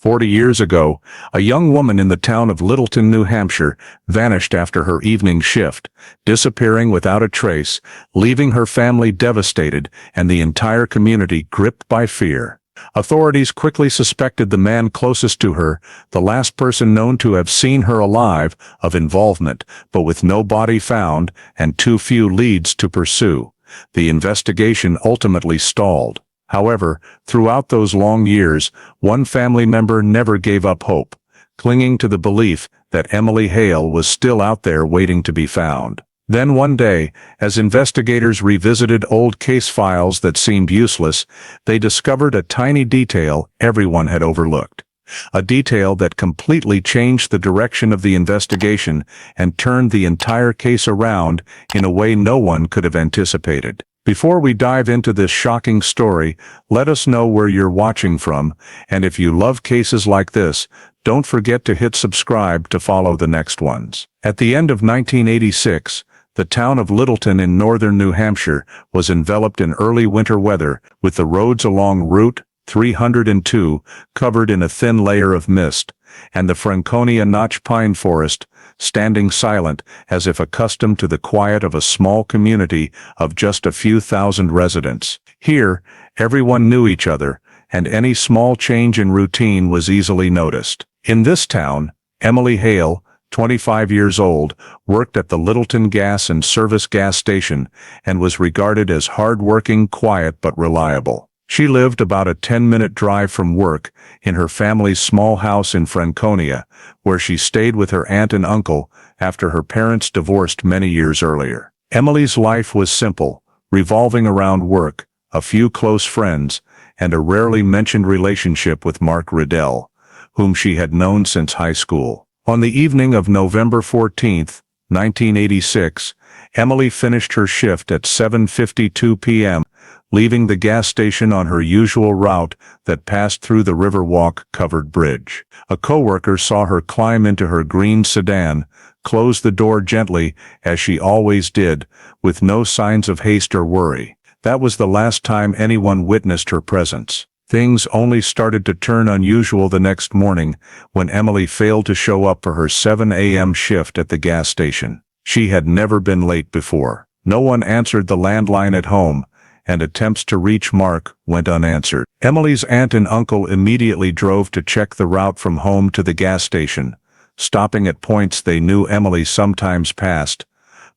40 years ago, a young woman in the town of Littleton, New Hampshire, vanished after her evening shift, disappearing without a trace, leaving her family devastated and the entire community gripped by fear. Authorities quickly suspected the man closest to her, the last person known to have seen her alive, of involvement, but with no body found and too few leads to pursue, the investigation ultimately stalled. However, throughout those long years, one family member never gave up hope, clinging to the belief that Emily Hale was still out there waiting to be found. Then one day, as investigators revisited old case files that seemed useless, they discovered a tiny detail everyone had overlooked. A detail that completely changed the direction of the investigation and turned the entire case around in a way no one could have anticipated. Before we dive into this shocking story, let us know where you're watching from, and if you love cases like this, don't forget to hit subscribe to follow the next ones. At the end of 1986, the town of Littleton in northern New Hampshire was enveloped in early winter weather, with the roads along Route 302 covered in a thin layer of mist, and the Franconia Notch pine forest standing silent as if accustomed to the quiet of a small community of just a few thousand residents. Here, everyone knew each other, and any small change in routine was easily noticed. In this town, Emily Hale, 25 years old, worked at the Littleton Gas and Service gas station and was regarded as hard-working, quiet, but reliable. She lived about a 10-minute drive from work in her family's small house in Franconia, where she stayed with her aunt and uncle after her parents divorced many years earlier. Emily's life was simple, revolving around work, a few close friends, and a rarely mentioned relationship with Mark Riddell, whom she had known since high school. On the evening of November 14, 1986, Emily finished her shift at 7:52 p.m., leaving the gas station on her usual route that passed through the Riverwalk-covered bridge. A coworker saw her climb into her green sedan, close the door gently, as she always did, with no signs of haste or worry. That was the last time anyone witnessed her presence. Things only started to turn unusual the next morning, when Emily failed to show up for her 7 a.m. shift at the gas station. She had never been late before. No one answered the landline at home, and attempts to reach Mark went unanswered. Emily's aunt and uncle immediately drove to check the route from home to the gas station, stopping at points they knew Emily sometimes passed,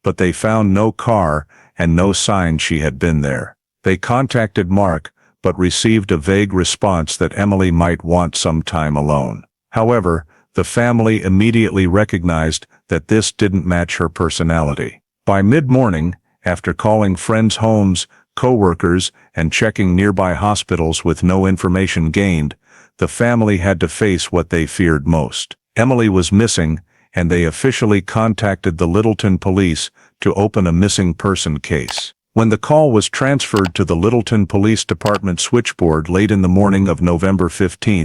but they found no car and no sign she had been there. They contacted Mark, but received a vague response that Emily might want some time alone. However, the family immediately recognized that this didn't match her personality. By mid-morning, after calling friends' homes, co-workers, and checking nearby hospitals with no information gained, the family had to face what they feared most. Emily was missing, and they officially contacted the Littleton police to open a missing person case. When the call was transferred to the Littleton Police Department switchboard late in the morning of November 15,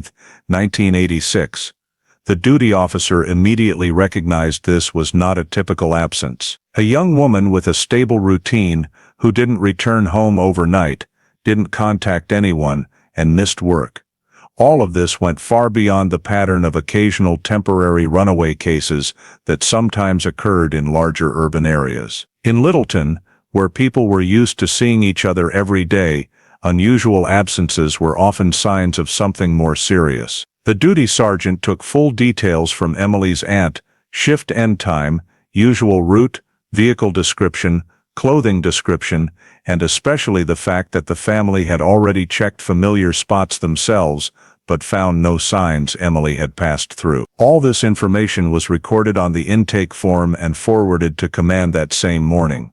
1986, the duty officer immediately recognized this was not a typical absence. A young woman with a stable routine, who didn't return home overnight, didn't contact anyone, and missed work. All of this went far beyond the pattern of occasional temporary runaway cases that sometimes occurred in larger urban areas. In Littleton, where people were used to seeing each other every day, unusual absences were often signs of something more serious. The duty sergeant took full details from Emily's aunt: shift end time, usual route, vehicle description, clothing description, and especially the fact that the family had already checked familiar spots themselves, but found no signs Emily had passed through. All this information was recorded on the intake form and forwarded to command that same morning.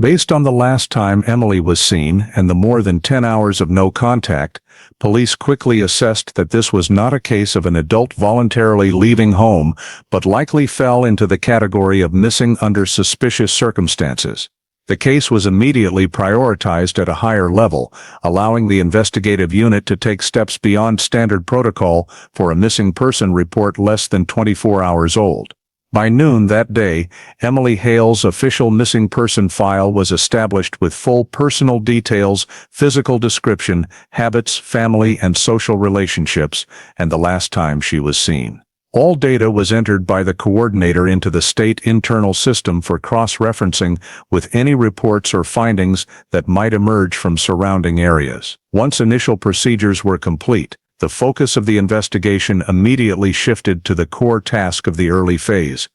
Based on the last time Emily was seen and the more than 10 hours of no contact, police quickly assessed that this was not a case of an adult voluntarily leaving home, but likely fell into the category of missing under suspicious circumstances. The case was immediately prioritized at a higher level, allowing the investigative unit to take steps beyond standard protocol for a missing person report less than 24 hours old. By noon that day, Emily Hale's official missing person file was established with full personal details, physical description, habits, family and social relationships, and the last time she was seen. All data was entered by the coordinator into the state internal system for cross-referencing with any reports or findings that might emerge from surrounding areas. Once initial procedures were complete, the focus of the investigation immediately shifted to the core task of the early phase,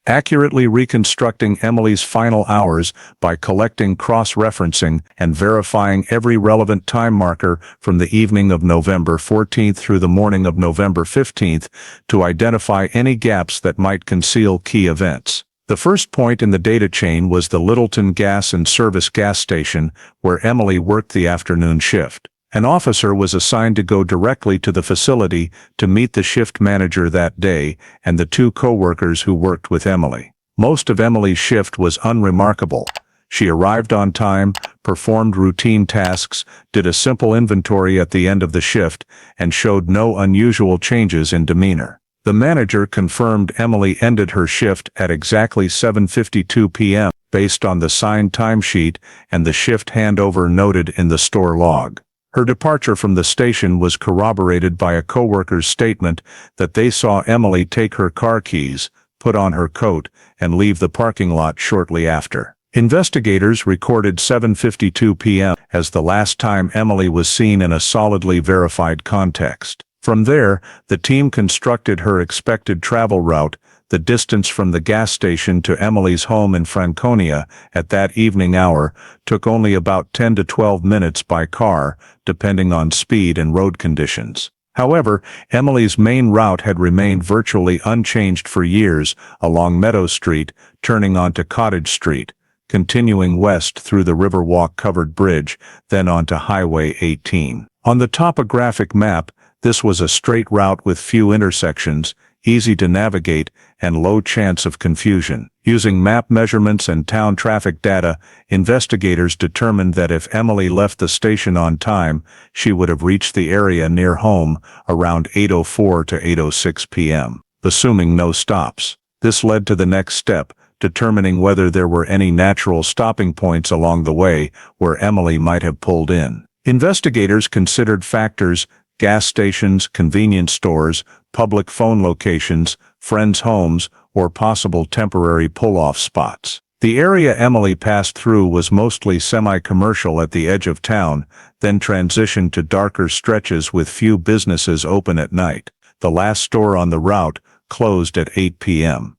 accurately reconstructing Emily's final hours by collecting cross-referencing and verifying every relevant time marker from the evening of November 14th through the morning of November 15th to identify any gaps that might conceal key events. The first point in the data chain was the Littleton Gas and Service gas station, where Emily worked the afternoon shift. An officer was assigned to go directly to the facility to meet the shift manager that day and the two co-workers who worked with Emily. Most of Emily's shift was unremarkable. She arrived on time, performed routine tasks, did a simple inventory at the end of the shift, and showed no unusual changes in demeanor. The manager confirmed Emily ended her shift at exactly 7:52 p.m. based on the signed timesheet and the shift handover noted in the store log. Her departure from the station was corroborated by a coworker's statement that they saw Emily take her car keys, put on her coat, and leave the parking lot shortly after. Investigators recorded 7:52 p.m. as the last time Emily was seen in a solidly verified context. From there, the team constructed her expected travel route, the distance from the gas station to Emily's home in Franconia at that evening hour took only about 10 to 12 minutes by car, depending on speed and road conditions. However, Emily's main route had remained virtually unchanged for years along Meadow Street, turning onto Cottage Street, continuing west through the Riverwalk covered bridge, then onto Highway 18. On the topographic map, this was a straight route with few intersections, easy to navigate, and low chance of confusion. Using map measurements and town traffic data, investigators determined that if Emily left the station on time, she would have reached the area near home around 8:04 to 8:06 p.m., assuming no stops. This led to the next step, determining whether there were any natural stopping points along the way where Emily might have pulled in. Investigators considered factors: gas stations, convenience stores, public phone locations, friends' homes, or possible temporary pull-off spots. The area Emily passed through was mostly semi-commercial at the edge of town, then transitioned to darker stretches with few businesses open at night. The last store on the route closed at 8 p.m.,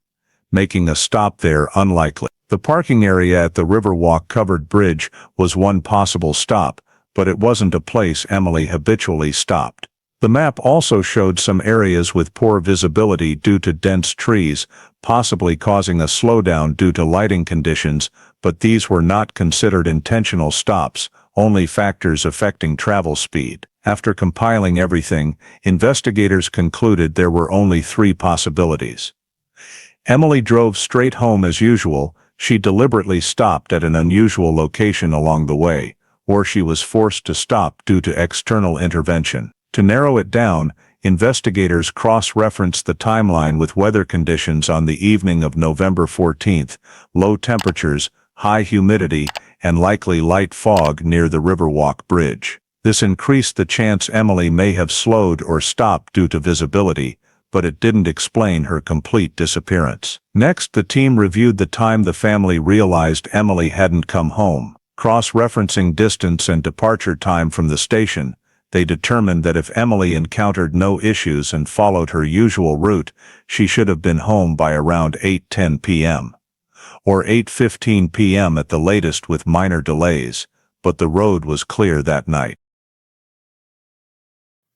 making a stop there unlikely. The parking area at the Riverwalk covered bridge was one possible stop, but it wasn't a place Emily habitually stopped. The map also showed some areas with poor visibility due to dense trees, possibly causing a slowdown due to lighting conditions, but these were not considered intentional stops, only factors affecting travel speed. After compiling everything, investigators concluded there were only three possibilities. Emily drove straight home as usual, she deliberately stopped at an unusual location along the way, or she was forced to stop due to external intervention. To narrow it down, investigators cross-referenced the timeline with weather conditions on the evening of November 14th, low temperatures, high humidity, and likely light fog near the Riverwalk Bridge. This increased the chance Emily may have slowed or stopped due to visibility, but it didn't explain her complete disappearance. Next, the team reviewed the time the family realized Emily hadn't come home. Cross-referencing distance and departure time from the station, they determined that if Emily encountered no issues and followed her usual route, she should have been home by around 8:10 p.m. or 8:15 p.m. at the latest with minor delays, but the road was clear that night.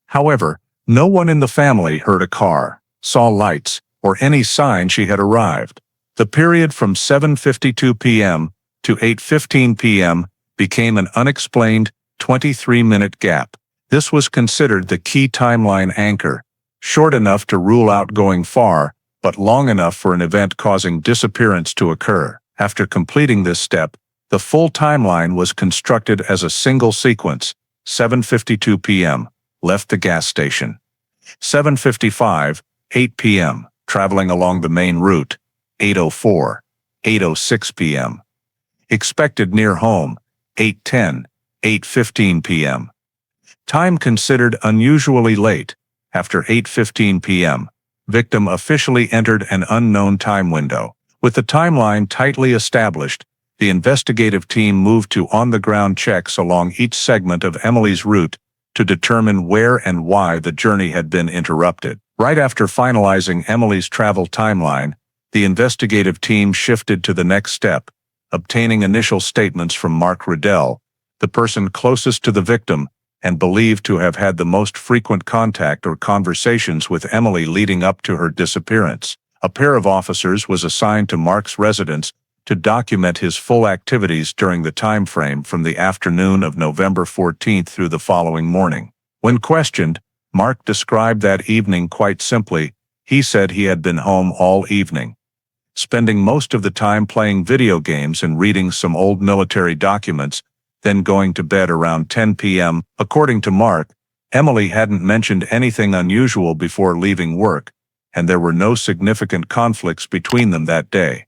However, no one in the family heard a car, saw lights, or any sign she had arrived. The period from 7:52 p.m. to 8:15 p.m. became an unexplained 23-minute gap. This was considered the key timeline anchor, short enough to rule out going far, but long enough for an event causing disappearance to occur. After completing this step, the full timeline was constructed as a single sequence. 7:52 p.m., left the gas station. 7:55, 8 p.m., traveling along the main route. 8:04, 8:06 p.m. Expected near home, 8:10, 8:15 p.m. Time considered unusually late. After 8:15 p.m., victim officially entered an unknown time window. With the timeline tightly established, the investigative team moved to on-the-ground checks along each segment of Emily's route to determine where and why the journey had been interrupted. Right after finalizing Emily's travel timeline, the investigative team shifted to the next step, obtaining initial statements from Mark Riddell, the person closest to the victim and believed to have had the most frequent contact or conversations with Emily leading up to her disappearance. A pair of officers was assigned to Mark's residence to document his full activities during the time frame from the afternoon of November 14th through the following morning. When questioned, Mark described that evening quite simply. He said he had been home all evening, spending most of the time playing video games and reading some old military documents, then going to bed around 10 p.m. According to Mark, Emily hadn't mentioned anything unusual before leaving work, and there were no significant conflicts between them that day.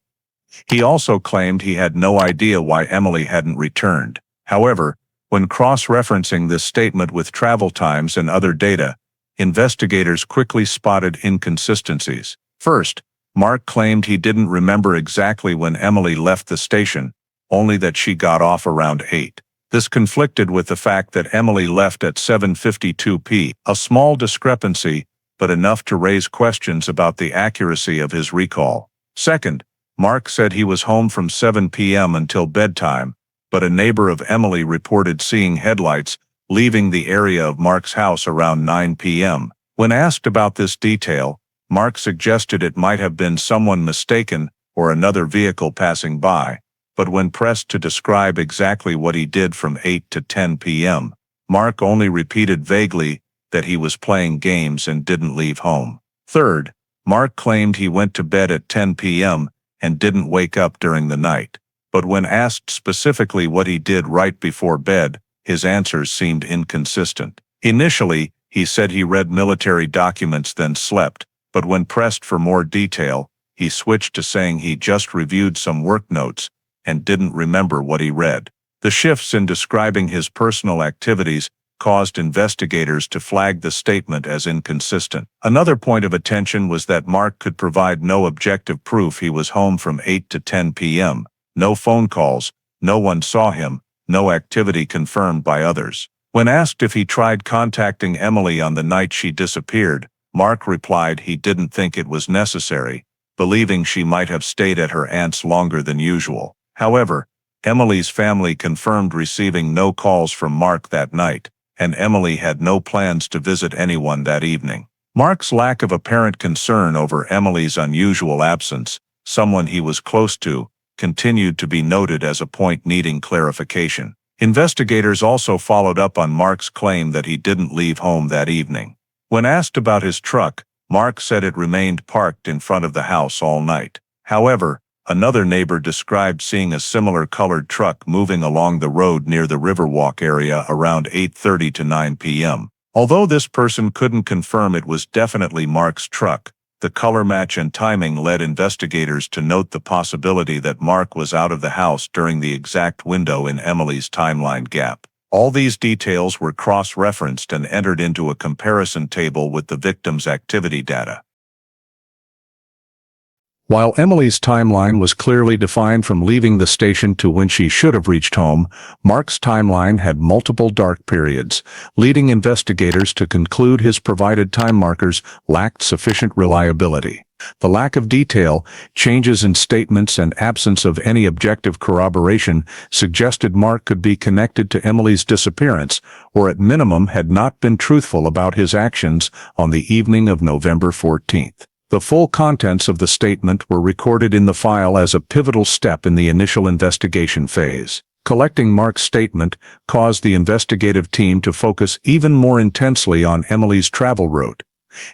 He also claimed he had no idea why Emily hadn't returned. However, when cross-referencing this statement with travel times and other data, investigators quickly spotted inconsistencies. First, Mark claimed he didn't remember exactly when Emily left the station, only that she got off around 8. This conflicted with the fact that Emily left at 7:52 p.m. A small discrepancy, but enough to raise questions about the accuracy of his recall. Second, Mark said he was home from 7 p.m. until bedtime, but a neighbor of Emily reported seeing headlights leaving the area of Mark's house around 9 p.m. When asked about this detail, Mark suggested it might have been someone mistaken or another vehicle passing by, but when pressed to describe exactly what he did from 8 to 10 p.m., Mark only repeated vaguely that he was playing games and didn't leave home. Third, Mark claimed he went to bed at 10 p.m. and didn't wake up during the night, but when asked specifically what he did right before bed, his answers seemed inconsistent. Initially, he said he read military documents then slept, but when pressed for more detail, he switched to saying he just reviewed some work notes and didn't remember what he read. The shifts in describing his personal activities caused investigators to flag the statement as inconsistent. Another point of attention was that Mark could provide no objective proof he was home from 8 to 10 p.m. No phone calls, no one saw him, no activity confirmed by others. When asked if he tried contacting Emily on the night she disappeared, Mark replied he didn't think it was necessary, believing she might have stayed at her aunt's longer than usual. However, Emily's family confirmed receiving no calls from Mark that night, and Emily had no plans to visit anyone that evening. Mark's lack of apparent concern over Emily's unusual absence, someone he was close to, continued to be noted as a point needing clarification. Investigators also followed up on Mark's claim that he didn't leave home that evening. When asked about his truck, Mark said it remained parked in front of the house all night. However, another neighbor described seeing a similar colored truck moving along the road near the Riverwalk area around 8:30 to 9 p.m. Although this person couldn't confirm it was definitely Mark's truck, the color match and timing led investigators to note the possibility that Mark was out of the house during the exact window in Emily's timeline gap. All these details were cross-referenced and entered into a comparison table with the victim's activity data. While Emily's timeline was clearly defined from leaving the station to when she should have reached home, Mark's timeline had multiple dark periods, leading investigators to conclude his provided time markers lacked sufficient reliability. The lack of detail, changes in statements, and absence of any objective corroboration suggested Mark could be connected to Emily's disappearance, or at minimum had not been truthful about his actions on the evening of November 14th. The full contents of the statement were recorded in the file as a pivotal step in the initial investigation phase. Collecting Mark's statement caused the investigative team to focus even more intensely on Emily's travel route,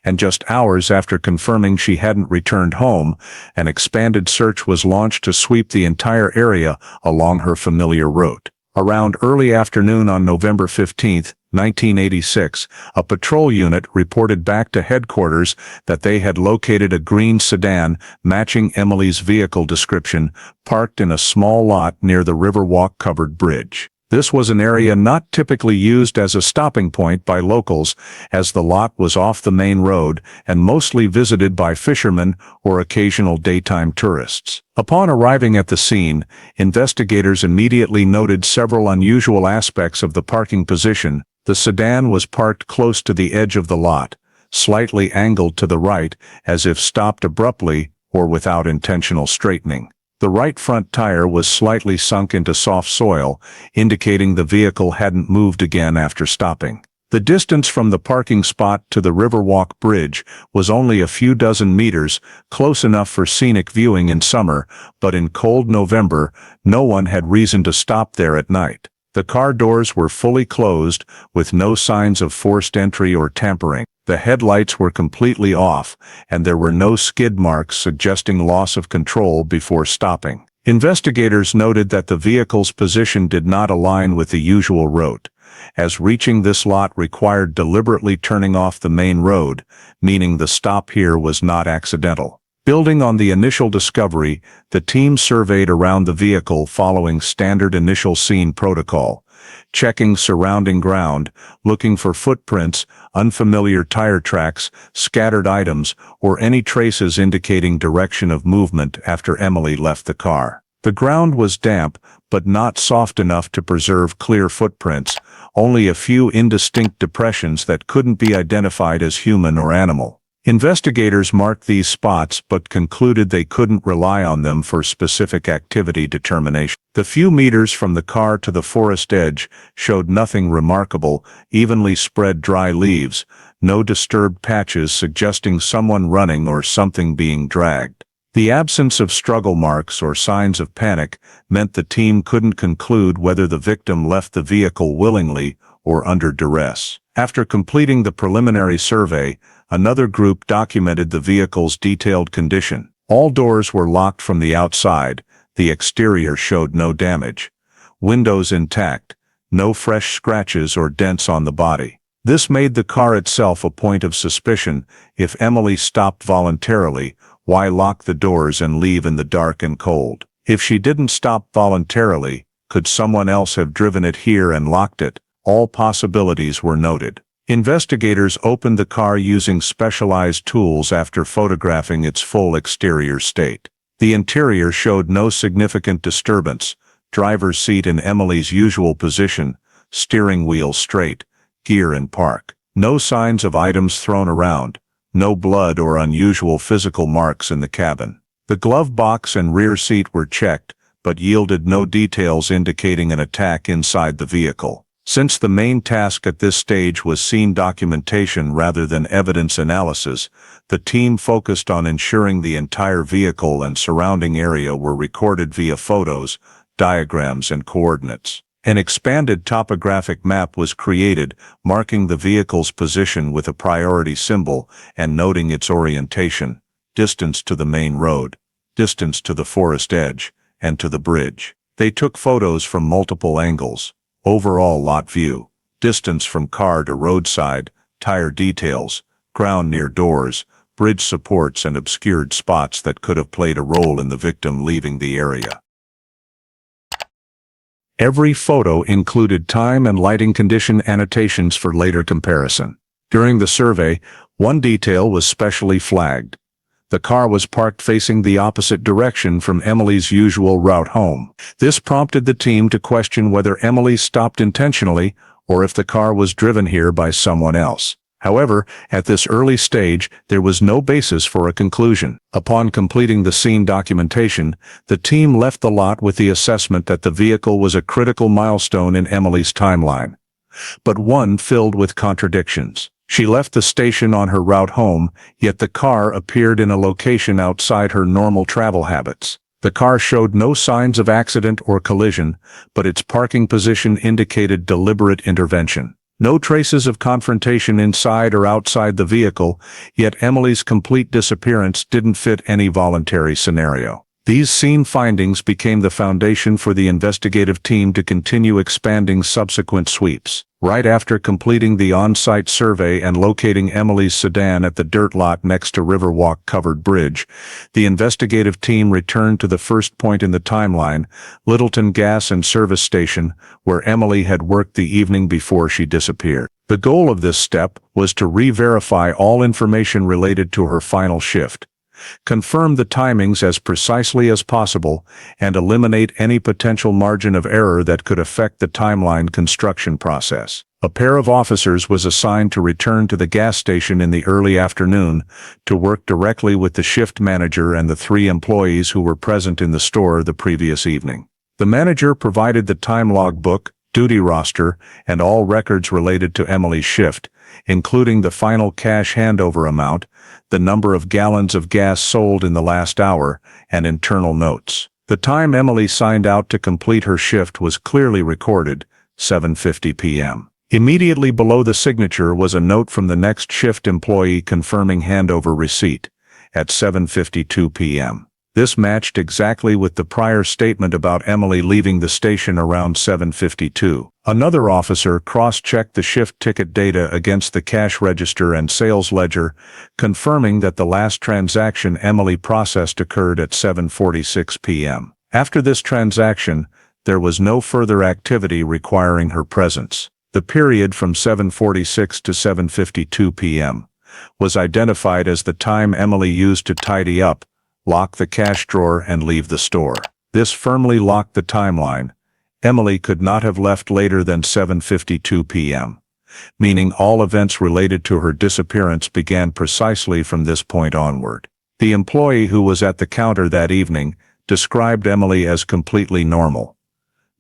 and just hours after confirming she hadn't returned home, an expanded search was launched to sweep the entire area along her familiar route. Around early afternoon on November 15, 1986, a patrol unit reported back to headquarters that they had located a green sedan matching Emily's vehicle description, parked in a small lot near the Riverwalk covered bridge. This was an area not typically used as a stopping point by locals, as the lot was off the main road and mostly visited by fishermen or occasional daytime tourists. Upon arriving at the scene, investigators immediately noted several unusual aspects of the parking position. The sedan was parked close to the edge of the lot, slightly angled to the right, as if stopped abruptly or without intentional straightening. The right front tire was slightly sunk into soft soil, indicating the vehicle hadn't moved again after stopping. The distance from the parking spot to the Riverwalk Bridge was only a few dozen meters, close enough for scenic viewing in summer, but in cold November, no one had reason to stop there at night. The car doors were fully closed, with no signs of forced entry or tampering. The headlights were completely off, and there were no skid marks suggesting loss of control before stopping. Investigators noted that the vehicle's position did not align with the usual route, as reaching this lot required deliberately turning off the main road, meaning the stop here was not accidental. Building on the initial discovery, the team surveyed around the vehicle following standard initial scene protocol, checking surrounding ground, looking for footprints, unfamiliar tire tracks, scattered items, or any traces indicating direction of movement after Emily left the car. The ground was damp, but not soft enough to preserve clear footprints, only a few indistinct depressions that couldn't be identified as human or animal. Investigators marked these spots but concluded they couldn't rely on them for specific activity determination. The few meters from the car to the forest edge showed nothing remarkable: evenly spread dry leaves, no disturbed patches suggesting someone running or something being dragged. The absence of struggle marks or signs of panic meant the team couldn't conclude whether the victim left the vehicle willingly or under duress. After completing the preliminary survey, another group documented the vehicle's detailed condition. All doors were locked from the outside, the exterior showed no damage. Windows intact, no fresh scratches or dents on the body. This made the car itself a point of suspicion. If Emily stopped voluntarily, why lock the doors and leave in the dark and cold? If she didn't stop voluntarily, could someone else have driven it here and locked it? All possibilities were noted. Investigators opened the car using specialized tools after photographing its full exterior state. The interior showed no significant disturbance: driver's seat in Emily's usual position, steering wheel straight, gear in park. No signs of items thrown around, no blood or unusual physical marks in the cabin. The glove box and rear seat were checked, but yielded no details indicating an attack inside the vehicle. Since the main task at this stage was scene documentation rather than evidence analysis, the team focused on ensuring the entire vehicle and surrounding area were recorded via photos, diagrams, and coordinates. An expanded topographic map was created, marking the vehicle's position with a priority symbol and noting its orientation: distance to the main road, distance to the forest edge, and to the bridge. They took photos from multiple angles: overall lot view, distance from car to roadside, tire details, ground near doors, bridge supports, and obscured spots that could have played a role in the victim leaving the area. Every photo included time and lighting condition annotations for later comparison. During the survey, one detail was specially flagged. The car was parked facing the opposite direction from Emily's usual route home. This prompted the team to question whether Emily stopped intentionally or if the car was driven here by someone else. However, at this early stage, there was no basis for a conclusion. Upon completing the scene documentation, the team left the lot with the assessment that the vehicle was a critical milestone in Emily's timeline, but one filled with contradictions. She left the station on her route home, yet the car appeared in a location outside her normal travel habits. The car showed no signs of accident or collision, but its parking position indicated deliberate intervention. No traces of confrontation inside or outside the vehicle, yet Emily's complete disappearance didn't fit any voluntary scenario. These scene findings became the foundation for the investigative team to continue expanding subsequent sweeps. Right after completing the on-site survey and locating Emily's sedan at the dirt lot next to Riverwalk Covered Bridge, the investigative team returned to the first point in the timeline, Littleton Gas and Service Station, where Emily had worked the evening before she disappeared. The goal of this step was to re-verify all information related to her final shift, confirm the timings as precisely as possible, and eliminate any potential margin of error that could affect the timeline construction process. A pair of officers was assigned to return to the gas station in the early afternoon to work directly with the shift manager and the 3 employees who were present in the store the previous evening. The manager provided the time log book, duty roster, and all records related to Emily's shift, including the final cash handover amount, the number of gallons of gas sold in the last hour, and internal notes. The time Emily signed out to complete her shift was clearly recorded, 7:50 p.m. Immediately below the signature was a note from the next shift employee confirming handover receipt, at 7:52 p.m. This matched exactly with the prior statement about Emily leaving the station around 7:52. Another officer cross-checked the shift ticket data against the cash register and sales ledger, confirming that the last transaction Emily processed occurred at 7:46 p.m. After this transaction, there was no further activity requiring her presence. The period from 7:46 to 7:52 p.m. was identified as the time Emily used to tidy up, lock the cash drawer, and leave the store. This firmly locked the timeline. Emily could not have left later than 7:52 p.m., meaning all events related to her disappearance began precisely from this point onward. The employee who was at the counter that evening described Emily as completely normal.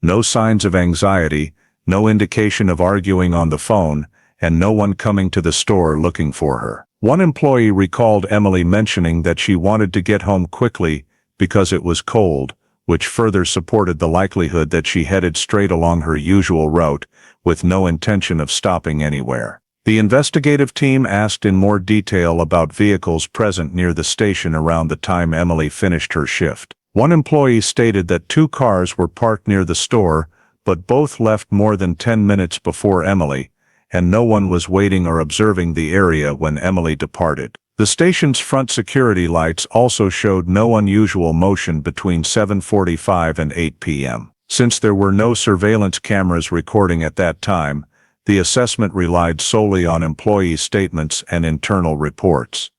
No signs of anxiety, no indication of arguing on the phone, and no one coming to the store looking for her. One employee recalled Emily mentioning that she wanted to get home quickly because it was cold, which further supported the likelihood that she headed straight along her usual route, with no intention of stopping anywhere. The investigative team asked in more detail about vehicles present near the station around the time Emily finished her shift. One employee stated that 2 cars were parked near the store, but both left more than 10 minutes before Emily, and no one was waiting or observing the area when Emily departed. The station's front security lights also showed no unusual motion between 7:45 and 8 p.m. Since there were no surveillance cameras recording at that time, the assessment relied solely on employee statements and internal reports.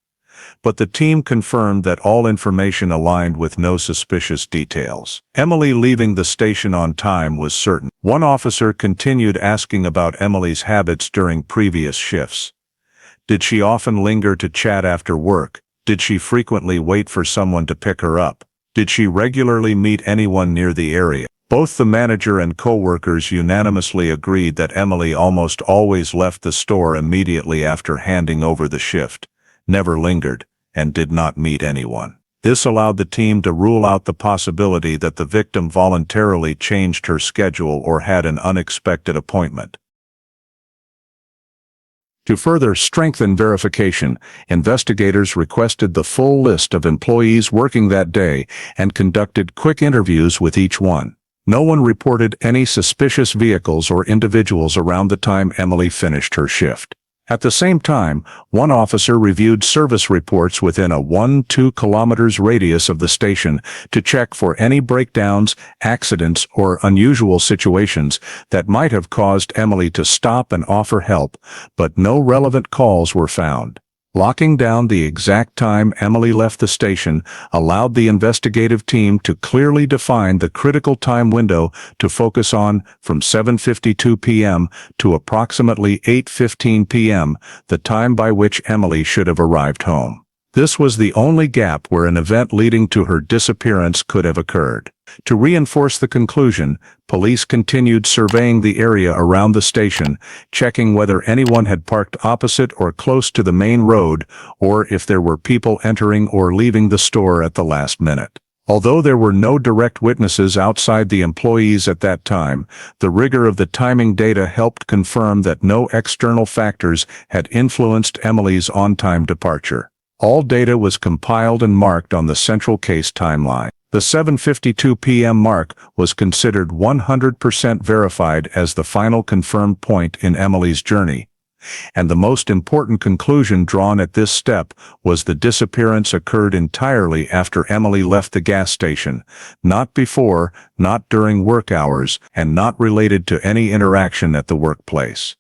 But the team confirmed that all information aligned with no suspicious details. Emily leaving the station on time was certain. One officer continued asking about Emily's habits during previous shifts. Did she often linger to chat after work? Did she frequently wait for someone to pick her up? Did she regularly meet anyone near the area? Both the manager and co-workers unanimously agreed that Emily almost always left the store immediately after handing over the shift, never lingered, and did not meet anyone. This allowed the team to rule out the possibility that the victim voluntarily changed her schedule or had an unexpected appointment. To further strengthen verification, investigators requested the full list of employees working that day and conducted quick interviews with each one. No one reported any suspicious vehicles or individuals around the time Emily finished her shift. At the same time, one officer reviewed service reports within a 1-2 kilometers radius of the station to check for any breakdowns, accidents, or unusual situations that might have caused Emily to stop and offer help, but no relevant calls were found. Locking down the exact time Emily left the station allowed the investigative team to clearly define the critical time window to focus on from 7:52 p.m. to approximately 8:15 p.m., the time by which Emily should have arrived home. This was the only gap where an event leading to her disappearance could have occurred. To reinforce the conclusion, police continued surveying the area around the station, checking whether anyone had parked opposite or close to the main road, or if there were people entering or leaving the store at the last minute. Although there were no direct witnesses outside the employees at that time, the rigor of the timing data helped confirm that no external factors had influenced Emily's on-time departure. All data was compiled and marked on the central case timeline. The 7:52 p.m. mark was considered 100% verified as the final confirmed point in Emily's journey. And the most important conclusion drawn at this step was the disappearance occurred entirely after Emily left the gas station, not before, not during work hours, and not related to any interaction at the workplace.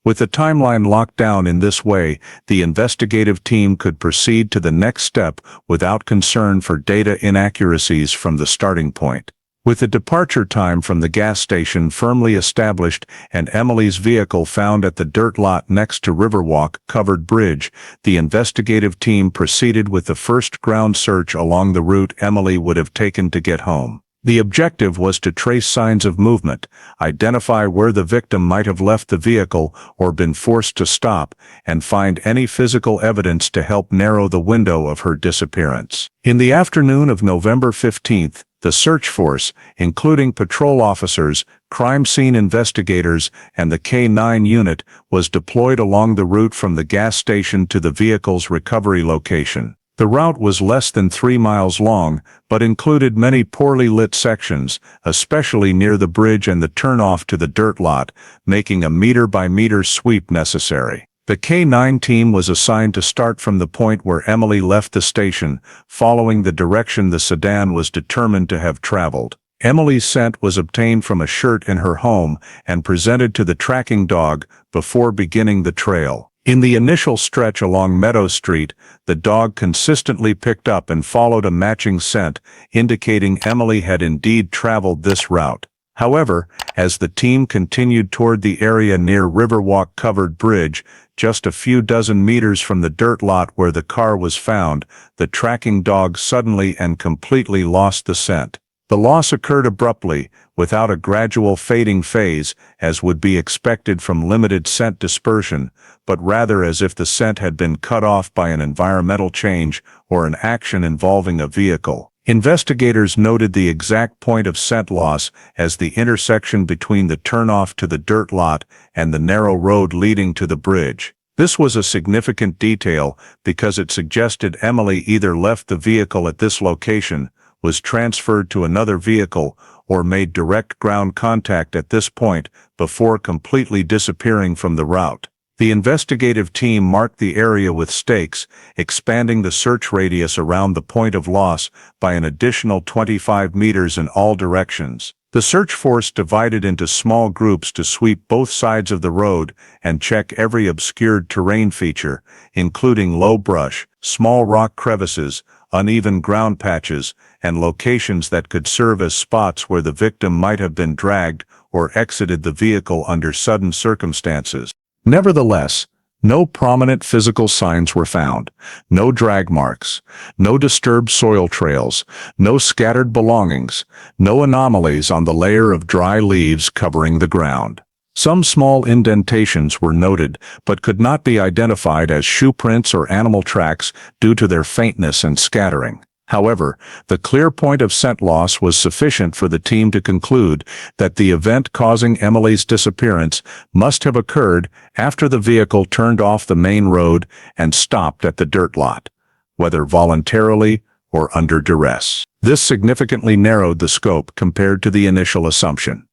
With the timeline locked down in this way, the investigative team could proceed to the next step without concern for data inaccuracies from the starting point. With the departure time from the gas station firmly established and Emily's vehicle found at the dirt lot next to Riverwalk Covered Bridge, the investigative team proceeded with the first ground search along the route Emily would have taken to get home. The objective was to trace signs of movement, identify where the victim might have left the vehicle or been forced to stop, and find any physical evidence to help narrow the window of her disappearance. In the afternoon of November 15th, the search force, including patrol officers, crime scene investigators, and the K-9 unit, was deployed along the route from the gas station to the vehicle's recovery location. The route was less than 3 miles long, but included many poorly lit sections, especially near the bridge and the turnoff to the dirt lot, making a meter-by-meter sweep necessary. The K-9 team was assigned to start from the point where Emily left the station, following the direction the sedan was determined to have traveled. Emily's scent was obtained from a shirt in her home and presented to the tracking dog before beginning the trail. In the initial stretch along Meadow Street, the dog consistently picked up and followed a matching scent, indicating Emily had indeed traveled this route. However, as the team continued toward the area near Riverwalk Covered Bridge, just a few dozen meters from the dirt lot where the car was found, the tracking dog suddenly and completely lost the scent. The loss occurred abruptly, without a gradual fading phase, as would be expected from limited scent dispersion, but rather as if the scent had been cut off by an environmental change or an action involving a vehicle. Investigators noted the exact point of scent loss as the intersection between the turnoff to the dirt lot and the narrow road leading to the bridge. This was a significant detail because it suggested Emily either left the vehicle at this location, was transferred to another vehicle, or made direct ground contact at this point before completely disappearing from the route. The investigative team marked the area with stakes, expanding the search radius around the point of loss by an additional 25 meters in all directions. The search force divided into small groups to sweep both sides of the road and check every obscured terrain feature, including low brush, small rock crevices, uneven ground patches, and locations that could serve as spots where the victim might have been dragged or exited the vehicle under sudden circumstances. Nevertheless, no prominent physical signs were found, no drag marks, no disturbed soil trails, no scattered belongings, no anomalies on the layer of dry leaves covering the ground. Some small indentations were noted, but could not be identified as shoe prints or animal tracks due to their faintness and scattering. However, the clear point of scent loss was sufficient for the team to conclude that the event causing Emily's disappearance must have occurred after the vehicle turned off the main road and stopped at the dirt lot, whether voluntarily or under duress. This significantly narrowed the scope compared to the initial assumption.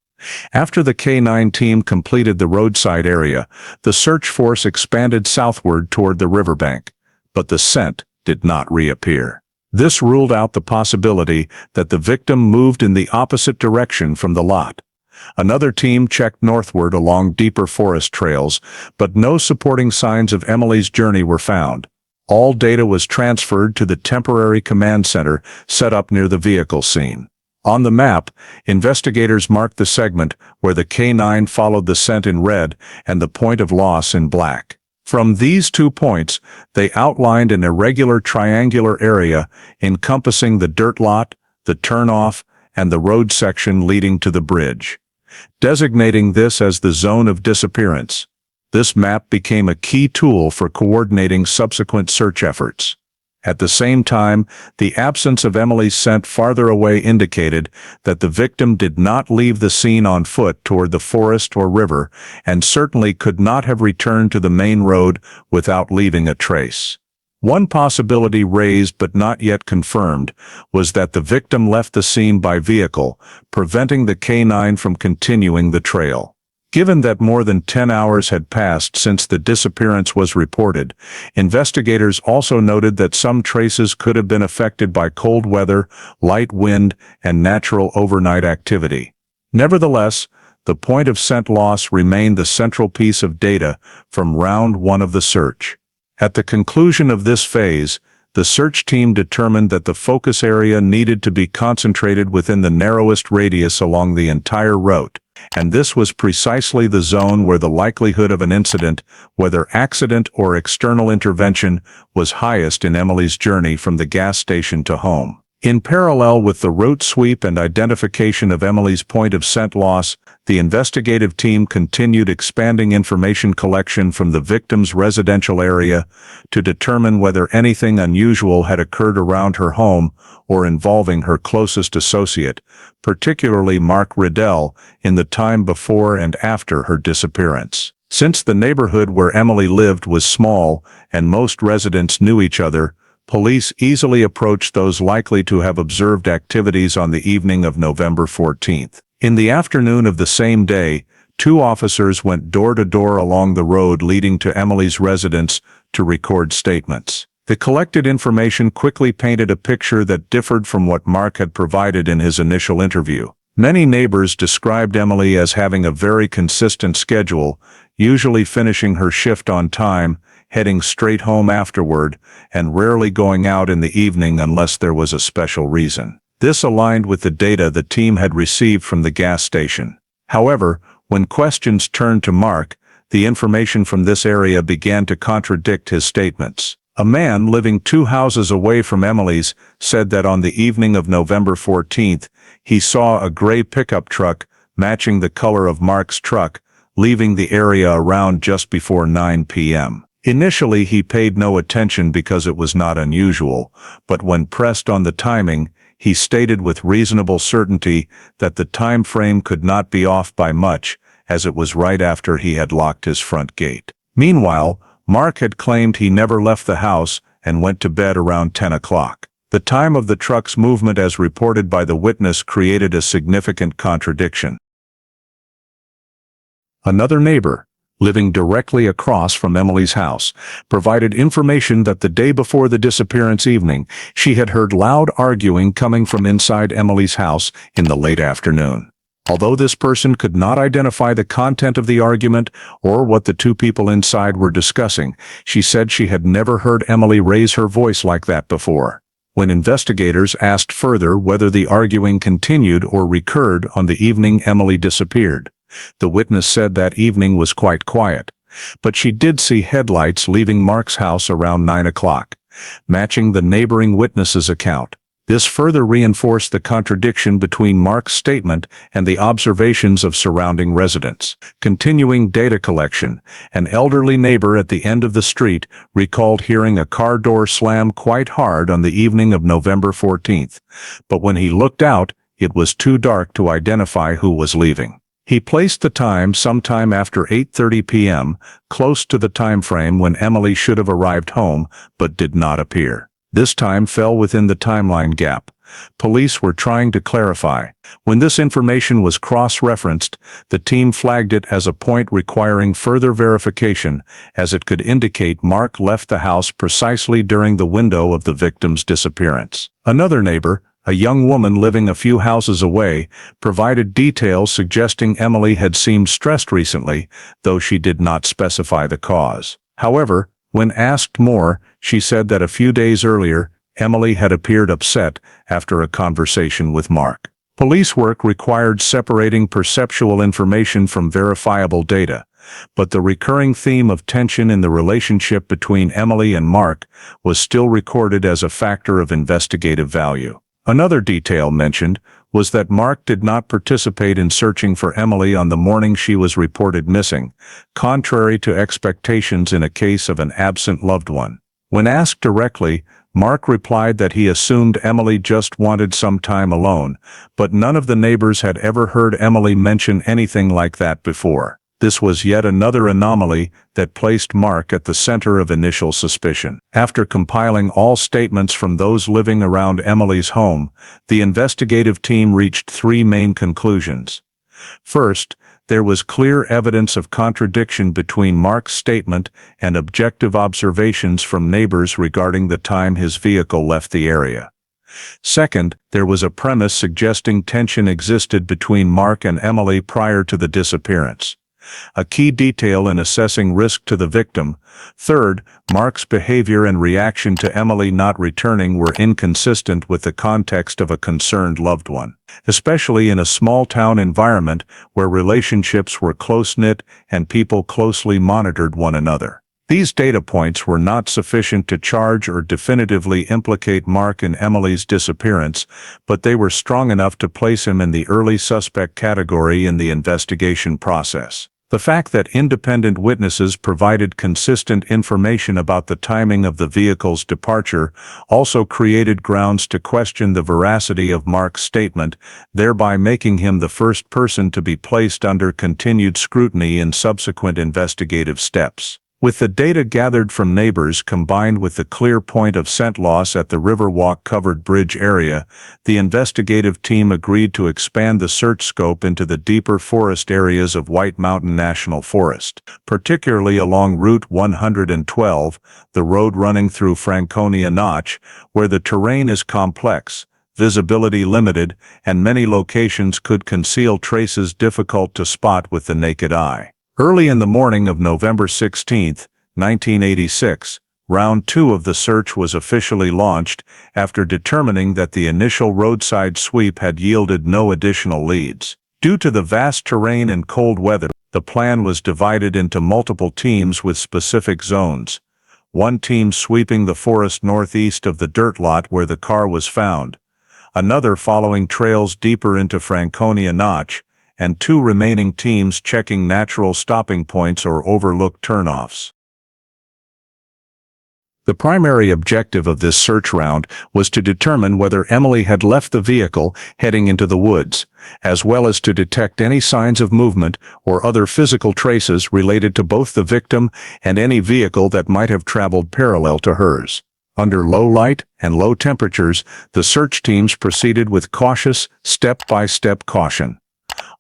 After the K-9 team completed the roadside area, the search force expanded southward toward the riverbank, but the scent did not reappear. This ruled out the possibility that the victim moved in the opposite direction from the lot. Another team checked northward along deeper forest trails, but no supporting signs of Emily's journey were found. All data was transferred to the temporary command center set up near the vehicle scene. On the map, investigators marked the segment where the K-9 followed the scent in red and the point of loss in black. From these 2 points, they outlined an irregular triangular area encompassing the dirt lot, the turnoff, and the road section leading to the bridge, designating this as the zone of disappearance. This map became a key tool for coordinating subsequent search efforts. At the same time, the absence of Emily's scent farther away indicated that the victim did not leave the scene on foot toward the forest or river, and certainly could not have returned to the main road without leaving a trace. One possibility raised but not yet confirmed was that the victim left the scene by vehicle, preventing the canine from continuing the trail. Given that more than 10 hours had passed since the disappearance was reported, investigators also noted that some traces could have been affected by cold weather, light wind, and natural overnight activity. Nevertheless, the point of scent loss remained the central piece of data from round one of the search. At the conclusion of this phase, the search team determined that the focus area needed to be concentrated within the narrowest radius along the entire route, and this was precisely the zone where the likelihood of an incident, whether accident or external intervention, was highest in Emily's journey from the gas station to home. In parallel with the route sweep and identification of Emily's point of scent loss, the investigative team continued expanding information collection from the victim's residential area to determine whether anything unusual had occurred around her home or involving her closest associate, particularly Mark Riddell, in the time before and after her disappearance. Since the neighborhood where Emily lived was small and most residents knew each other, police easily approached those likely to have observed activities on the evening of November 14th. In the afternoon of the same day, 2 officers went door to door along the road leading to Emily's residence to record statements. The collected information quickly painted a picture that differed from what Mark had provided in his initial interview. Many neighbors described Emily as having a very consistent schedule, usually finishing her shift on time, heading straight home afterward, and rarely going out in the evening unless there was a special reason. This aligned with the data the team had received from the gas station. However, when questions turned to Mark, the information from this area began to contradict his statements. A man living 2 houses away from Emily's said that on the evening of November 14th, he saw a gray pickup truck matching the color of Mark's truck, leaving the area around just before 9 p.m. Initially, he paid no attention because it was not unusual, but when pressed on the timing, he stated with reasonable certainty that the time frame could not be off by much, as it was right after he had locked his front gate. Meanwhile, Mark had claimed he never left the house and went to bed around 10 o'clock. The time of the truck's movement as reported by the witness created a significant contradiction. Another neighbor, living directly across from Emily's house, provided information that the day before the disappearance evening, she had heard loud arguing coming from inside Emily's house in the late afternoon. Although this person could not identify the content of the argument or what the 2 people inside were discussing, she said she had never heard Emily raise her voice like that before. When investigators asked further whether the arguing continued or recurred on the evening Emily disappeared, the witness said that evening was quite quiet, but she did see headlights leaving Mark's house around 9 o'clock, matching the neighboring witness's account. This further reinforced the contradiction between Mark's statement and the observations of surrounding residents. Continuing data collection, an elderly neighbor at the end of the street recalled hearing a car door slam quite hard on the evening of November 14th, but when he looked out, it was too dark to identify who was leaving. He placed the time sometime after 8:30 p.m., close to the time frame when Emily should have arrived home, but did not appear. This time fell within the timeline gap. Police were trying to clarify. When this information was cross-referenced, the team flagged it as a point requiring further verification, as it could indicate Mark left the house precisely during the window of the victim's disappearance. Another neighbor, a young woman living a few houses away, provided details suggesting Emily had seemed stressed recently, though she did not specify the cause. However, when asked more, she said that a few days earlier, Emily had appeared upset after a conversation with Mark. Police work required separating perceptual information from verifiable data, but the recurring theme of tension in the relationship between Emily and Mark was still recorded as a factor of investigative value. Another detail mentioned was that Mark did not participate in searching for Emily on the morning she was reported missing, contrary to expectations in a case of an absent loved one. When asked directly, Mark replied that he assumed Emily just wanted some time alone, but none of the neighbors had ever heard Emily mention anything like that before. This was yet another anomaly that placed Mark at the center of initial suspicion. After compiling all statements from those living around Emily's home, the investigative team reached three main conclusions. First, there was clear evidence of contradiction between Mark's statement and objective observations from neighbors regarding the time his vehicle left the area. Second, there was a premise suggesting tension existed between Mark and Emily prior to the disappearance, a key detail in assessing risk to the victim. Third, Mark's behavior and reaction to Emily not returning were inconsistent with the context of a concerned loved one, especially in a small-town environment where relationships were close-knit and people closely monitored one another. These data points were not sufficient to charge or definitively implicate Mark in Emily's disappearance, but they were strong enough to place him in the early suspect category in the investigation process. The fact that independent witnesses provided consistent information about the timing of the vehicle's departure also created grounds to question the veracity of Mark's statement, thereby making him the first person to be placed under continued scrutiny in subsequent investigative steps. With the data gathered from neighbors combined with the clear point of scent loss at the Riverwalk covered bridge area, the investigative team agreed to expand the search scope into the deeper forest areas of White Mountain National Forest, particularly along Route 112, the road running through Franconia Notch, where the terrain is complex, visibility limited, and many locations could conceal traces difficult to spot with the naked eye. Early in the morning of November 16, 1986, Round 2 of the search was officially launched after determining that the initial roadside sweep had yielded no additional leads. Due to the vast terrain and cold weather, the plan was divided into multiple teams with specific zones. One team sweeping the forest northeast of the dirt lot where the car was found, another following trails deeper into Franconia Notch, and two remaining teams checking natural stopping points or overlooked turnoffs. The primary objective of this search round was to determine whether Emily had left the vehicle heading into the woods, as well as to detect any signs of movement or other physical traces related to both the victim and any vehicle that might have traveled parallel to hers. Under low light and low temperatures, the search teams proceeded with cautious, step-by-step caution.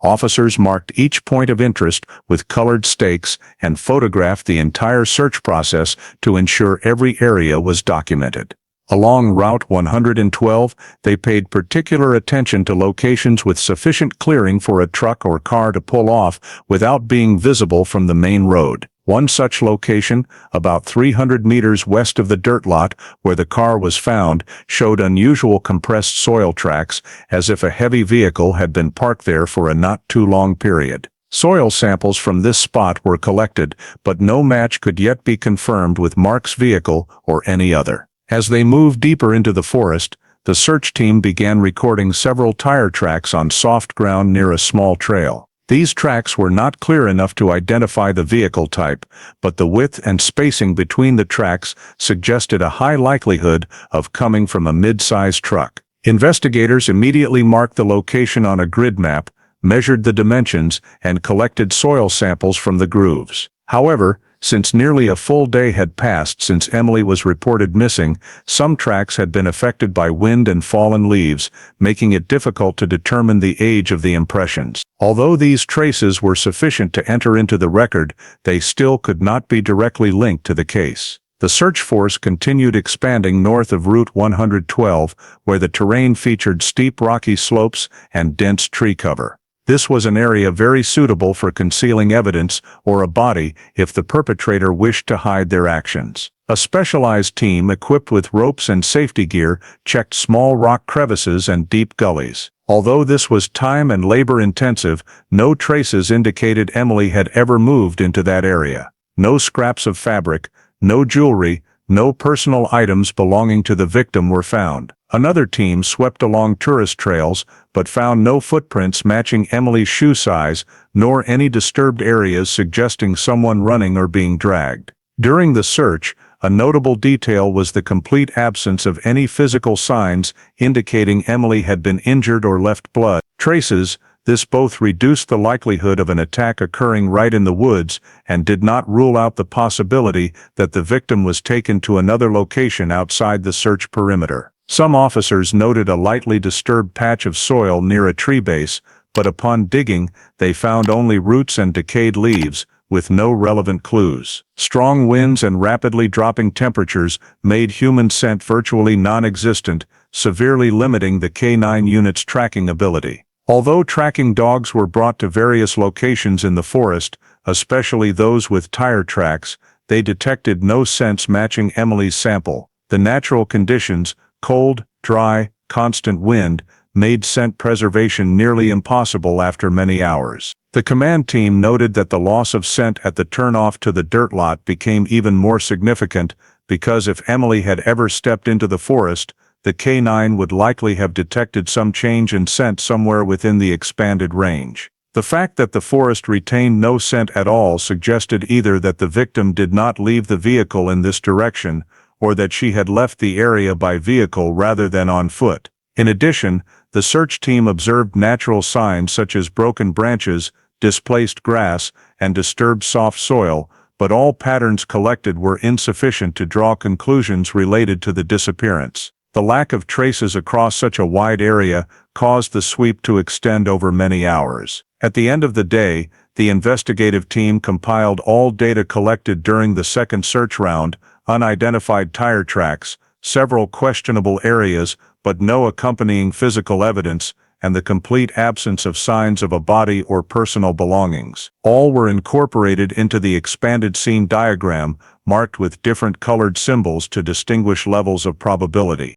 Officers marked each point of interest with colored stakes and photographed the entire search process to ensure every area was documented. Along Route 112, they paid particular attention to locations with sufficient clearing for a truck or car to pull off without being visible from the main road. One such location, about 300 meters west of the dirt lot where the car was found, showed unusual compressed soil tracks, as if a heavy vehicle had been parked there for a not too long period. Soil samples from this spot were collected, but no match could yet be confirmed with Mark's vehicle or any other. As they moved deeper into the forest, the search team began recording several tire tracks on soft ground near a small trail. These tracks were not clear enough to identify the vehicle type, but the width and spacing between the tracks suggested a high likelihood of coming from a mid-sized truck. Investigators immediately marked the location on a grid map, measured the dimensions, and collected soil samples from the grooves. However, since nearly a full day had passed since Emily was reported missing, some tracks had been affected by wind and fallen leaves, making it difficult to determine the age of the impressions. Although these traces were sufficient to enter into the record, they still could not be directly linked to the case. The search force continued expanding north of Route 112, where the terrain featured steep rocky slopes and dense tree cover. This was an area very suitable for concealing evidence or a body if the perpetrator wished to hide their actions. A specialized team equipped with ropes and safety gear checked small rock crevices and deep gullies. Although this was time and labor-intensive, no traces indicated Emily had ever moved into that area. No scraps of fabric, no jewelry, no personal items belonging to the victim were found. Another team swept along tourist trails, but found no footprints matching Emily's shoe size, nor any disturbed areas suggesting someone running or being dragged. During the search, a notable detail was the complete absence of any physical signs indicating Emily had been injured or left blood traces. This both reduced the likelihood of an attack occurring right in the woods and did not rule out the possibility that the victim was taken to another location outside the search perimeter. Some officers noted a lightly disturbed patch of soil near a tree base, but upon digging, they found only roots and decayed leaves, with no relevant clues. Strong winds and rapidly dropping temperatures made human scent virtually non-existent, severely limiting the K9 unit's tracking ability. Although tracking dogs were brought to various locations in the forest, especially those with tire tracks, they detected no scents matching Emily's sample. The natural conditions, cold, dry, constant wind, made scent preservation nearly impossible after many hours. The command team noted that the loss of scent at the turnoff to the dirt lot became even more significant because if Emily had ever stepped into the forest, the K9 would likely have detected some change in scent somewhere within the expanded range. The fact that the forest retained no scent at all suggested either that the victim did not leave the vehicle in this direction, or that she had left the area by vehicle rather than on foot. In addition, the search team observed natural signs such as broken branches, displaced grass, and disturbed soft soil, but all patterns collected were insufficient to draw conclusions related to the disappearance. The lack of traces across such a wide area caused the sweep to extend over many hours. At the end of the day, the investigative team compiled all data collected during the second search round: unidentified tire tracks, several questionable areas, but no accompanying physical evidence, and the complete absence of signs of a body or personal belongings. All were incorporated into the expanded scene diagram, marked with different colored symbols to distinguish levels of probability.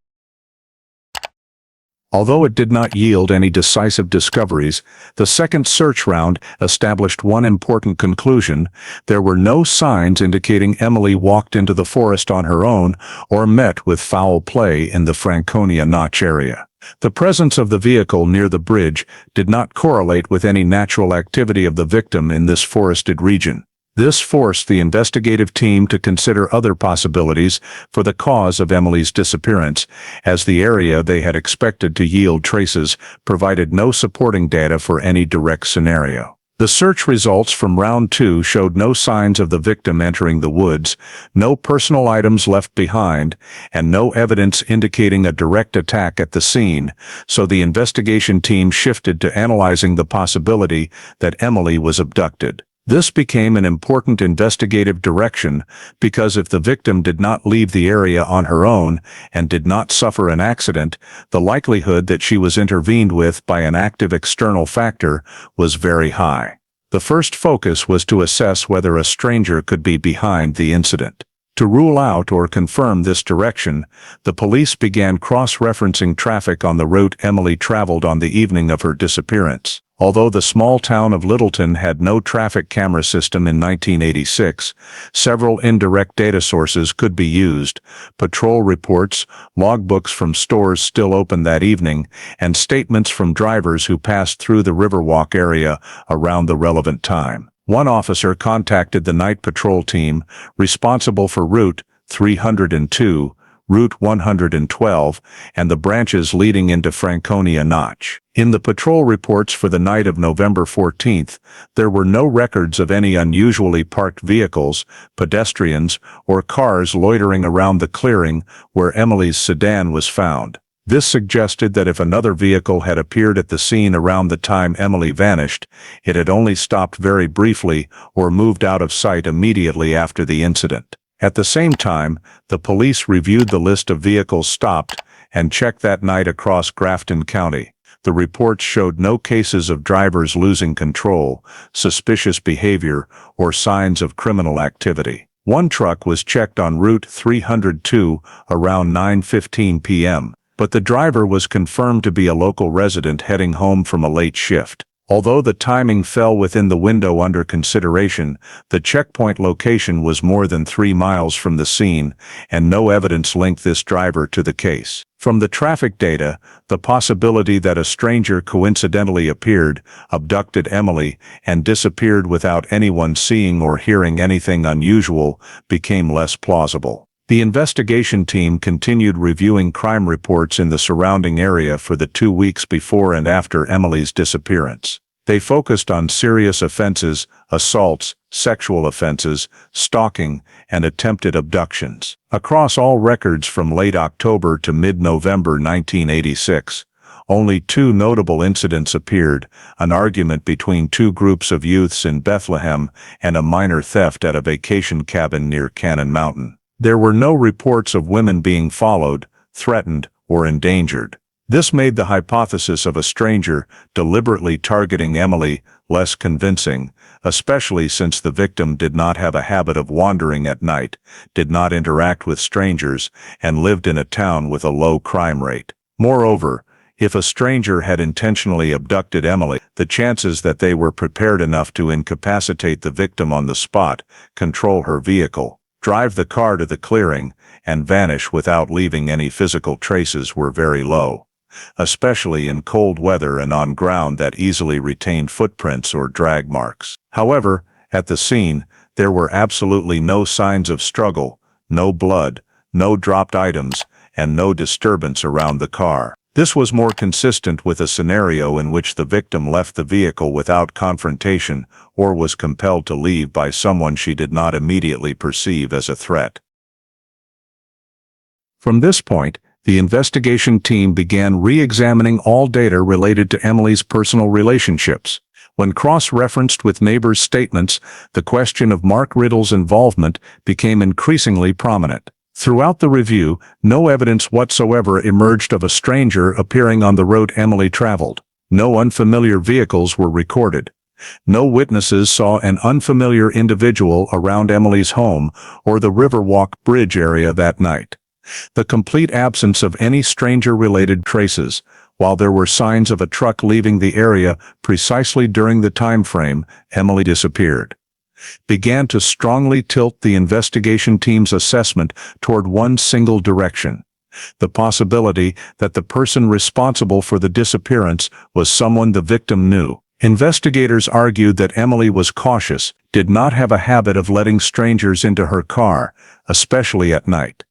Although it did not yield any decisive discoveries, the second search round established one important conclusion: there were no signs indicating Emily walked into the forest on her own or met with foul play in the Franconia Notch area. The presence of the vehicle near the bridge did not correlate with any natural activity of the victim in this forested region. This forced the investigative team to consider other possibilities for the cause of Emily's disappearance, as the area they had expected to yield traces provided no supporting data for any direct scenario. The search results from round 2 showed no signs of the victim entering the woods, no personal items left behind, and no evidence indicating a direct attack at the scene, so the investigation team shifted to analyzing the possibility that Emily was abducted. This became an important investigative direction because if the victim did not leave the area on her own and did not suffer an accident, the likelihood that she was intervened with by an active external factor was very high. The first focus was to assess whether a stranger could be behind the incident. To rule out or confirm this direction, the police began cross-referencing traffic on the route Emily traveled on the evening of her disappearance. Although the small town of Littleton had no traffic camera system in 1986, several indirect data sources could be used: patrol reports, logbooks from stores still open that evening, and statements from drivers who passed through the Riverwalk area around the relevant time. One officer contacted the night patrol team responsible for Route 302, Route 112, and the branches leading into Franconia Notch. In the patrol reports for the night of November 14th, there were no records of any unusually parked vehicles, pedestrians, or cars loitering around the clearing where Emily's sedan was found. This suggested that if another vehicle had appeared at the scene around the time Emily vanished, it had only stopped very briefly or moved out of sight immediately after the incident. At the same time, the police reviewed the list of vehicles stopped and checked that night across Grafton County. The reports showed no cases of drivers losing control, suspicious behavior, or signs of criminal activity. One truck was checked on Route 302 around 9:15 p.m., but the driver was confirmed to be a local resident heading home from a late shift. Although the timing fell within the window under consideration, the checkpoint location was more than 3 miles from the scene, and no evidence linked this driver to the case. From the traffic data, the possibility that a stranger coincidentally appeared, abducted Emily, and disappeared without anyone seeing or hearing anything unusual became less plausible. The investigation team continued reviewing crime reports in the surrounding area for the 2 weeks before and after Emily's disappearance. They focused on serious offenses, assaults, sexual offenses, stalking, and attempted abductions. Across all records from late October to mid-November 1986, only two notable incidents appeared: an argument between two groups of youths in Bethlehem and a minor theft at a vacation cabin near Cannon Mountain. There were no reports of women being followed, threatened, or endangered. This made the hypothesis of a stranger deliberately targeting Emily less convincing, especially since the victim did not have a habit of wandering at night, did not interact with strangers, and lived in a town with a low crime rate. Moreover, if a stranger had intentionally abducted Emily, the chances that they were prepared enough to incapacitate the victim on the spot, control her vehicle, drive the car to the clearing, and vanish without leaving any physical traces were very low, especially in cold weather and on ground that easily retained footprints or drag marks. However, at the scene, there were absolutely no signs of struggle, no blood, no dropped items, and no disturbance around the car. This was more consistent with a scenario in which the victim left the vehicle without confrontation or was compelled to leave by someone she did not immediately perceive as a threat. From this point, the investigation team began re-examining all data related to Emily's personal relationships. When cross-referenced with neighbors' statements, the question of Mark Riddle's involvement became increasingly prominent. Throughout the review, no evidence whatsoever emerged of a stranger appearing on the road Emily traveled. No unfamiliar vehicles were recorded. No witnesses saw an unfamiliar individual around Emily's home or the Riverwalk Bridge area that night. The complete absence of any stranger-related traces, while there were signs of a truck leaving the area precisely during the time frame Emily disappeared, began to strongly tilt the investigation team's assessment toward one single direction: the possibility that the person responsible for the disappearance was someone the victim knew. Investigators argued that Emily was cautious, did not have a habit of letting strangers into her car, especially at night.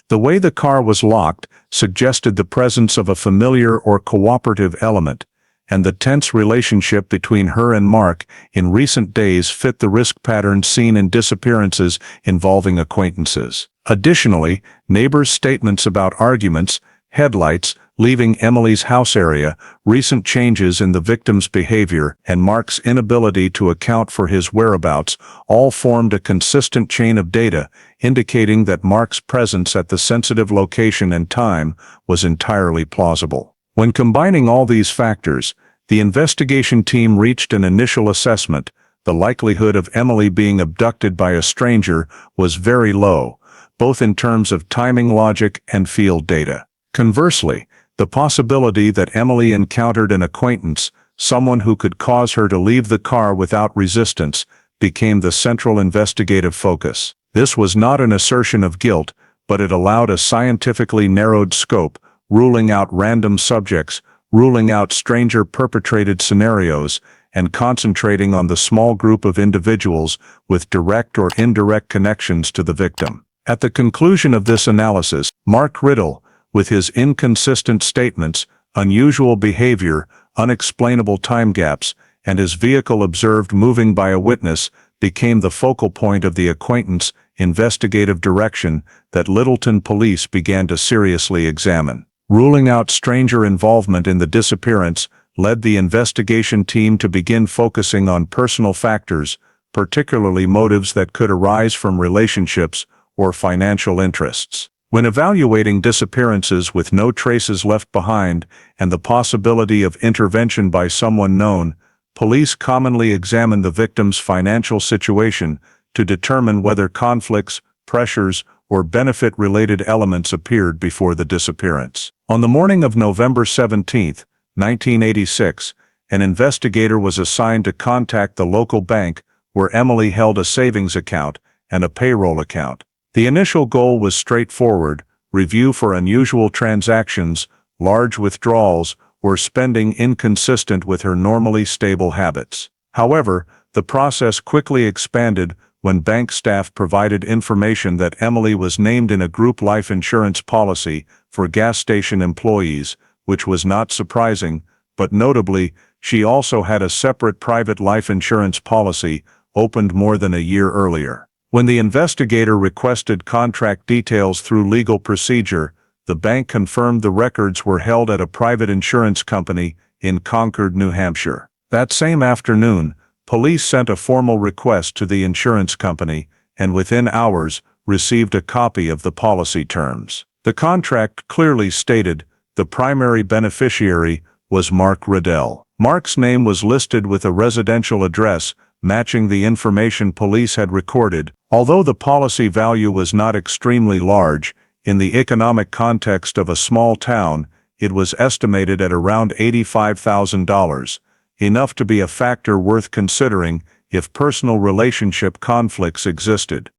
The way the car was locked suggested the presence of a familiar or cooperative element, and the tense relationship between her and Mark in recent days fit the risk pattern seen in disappearances involving acquaintances. Additionally, neighbors' statements about arguments, headlights, leaving Emily's house area, recent changes in the victim's behavior, and Mark's inability to account for his whereabouts all formed a consistent chain of data, indicating that Mark's presence at the sensitive location and time was entirely plausible. When combining all these factors, the investigation team reached an initial assessment: the likelihood of Emily being abducted by a stranger was very low, both in terms of timing logic and field data. Conversely, the possibility that Emily encountered an acquaintance, someone who could cause her to leave the car without resistance, became the central investigative focus. This was not an assertion of guilt, but it allowed a scientifically narrowed scope, ruling out random subjects, ruling out stranger-perpetrated scenarios, and concentrating on the small group of individuals with direct or indirect connections to the victim. At the conclusion of this analysis, Mark Riddle, with his inconsistent statements, unusual behavior, unexplainable time gaps, and his vehicle observed moving by a witness, became the focal point of the acquaintance investigative direction that Littleton police began to seriously examine. Ruling out stranger involvement in the disappearance led the investigation team to begin focusing on personal factors, particularly motives that could arise from relationships or financial interests. When evaluating disappearances with no traces left behind and the possibility of intervention by someone known, police commonly examine the victim's financial situation to determine whether conflicts, pressures, or benefit-related elements appeared before the disappearance. On the morning of November 17, 1986, an investigator was assigned to contact the local bank where Emily held a savings account and a payroll account. The initial goal was straightforward: review for unusual transactions, large withdrawals, or spending inconsistent with her normally stable habits. However, the process quickly expanded when bank staff provided information that Emily was named in a group life insurance policy for gas station employees, which was not surprising, but notably, She also had a separate private life insurance policy opened more than a year earlier. When the investigator requested contract details through legal procedure, the bank confirmed the records were held at a private insurance company in Concord, New Hampshire. That same afternoon, police sent a formal request to the insurance company and within hours received a copy of the policy terms. The contract clearly stated the primary beneficiary was Mark Riddell. Mark's name was listed with a residential address matching the information police had recorded. Although the policy value was not extremely large, in the economic context of a small town, it was estimated at around $85,000, enough to be a factor worth considering if personal relationship conflicts existed.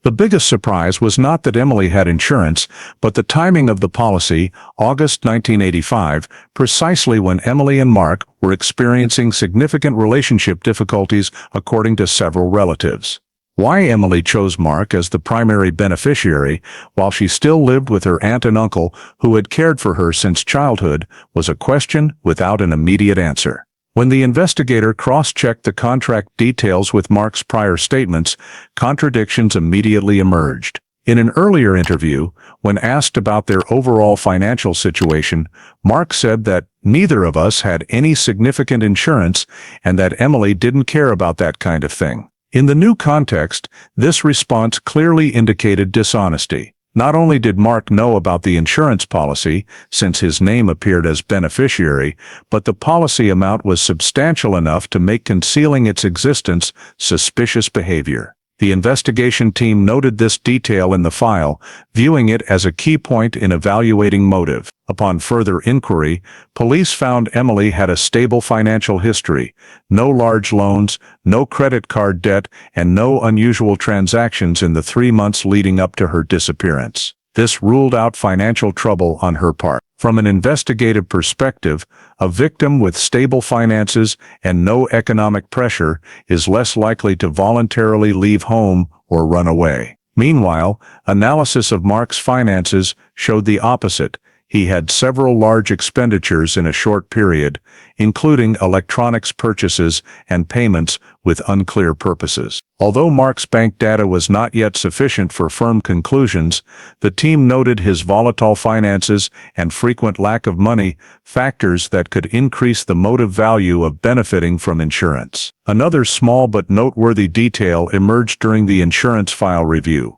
The biggest surprise was not that Emily had insurance, but the timing of the policy, August 1985, precisely when Emily and Mark were experiencing significant relationship difficulties according to several relatives. Why Emily chose Mark as the primary beneficiary while she still lived with her aunt and uncle who had cared for her since childhood was a question without an immediate answer. When the investigator cross-checked the contract details with Mark's prior statements, contradictions immediately emerged. In an earlier interview, when asked about their overall financial situation, Mark said that neither of us had any significant insurance and that Emily didn't care about that kind of thing. In the new context, this response clearly indicated dishonesty. Not only did Mark know about the insurance policy, since his name appeared as beneficiary, but the policy amount was substantial enough to make concealing its existence suspicious behavior. The investigation team noted this detail in the file, viewing it as a key point in evaluating motive. Upon further inquiry, police found Emily had a stable financial history, no large loans, no credit card debt, and no unusual transactions in the 3 months leading up to her disappearance. This ruled out financial trouble on her part. From an investigative perspective, a victim with stable finances and no economic pressure is less likely to voluntarily leave home or run away. Meanwhile, analysis of Mark's finances showed the opposite. He had several large expenditures in a short period, including electronics purchases and payments with unclear purposes. Although Mark's bank data was not yet sufficient for firm conclusions, the team noted his volatile finances and frequent lack of money, factors that could increase the motive value of benefiting from insurance. Another small but noteworthy detail emerged during the insurance file review.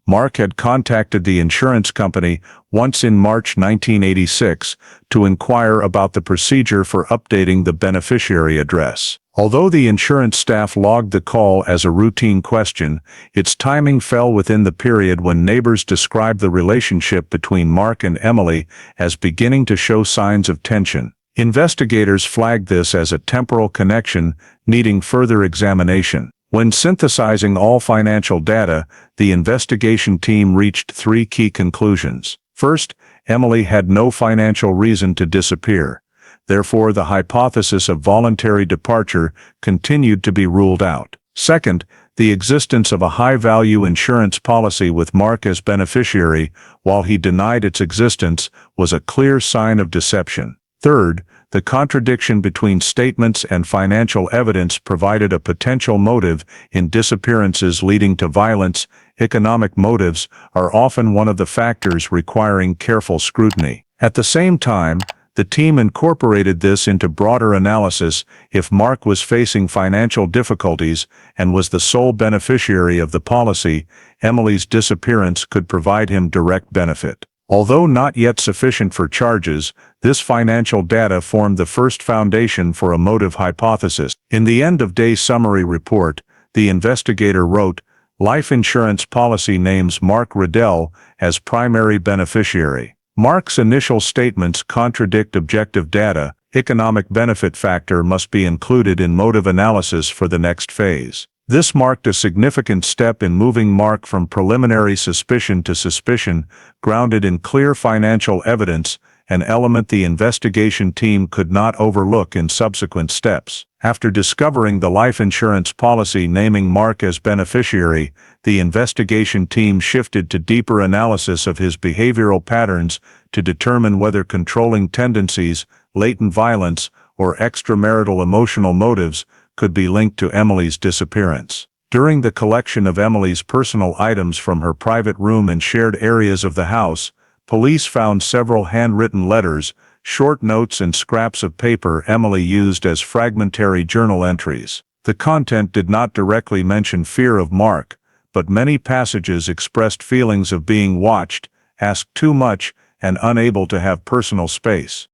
Mark had contacted the insurance company once in March 1986 to inquire about the procedure for updating the beneficiary address. Although the insurance staff logged the call as a routine question, its timing fell within the period when neighbors described the relationship between Mark and Emily as beginning to show signs of tension. Investigators flagged this as a temporal connection needing further examination. When synthesizing all financial data, the investigation team reached 3 key conclusions. First, Emily had no financial reason to disappear. Therefore, the hypothesis of voluntary departure continued to be ruled out. Second, the existence of a high-value insurance policy with Mark as beneficiary, while he denied its existence, was a clear sign of deception. Third, the contradiction between statements and financial evidence provided a potential motive in disappearances leading to violence. Economic motives are often one of the factors requiring careful scrutiny. At the same time, the team incorporated this into broader analysis. If Mark was facing financial difficulties and was the sole beneficiary of the policy, Emily's disappearance could provide him direct benefit. Although not yet sufficient for charges, this financial data formed the first foundation for a motive hypothesis. In the end-of-day summary report, the investigator wrote, "Life insurance policy names Mark Riddell as primary beneficiary. Mark's initial statements contradict objective data. Economic benefit factor must be included in motive analysis for the next phase." This marked a significant step in moving Mark from preliminary suspicion to suspicion, grounded in clear financial evidence, an element the investigation team could not overlook in subsequent steps. After discovering the life insurance policy naming Mark as beneficiary, the investigation team shifted to deeper analysis of his behavioral patterns to determine whether controlling tendencies, latent violence, or extramarital emotional motives could be linked to Emily's disappearance. During the collection of Emily's personal items from her private room and shared areas of the house, police found several handwritten letters, short notes and scraps of paper Emily used as fragmentary journal entries. The content did not directly mention fear of Mark, but many passages expressed feelings of being watched, asked too much, and unable to have personal space.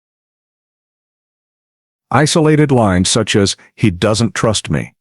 Isolated lines such as, "He doesn't trust me,"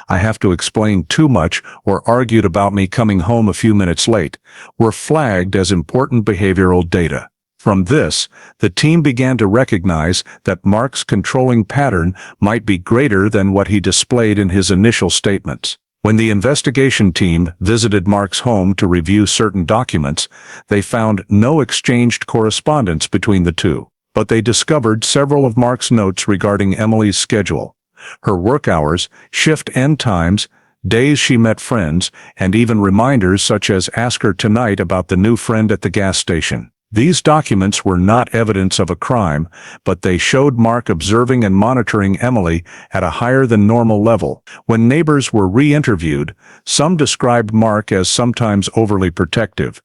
"I have to explain too much," or "argued about me coming home a few minutes late," were flagged as important behavioral data. From this, the team began to recognize that Mark's controlling pattern might be greater than what he displayed in his initial statements. When the investigation team visited Mark's home to review certain documents, they found no exchanged correspondence between the two. But they discovered several of Mark's notes regarding Emily's schedule, her work hours, shift end times, days she met friends, and even reminders such as "ask her tonight about the new friend at the gas station." These documents were not evidence of a crime, but they showed Mark observing and monitoring Emily at a higher than normal level. When neighbors were re-interviewed, some described Mark as sometimes overly protective,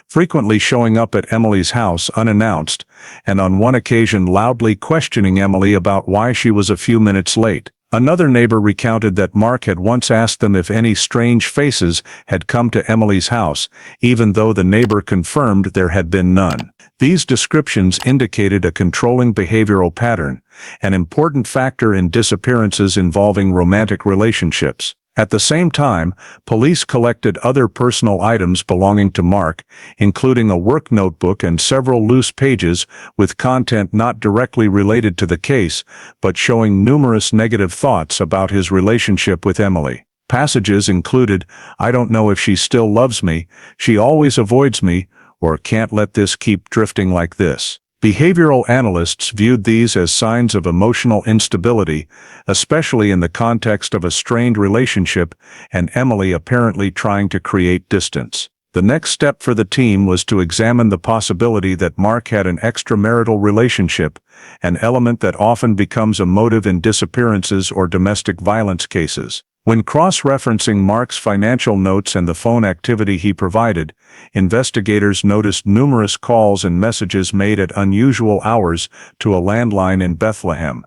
frequently showing up at Emily's house unannounced, and on one occasion loudly questioning Emily about why she was a few minutes late. Another neighbor recounted that Mark had once asked them if any strange faces had come to Emily's house, even though the neighbor confirmed there had been none. These descriptions indicated a controlling behavioral pattern, an important factor in disappearances involving romantic relationships. At the same time, police collected other personal items belonging to Mark, including a work notebook and several loose pages with content not directly related to the case, but showing numerous negative thoughts about his relationship with Emily. Passages included, "I don't know if she still loves me, she always avoids me," or "can't let this keep drifting like this." Behavioral analysts viewed these as signs of emotional instability, especially in the context of a strained relationship and Emily apparently trying to create distance. The next step for the team was to examine the possibility that Mark had an extramarital relationship, an element that often becomes a motive in disappearances or domestic violence cases. When cross-referencing Mark's financial notes and the phone activity he provided, investigators noticed numerous calls and messages made at unusual hours to a landline in Bethlehem,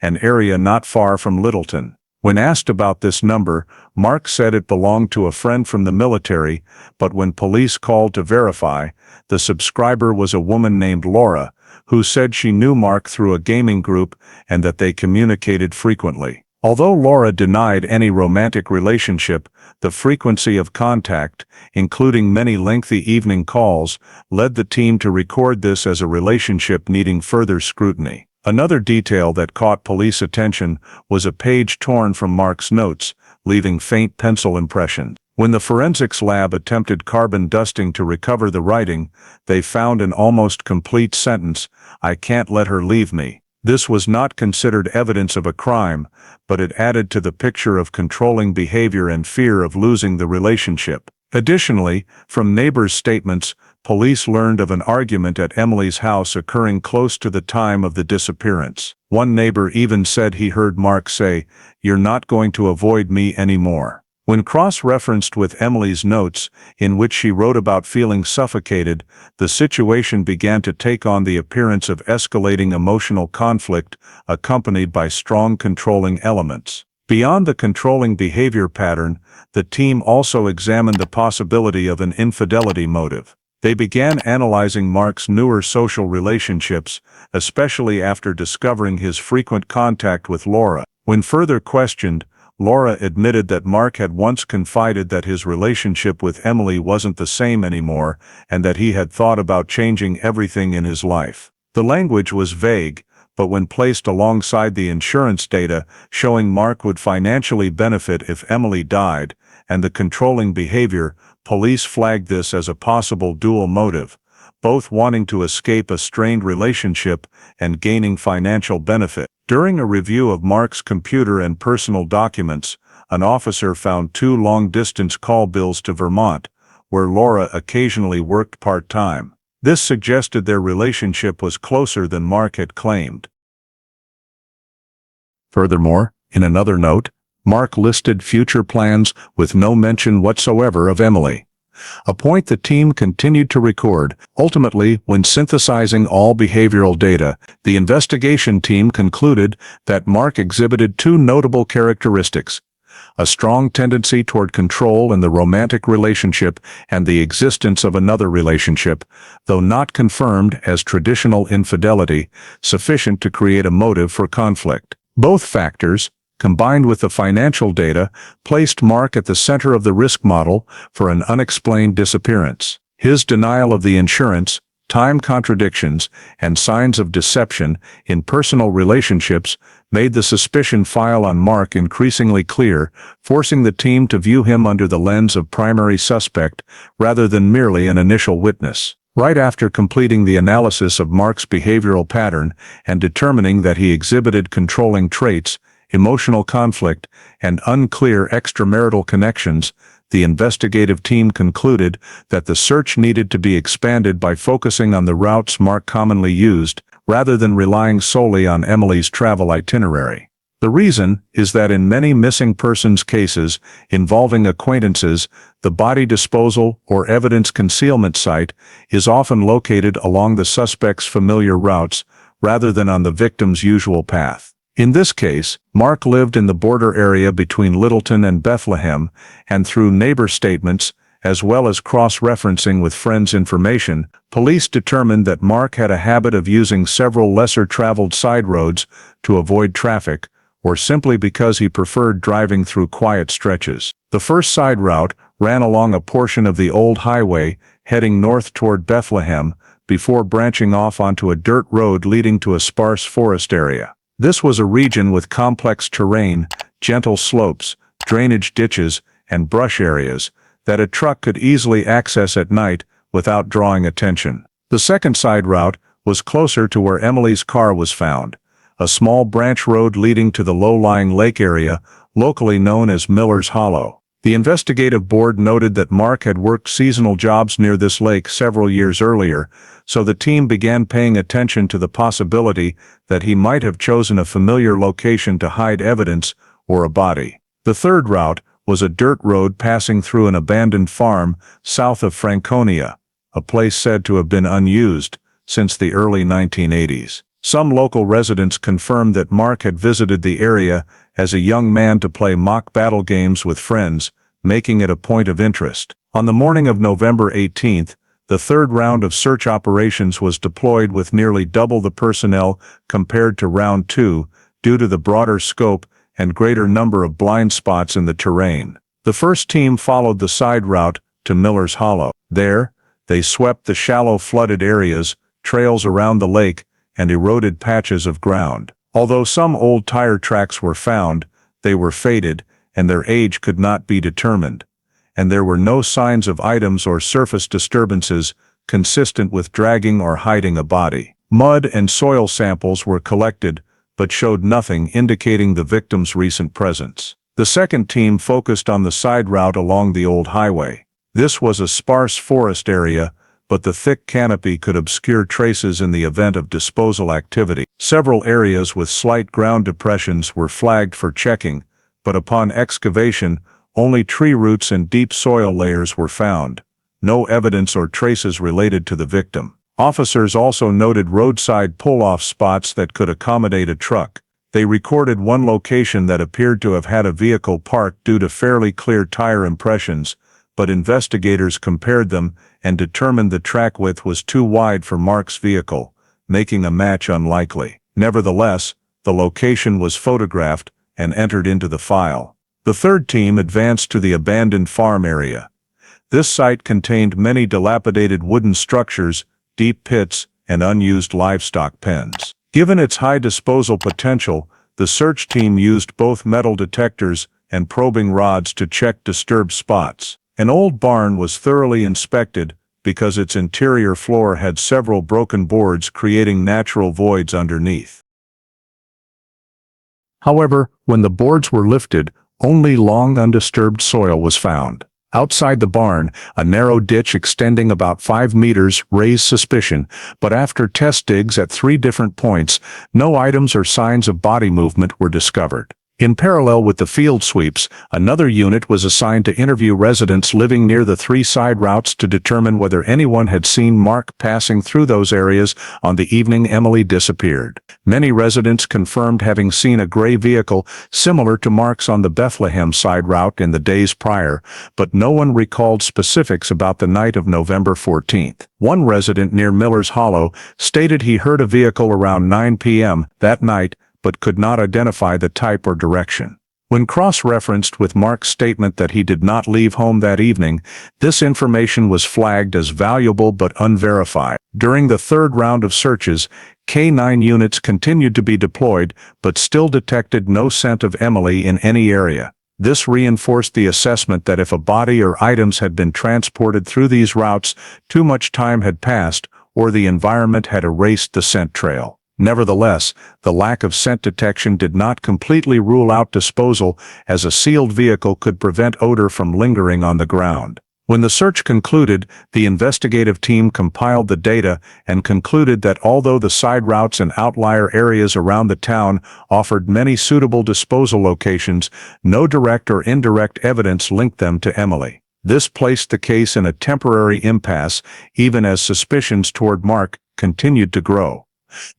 an area not far from Littleton. When asked about this number, Mark said it belonged to a friend from the military, but when police called to verify, the subscriber was a woman named Laura, who said she knew Mark through a gaming group and that they communicated frequently. Although Laura denied any romantic relationship, the frequency of contact, including many lengthy evening calls, led the team to record this as a relationship needing further scrutiny. Another detail that caught police attention was a page torn from Mark's notes, leaving faint pencil impressions. When the forensics lab attempted carbon dusting to recover the writing, they found an almost complete sentence, "I can't let her leave me." This was not considered evidence of a crime, but it added to the picture of controlling behavior and fear of losing the relationship. Additionally, from neighbors' statements, police learned of an argument at Emily's house occurring close to the time of the disappearance. One neighbor even said he heard Mark say, "You're not going to avoid me anymore." When cross-referenced with Emily's notes, in which she wrote about feeling suffocated, the situation began to take on the appearance of escalating emotional conflict, accompanied by strong controlling elements. Beyond the controlling behavior pattern, the team also examined the possibility of an infidelity motive. They began analyzing Mark's newer social relationships, especially after discovering his frequent contact with Laura. When further questioned, Laura admitted that Mark had once confided that his relationship with Emily wasn't the same anymore and that he had thought about changing everything in his life. The language was vague, but when placed alongside the insurance data showing Mark would financially benefit if Emily died, and the controlling behavior, police flagged this as a possible dual motive, both wanting to escape a strained relationship and gaining financial benefit. During a review of Mark's computer and personal documents, an officer found 2 long-distance call bills to Vermont, where Laura occasionally worked part-time. This suggested their relationship was closer than Mark had claimed. Furthermore, in another note, Mark listed future plans with no mention whatsoever of Emily. A point the team continued to record. Ultimately, when synthesizing all behavioral data, the investigation team concluded that Mark exhibited two notable characteristics: a strong tendency toward control in the romantic relationship and the existence of another relationship, though not confirmed as traditional infidelity, sufficient to create a motive for conflict. Both factors, combined with the financial data, placed Mark at the center of the risk model for an unexplained disappearance. His denial of the insurance, time contradictions, and signs of deception in personal relationships made the suspicion file on Mark increasingly clear, forcing the team to view him under the lens of primary suspect rather than merely an initial witness. Right after completing the analysis of Mark's behavioral pattern and determining that he exhibited controlling traits, emotional conflict, and unclear extramarital connections, the investigative team concluded that the search needed to be expanded by focusing on the routes Mark commonly used, rather than relying solely on Emily's travel itinerary. The reason is that in many missing persons cases involving acquaintances, the body disposal or evidence concealment site is often located along the suspect's familiar routes, rather than on the victim's usual path. In this case, Mark lived in the border area between Littleton and Bethlehem, and through neighbor statements, as well as cross-referencing with friends' information, police determined that Mark had a habit of using several lesser-traveled side roads to avoid traffic, or simply because he preferred driving through quiet stretches. The first side route ran along a portion of the old highway, heading north toward Bethlehem, before branching off onto a dirt road leading to a sparse forest area. This was a region with complex terrain, gentle slopes, drainage ditches, and brush areas that a truck could easily access at night without drawing attention. The second side route was closer to where Emily's car was found, a small branch road leading to the low-lying lake area, locally known as Miller's Hollow. The investigative board noted that Mark had worked seasonal jobs near this lake several years earlier, so the team began paying attention to the possibility that he might have chosen a familiar location to hide evidence or a body. The third route was a dirt road passing through an abandoned farm south of Franconia, a place said to have been unused since the early 1980s. Some local residents confirmed that Mark had visited the area as a young man to play mock battle games with friends, making it a point of interest. On the morning of November 18th, the third round of search operations was deployed with nearly double the personnel compared to round 2, due to the broader scope and greater number of blind spots in the terrain. The first team followed the side route to Miller's Hollow. There, they swept the shallow flooded areas, trails around the lake, and eroded patches of ground. Although some old tire tracks were found, they were faded, and their age could not be determined, and there were no signs of items or surface disturbances consistent with dragging or hiding a body. Mud and soil samples were collected, but showed nothing indicating the victim's recent presence. The second team focused on the side route along the old highway. This was a sparse forest area, but the thick canopy could obscure traces in the event of disposal activity. Several areas with slight ground depressions were flagged for checking, but upon excavation, only tree roots and deep soil layers were found. No evidence or traces related to the victim. Officers also noted roadside pull-off spots that could accommodate a truck. They recorded one location that appeared to have had a vehicle parked due to fairly clear tire impressions, but investigators compared them and determined the track width was too wide for Mark's vehicle, making a match unlikely. Nevertheless, the location was photographed and entered into the file. The third team advanced to the abandoned farm area. This site contained many dilapidated wooden structures, deep pits, and unused livestock pens. Given its high disposal potential, the search team used both metal detectors and probing rods to check disturbed spots. An old barn was thoroughly inspected because its interior floor had several broken boards creating natural voids underneath. However, when the boards were lifted, only long undisturbed soil was found. Outside the barn, a narrow ditch extending about 5 meters raised suspicion, but after test digs at 3 different points, no items or signs of body movement were discovered. In parallel with the field sweeps, another unit was assigned to interview residents living near the 3 side routes to determine whether anyone had seen Mark passing through those areas on the evening Emily disappeared. Many residents confirmed having seen a gray vehicle similar to Mark's on the Bethlehem side route in the days prior, but no one recalled specifics about the night of November 14th. One resident near Miller's Hollow stated he heard a vehicle around 9 p.m. that night, but could not identify the type or direction. When cross-referenced with Mark's statement that he did not leave home that evening, this information was flagged as valuable but unverified. During the third round of searches, K9 units continued to be deployed, but still detected no scent of Emily in any area. This reinforced the assessment that if a body or items had been transported through these routes, too much time had passed, or the environment had erased the scent trail. Nevertheless, the lack of scent detection did not completely rule out disposal, as a sealed vehicle could prevent odor from lingering on the ground. When the search concluded, the investigative team compiled the data and concluded that although the side routes and outlier areas around the town offered many suitable disposal locations, no direct or indirect evidence linked them to Emily. This placed the case in a temporary impasse, even as suspicions toward Mark continued to grow.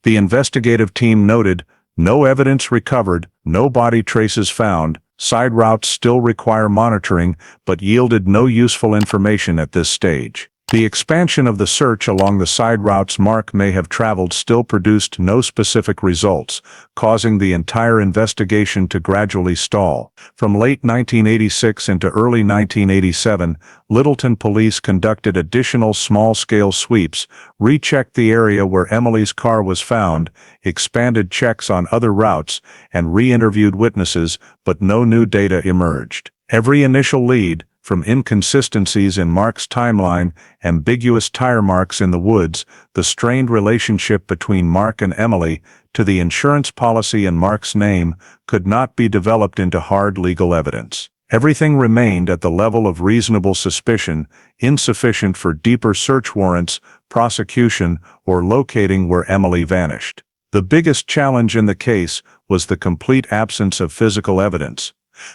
The investigative team noted, no evidence recovered, no body traces found, side routes still require monitoring, but yielded no useful information at this stage. The expansion of the search along the side routes Mark may have traveled still produced no specific results, causing the entire investigation to gradually stall. From late 1986 into early 1987, Littleton police conducted additional small-scale sweeps, rechecked the area where Emily's car was found, expanded checks on other routes, and re-interviewed witnesses, but no new data emerged. Every initial lead, from inconsistencies in Mark's timeline, ambiguous tire marks in the woods, the strained relationship between Mark and Emily, to the insurance policy in Mark's name, could not be developed into hard legal evidence. Everything remained at the level of reasonable suspicion, insufficient for deeper search warrants, prosecution, or locating where Emily vanished. The biggest challenge in the case was the complete absence of physical evidence.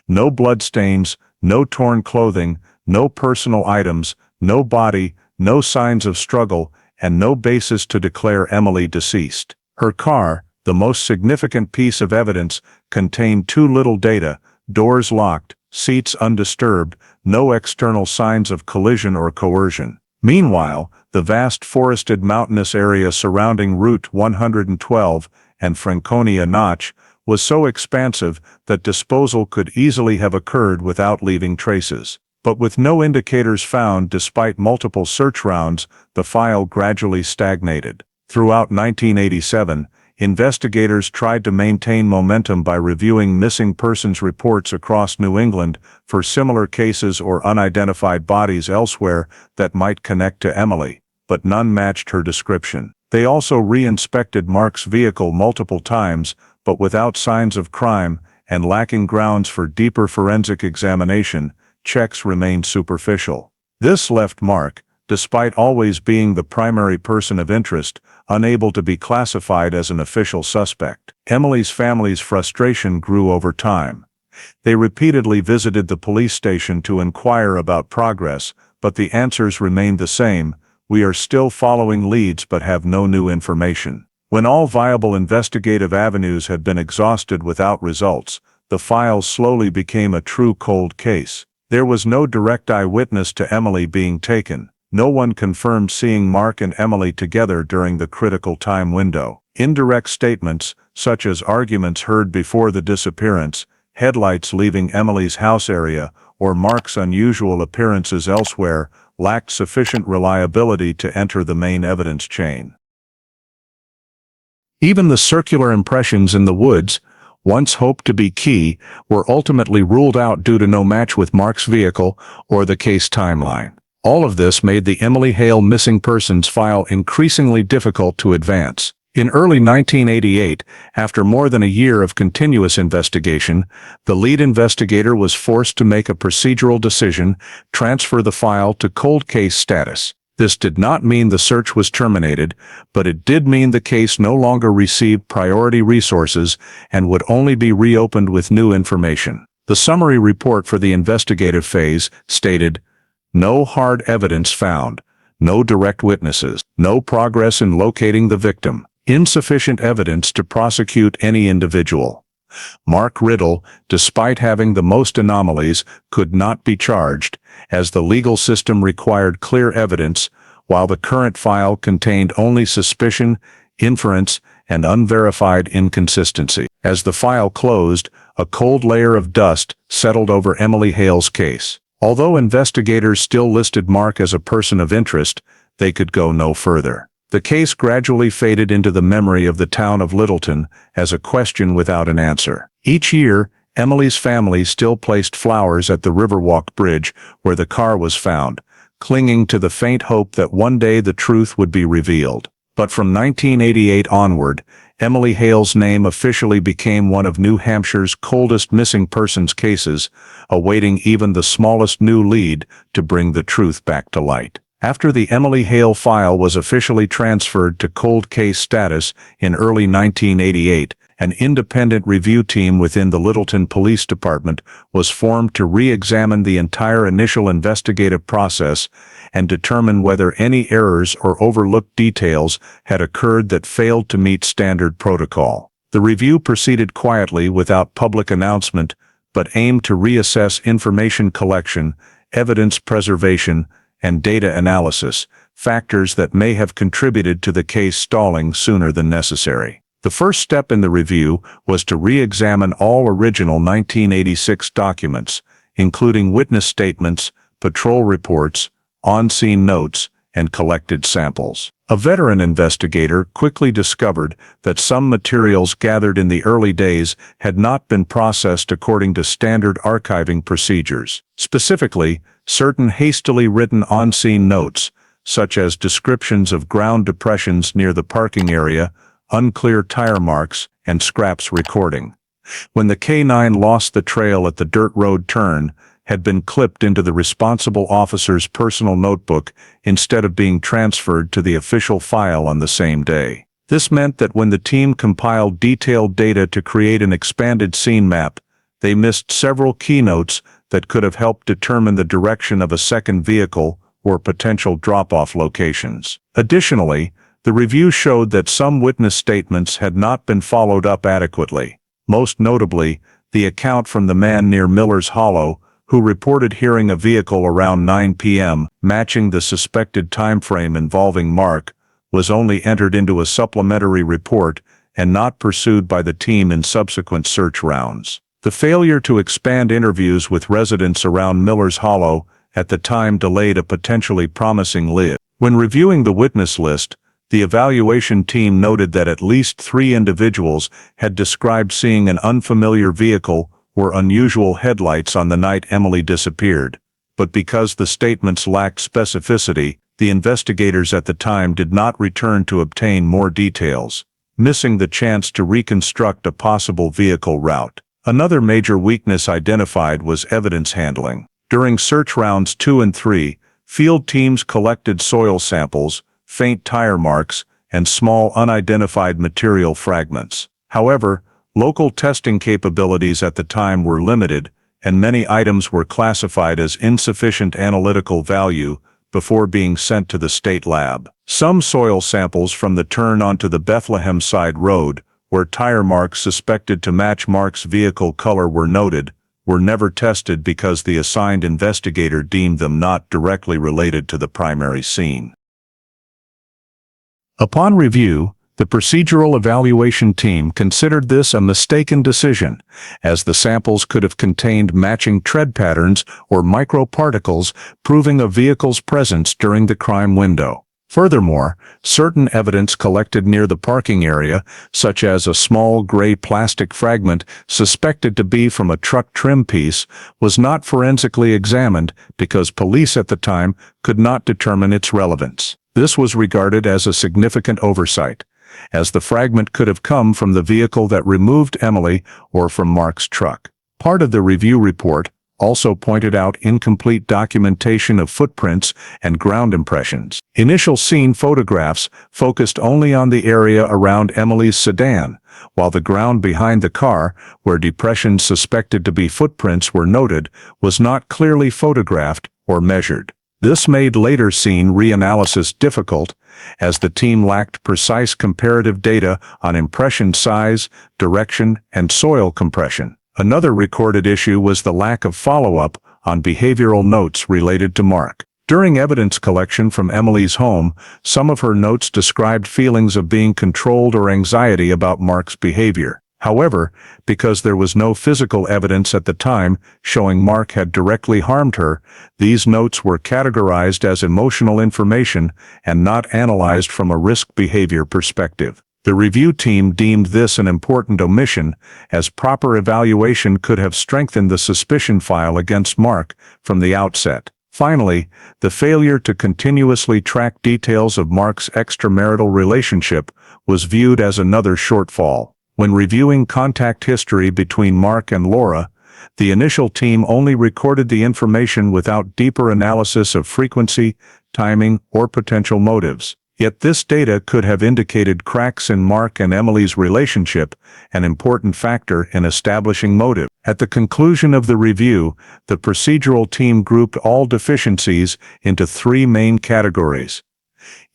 No bloodstains, no torn clothing, no personal items, no body, no signs of struggle, and no basis to declare Emily deceased. Her car, the most significant piece of evidence, contained too little data: doors locked, seats undisturbed, no external signs of collision or coercion. Meanwhile, the vast forested mountainous area surrounding Route 112 and Franconia Notch was so expansive that disposal could easily have occurred without leaving traces. But with no indicators found despite multiple search rounds, the file gradually stagnated. Throughout 1987, investigators tried to maintain momentum by reviewing missing persons reports across New England for similar cases or unidentified bodies elsewhere that might connect to Emily, but none matched her description. They also re-inspected Mark's vehicle multiple times, but without signs of crime, and lacking grounds for deeper forensic examination, checks remained superficial. This left Mark, despite always being the primary person of interest, unable to be classified as an official suspect. Emily's family's frustration grew over time. They repeatedly visited the police station to inquire about progress, but the answers remained the same: we are still following leads but have no new information. When all viable investigative avenues had been exhausted without results, the file slowly became a true cold case. There was no direct eyewitness to Emily being taken. No one confirmed seeing Mark and Emily together during the critical time window. Indirect statements, such as arguments heard before the disappearance, headlights leaving Emily's house area, or Mark's unusual appearances elsewhere, lacked sufficient reliability to enter the main evidence chain. Even the circular impressions in the woods, once hoped to be key, were ultimately ruled out due to no match with Mark's vehicle or the case timeline. All of this made the Emily Hale missing persons file increasingly difficult to advance. In early 1988, after more than a year of continuous investigation, the lead investigator was forced to make a procedural decision: transfer the file to cold case status. This did not mean the search was terminated, but it did mean the case no longer received priority resources and would only be reopened with new information. The summary report for the investigative phase stated, "No hard evidence found, no direct witnesses, no progress in locating the victim, insufficient evidence to prosecute any individual." Mark Riddle, despite having the most anomalies, could not be charged, as the legal system required clear evidence, while the current file contained only suspicion, inference, and unverified inconsistency. As the file closed, a cold layer of dust settled over Emily Hale's case. Although investigators still listed Mark as a person of interest, they could go no further. The case gradually faded into the memory of the town of Littleton as a question without an answer. Each year, Emily's family still placed flowers at the Riverwalk Bridge where the car was found, clinging to the faint hope that one day the truth would be revealed. But from 1988 onward, Emily Hale's name officially became one of New Hampshire's coldest missing persons cases, awaiting even the smallest new lead to bring the truth back to light. After the Emily Hale file was officially transferred to cold case status in early 1988, an independent review team within the Littleton Police Department was formed to re-examine the entire initial investigative process and determine whether any errors or overlooked details had occurred that failed to meet standard protocol. The review proceeded quietly without public announcement, but aimed to reassess information collection, evidence preservation, and data analysis, factors that may have contributed to the case stalling sooner than necessary. The first step in the review was to re-examine all original 1986 documents, including witness statements, patrol reports, on-scene notes, and collected samples. A veteran investigator quickly discovered that some materials gathered in the early days had not been processed according to standard archiving procedures. Specifically, certain hastily written on-scene notes, such as descriptions of ground depressions near the parking area, unclear tire marks, and scraps recording. When the K9 lost the trail at the dirt road turn, had been clipped into the responsible officer's personal notebook instead of being transferred to the official file on the same day. This meant that when the team compiled detailed data to create an expanded scene map, they missed several keynotes that could have helped determine the direction of a second vehicle or potential drop-off locations. Additionally, the review showed that some witness statements had not been followed up adequately. Most notably, the account from the man near Miller's Hollow, who reported hearing a vehicle around 9 p.m., matching the suspected time frame involving Mark, was only entered into a supplementary report and not pursued by the team in subsequent search rounds. The failure to expand interviews with residents around Miller's Hollow at the time delayed a potentially promising lead. When reviewing the witness list, the evaluation team noted that at least 3 individuals had described seeing an unfamiliar vehicle or unusual headlights on the night Emily disappeared. But because the statements lacked specificity, the investigators at the time did not return to obtain more details, missing the chance to reconstruct a possible vehicle route. Another major weakness identified was evidence handling. During search rounds 2 and 3, field teams collected soil samples, faint tire marks, and small unidentified material fragments. However, local testing capabilities at the time were limited, and many items were classified as insufficient analytical value before being sent to the state lab. Some soil samples from the turn onto the Bethlehem side road, where tire marks suspected to match Mark's vehicle color were noted, were never tested because the assigned investigator deemed them not directly related to the primary scene. Upon review, the procedural evaluation team considered this a mistaken decision, as the samples could have contained matching tread patterns or microparticles proving a vehicle's presence during the crime window. Furthermore, certain evidence collected near the parking area, such as a small gray plastic fragment suspected to be from a truck trim piece, was not forensically examined because police at the time could not determine its relevance. This was regarded as a significant oversight, as the fragment could have come from the vehicle that removed Emily or from Mark's truck. Part of the review report also pointed out incomplete documentation of footprints and ground impressions. Initial scene photographs focused only on the area around Emily's sedan, while the ground behind the car, where depressions suspected to be footprints were noted, was not clearly photographed or measured. This made later scene reanalysis difficult, as the team lacked precise comparative data on impression size, direction, and soil compression. Another recorded issue was the lack of follow-up on behavioral notes related to Mark. During evidence collection from Emily's home, some of her notes described feelings of being controlled or anxiety about Mark's behavior. However, because there was no physical evidence at the time showing Mark had directly harmed her, these notes were categorized as emotional information and not analyzed from a risk behavior perspective. The review team deemed this an important omission, as proper evaluation could have strengthened the suspicion file against Mark from the outset. Finally, the failure to continuously track details of Mark's extramarital relationship was viewed as another shortfall. When reviewing contact history between Mark and Laura, the initial team only recorded the information without deeper analysis of frequency, timing, or potential motives. Yet this data could have indicated cracks in Mark and Emily's relationship, an important factor in establishing motive. At the conclusion of the review, the procedural team grouped all deficiencies into three main categories: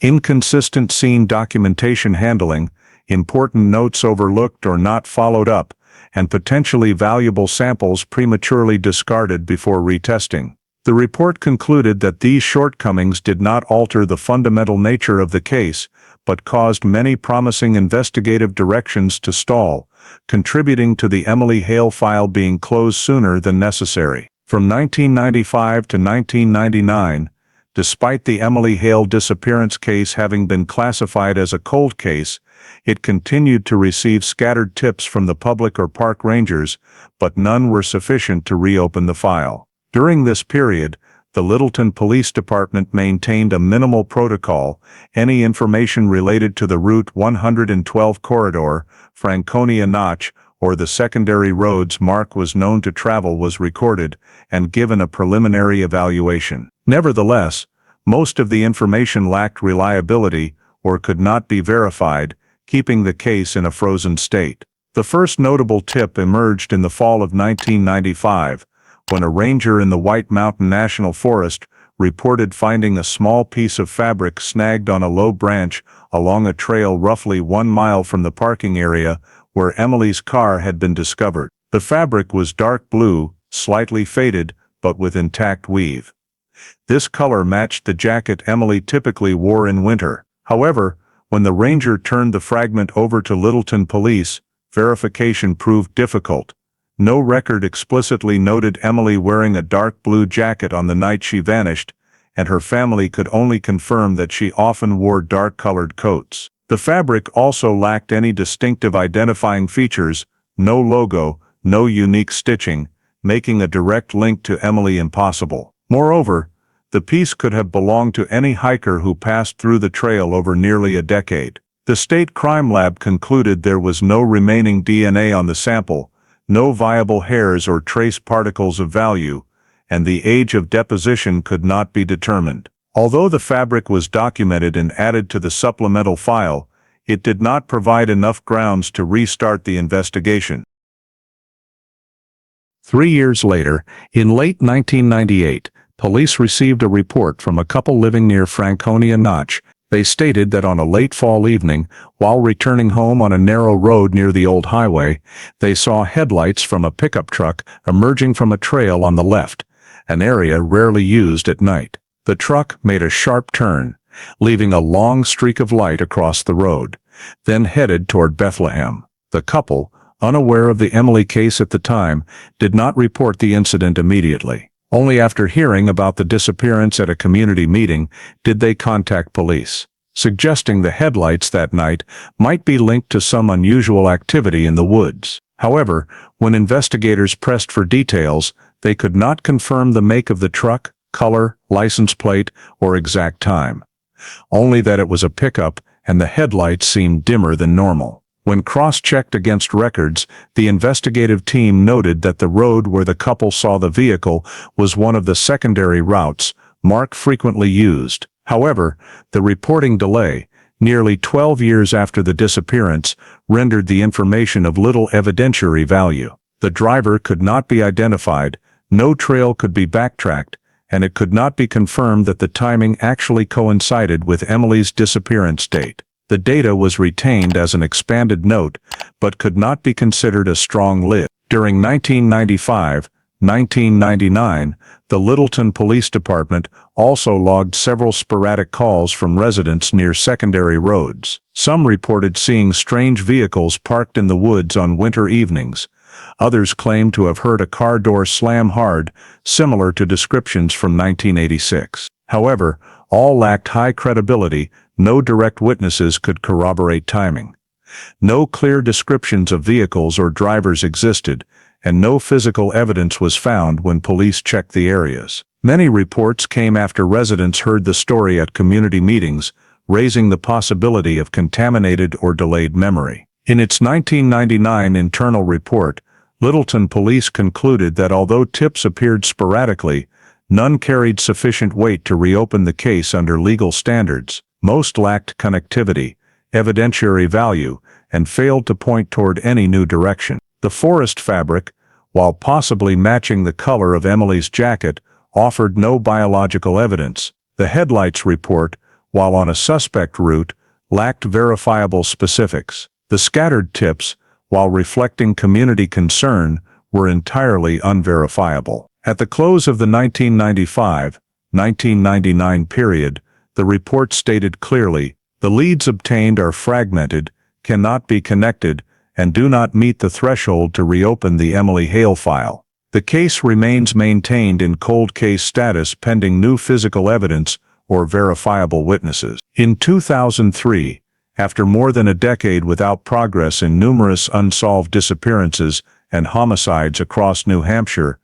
inconsistent scene documentation handling, important notes overlooked or not followed up, and potentially valuable samples prematurely discarded before retesting. The report concluded that these shortcomings did not alter the fundamental nature of the case, but caused many promising investigative directions to stall, contributing to the Emily Hale file being closed sooner than necessary. From 1995 to 1999, despite the Emily Hale disappearance case having been classified as a cold case, it continued to receive scattered tips from the public or park rangers, but none were sufficient to reopen the file. During this period, the Littleton Police Department maintained a minimal protocol. Any information related to the Route 112 corridor, Franconia Notch, or the secondary roads Mark was known to travel was recorded and given a preliminary evaluation. Nevertheless, most of the information lacked reliability or could not be verified, keeping the case in a frozen state. The first notable tip emerged in the fall of 1995, when a ranger in the White Mountain National Forest reported finding a small piece of fabric snagged on a low branch along a trail roughly 1 mile from the parking area where Emily's car had been discovered. The fabric was dark blue, slightly faded, but with intact weave. This color matched the jacket Emily typically wore in winter. However, when the ranger turned the fragment over to Littleton police, verification proved difficult. No record explicitly noted Emily wearing a dark blue jacket on the night she vanished, and her family could only confirm that she often wore dark-colored coats. The fabric also lacked any distinctive identifying features, no logo, no unique stitching, making a direct link to Emily impossible. Moreover, the piece could have belonged to any hiker who passed through the trail over nearly a decade. The state crime lab concluded there was no remaining DNA on the sample, no viable hairs or trace particles of value, and the age of deposition could not be determined. Although the fabric was documented and added to the supplemental file, it did not provide enough grounds to restart the investigation. 3 years later, in late 1998, police received a report from a couple living near Franconia Notch. They stated that on a late fall evening, while returning home on a narrow road near the old highway, they saw headlights from a pickup truck emerging from a trail on the left, an area rarely used at night. The truck made a sharp turn, leaving a long streak of light across the road, then headed toward Bethlehem. The couple, unaware of the Emily case at the time, did not report the incident immediately. Only after hearing about the disappearance at a community meeting did they contact police, suggesting the headlights that night might be linked to some unusual activity in the woods. However, when investigators pressed for details, they could not confirm the make of the truck, color, license plate, or exact time. Only that it was a pickup and the headlights seemed dimmer than normal. When cross-checked against records, the investigative team noted that the road where the couple saw the vehicle was one of the secondary routes Mark frequently used. However, the reporting delay, nearly 12 years after the disappearance, rendered the information of little evidentiary value. The driver could not be identified, no trail could be backtracked, and it could not be confirmed that the timing actually coincided with Emily's disappearance date. The data was retained as an expanded note, but could not be considered a strong lead. During 1995-1999, the Littleton Police Department also logged several sporadic calls from residents near secondary roads. Some reported seeing strange vehicles parked in the woods on winter evenings. Others claimed to have heard a car door slam hard, similar to descriptions from 1986. However, all lacked high credibility. No direct witnesses could corroborate timing. No clear descriptions of vehicles or drivers existed, and no physical evidence was found when police checked the areas. Many reports came after residents heard the story at community meetings, raising the possibility of contaminated or delayed memory. In its 1999 internal report, Littleton Police concluded that although tips appeared sporadically, none carried sufficient weight to reopen the case under legal standards. Most lacked connectivity, evidentiary value, and failed to point toward any new direction. The forest fabric, while possibly matching the color of Emily's jacket, offered no biological evidence. The headlights report, while on a suspect route, lacked verifiable specifics. The scattered tips, while reflecting community concern, were entirely unverifiable. At the close of the 1995-1999 period, the report stated clearly, the leads obtained are fragmented, cannot be connected, and do not meet the threshold to reopen the Emily Hale file. The case remains maintained in cold case status pending new physical evidence or verifiable witnesses. In 2003, after more than a decade without progress in numerous unsolved disappearances and homicides across New Hampshire,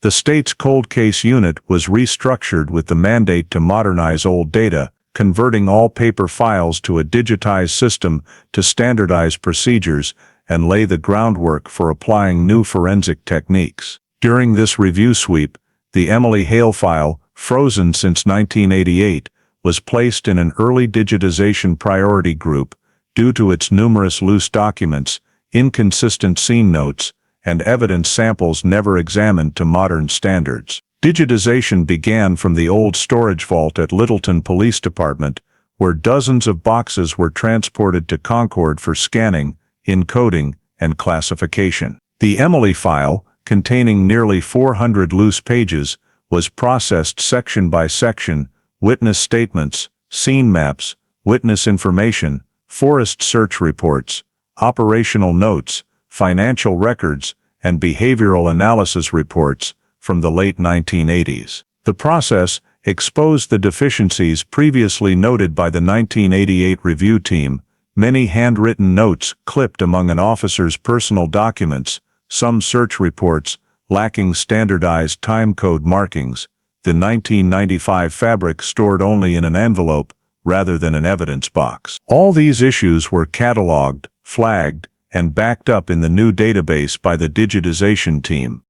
the state's cold case unit was restructured with the mandate to modernize old data, converting all paper files to a digitized system to standardize procedures and lay the groundwork for applying new forensic techniques. During this review sweep, the Emily Hale file, frozen since 1988, was placed in an early digitization priority group due to its numerous loose documents, inconsistent scene notes, and evidence samples never examined to modern standards. Digitization began from the old storage vault at Littleton Police Department, where dozens of boxes were transported to Concord for scanning, encoding, and classification. The Emily file, containing nearly 400 loose pages, was processed section by section: witness statements, scene maps, witness information, forest search reports, operational notes, financial records, and behavioral analysis reports from the late 1980s. The process exposed the deficiencies previously noted by the 1988 review team: many handwritten notes clipped among an officer's personal documents, some search reports lacking standardized timecode markings, the 1995 fabric stored only in an envelope rather than an evidence box. All these issues were cataloged, flagged, and backed up in the new database by the digitization team.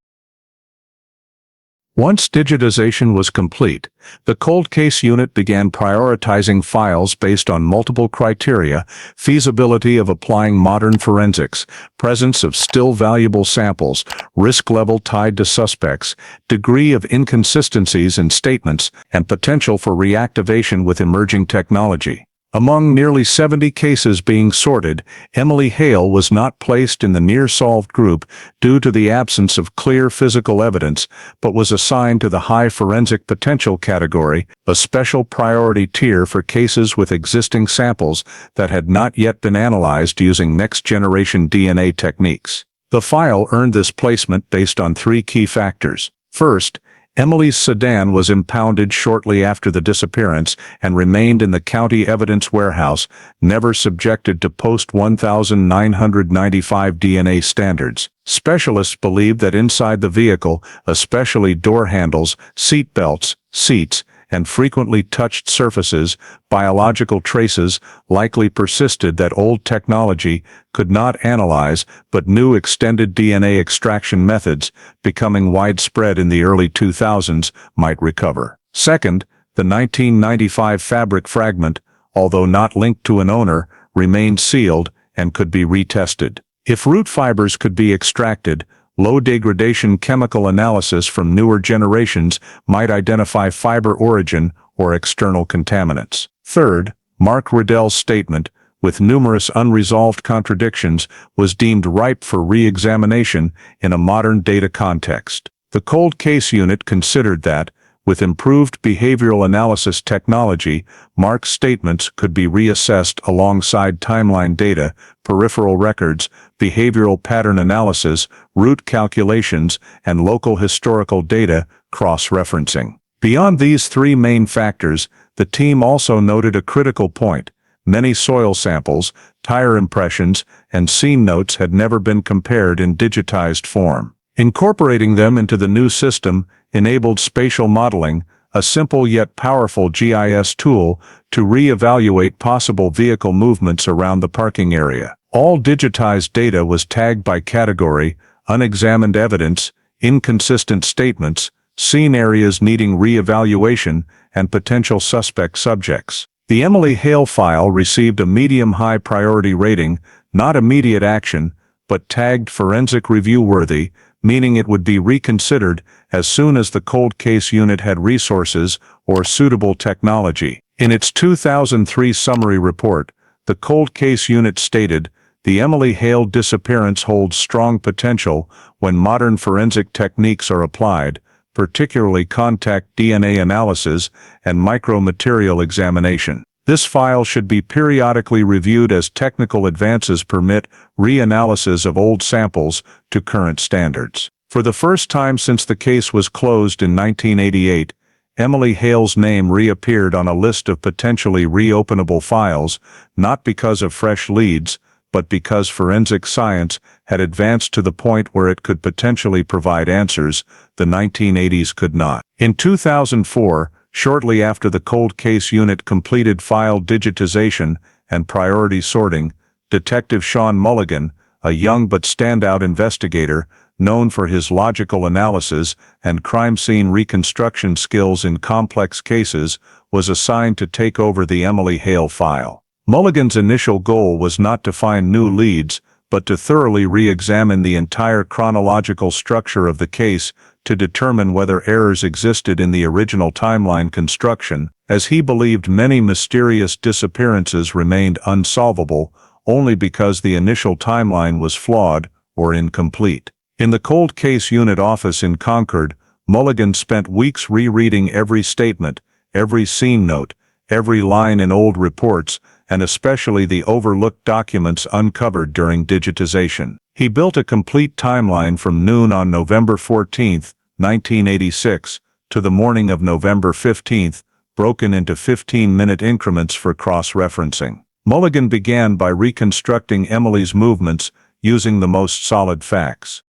Once digitization was complete, the cold case unit began prioritizing files based on multiple criteria: feasibility of applying modern forensics, presence of still valuable samples, risk level tied to suspects, degree of inconsistencies in statements, and potential for reactivation with emerging technology. Among nearly 70 cases being sorted, Emily Hale was not placed in the near-solved group due to the absence of clear physical evidence, but was assigned to the high forensic potential category, a special priority tier for cases with existing samples that had not yet been analyzed using next-generation DNA techniques. The file earned this placement based on three key factors. First, Emily's sedan was impounded shortly after the disappearance and remained in the county evidence warehouse, never subjected to post-1995 DNA standards. Specialists believe that inside the vehicle, especially door handles, seat belts, seats, and frequently touched surfaces, biological traces likely persisted that old technology could not analyze, but new extended DNA extraction methods, becoming widespread in the early 2000s, might recover. Second, the 1995 fabric fragment, although not linked to an owner, remained sealed and could be retested. If root fibers could be extracted, low-degradation chemical analysis from newer generations might identify fiber origin or external contaminants. Third, Mark Riddell's statement, with numerous unresolved contradictions, was deemed ripe for re-examination in a modern data context. The cold case unit considered that, with improved behavioral analysis technology, Mark's statements could be reassessed alongside timeline data, peripheral records, behavioral pattern analysis, root calculations, and local historical data, cross-referencing. Beyond these three main factors, the team also noted a critical point. Many soil samples, tire impressions, and scene notes had never been compared in digitized form. Incorporating them into the new system enabled spatial modeling, a simple yet powerful GIS tool, to re-evaluate possible vehicle movements around the parking area. All digitized data was tagged by category: unexamined evidence, inconsistent statements, scene areas needing re-evaluation, and potential suspect subjects. The Emily Hale file received a medium-high priority rating, not immediate action, but tagged forensic review worthy, meaning it would be reconsidered as soon as the cold case unit had resources or suitable technology. In its 2003 summary report, the cold case unit stated, "The Emily Hale disappearance holds strong potential when modern forensic techniques are applied, particularly contact DNA analysis and micromaterial examination. This file should be periodically reviewed as technical advances permit reanalysis of old samples to current standards." For the first time since the case was closed in 1988, Emily Hale's name reappeared on a list of potentially reopenable files, not because of fresh leads, but because forensic science had advanced to the point where it could potentially provide answers the 1980s could not. In 2004, shortly after the cold case unit completed file digitization and priority sorting, Detective Sean Mulligan, a young but standout investigator, known for his logical analysis and crime scene reconstruction skills in complex cases, was assigned to take over the Emily Hale file. Mulligan's initial goal was not to find new leads, but to thoroughly re-examine the entire chronological structure of the case to determine whether errors existed in the original timeline construction, as he believed many mysterious disappearances remained unsolvable only because the initial timeline was flawed or incomplete. In the cold case unit office in Concord, Mulligan spent weeks rereading every statement, every scene note, every line in old reports, and especially the overlooked documents uncovered during digitization. He built a complete timeline from noon on November 14, 1986, to the morning of November 15, broken into 15-minute increments for cross-referencing. Mulligan began by reconstructing Emily's movements using the most solid facts.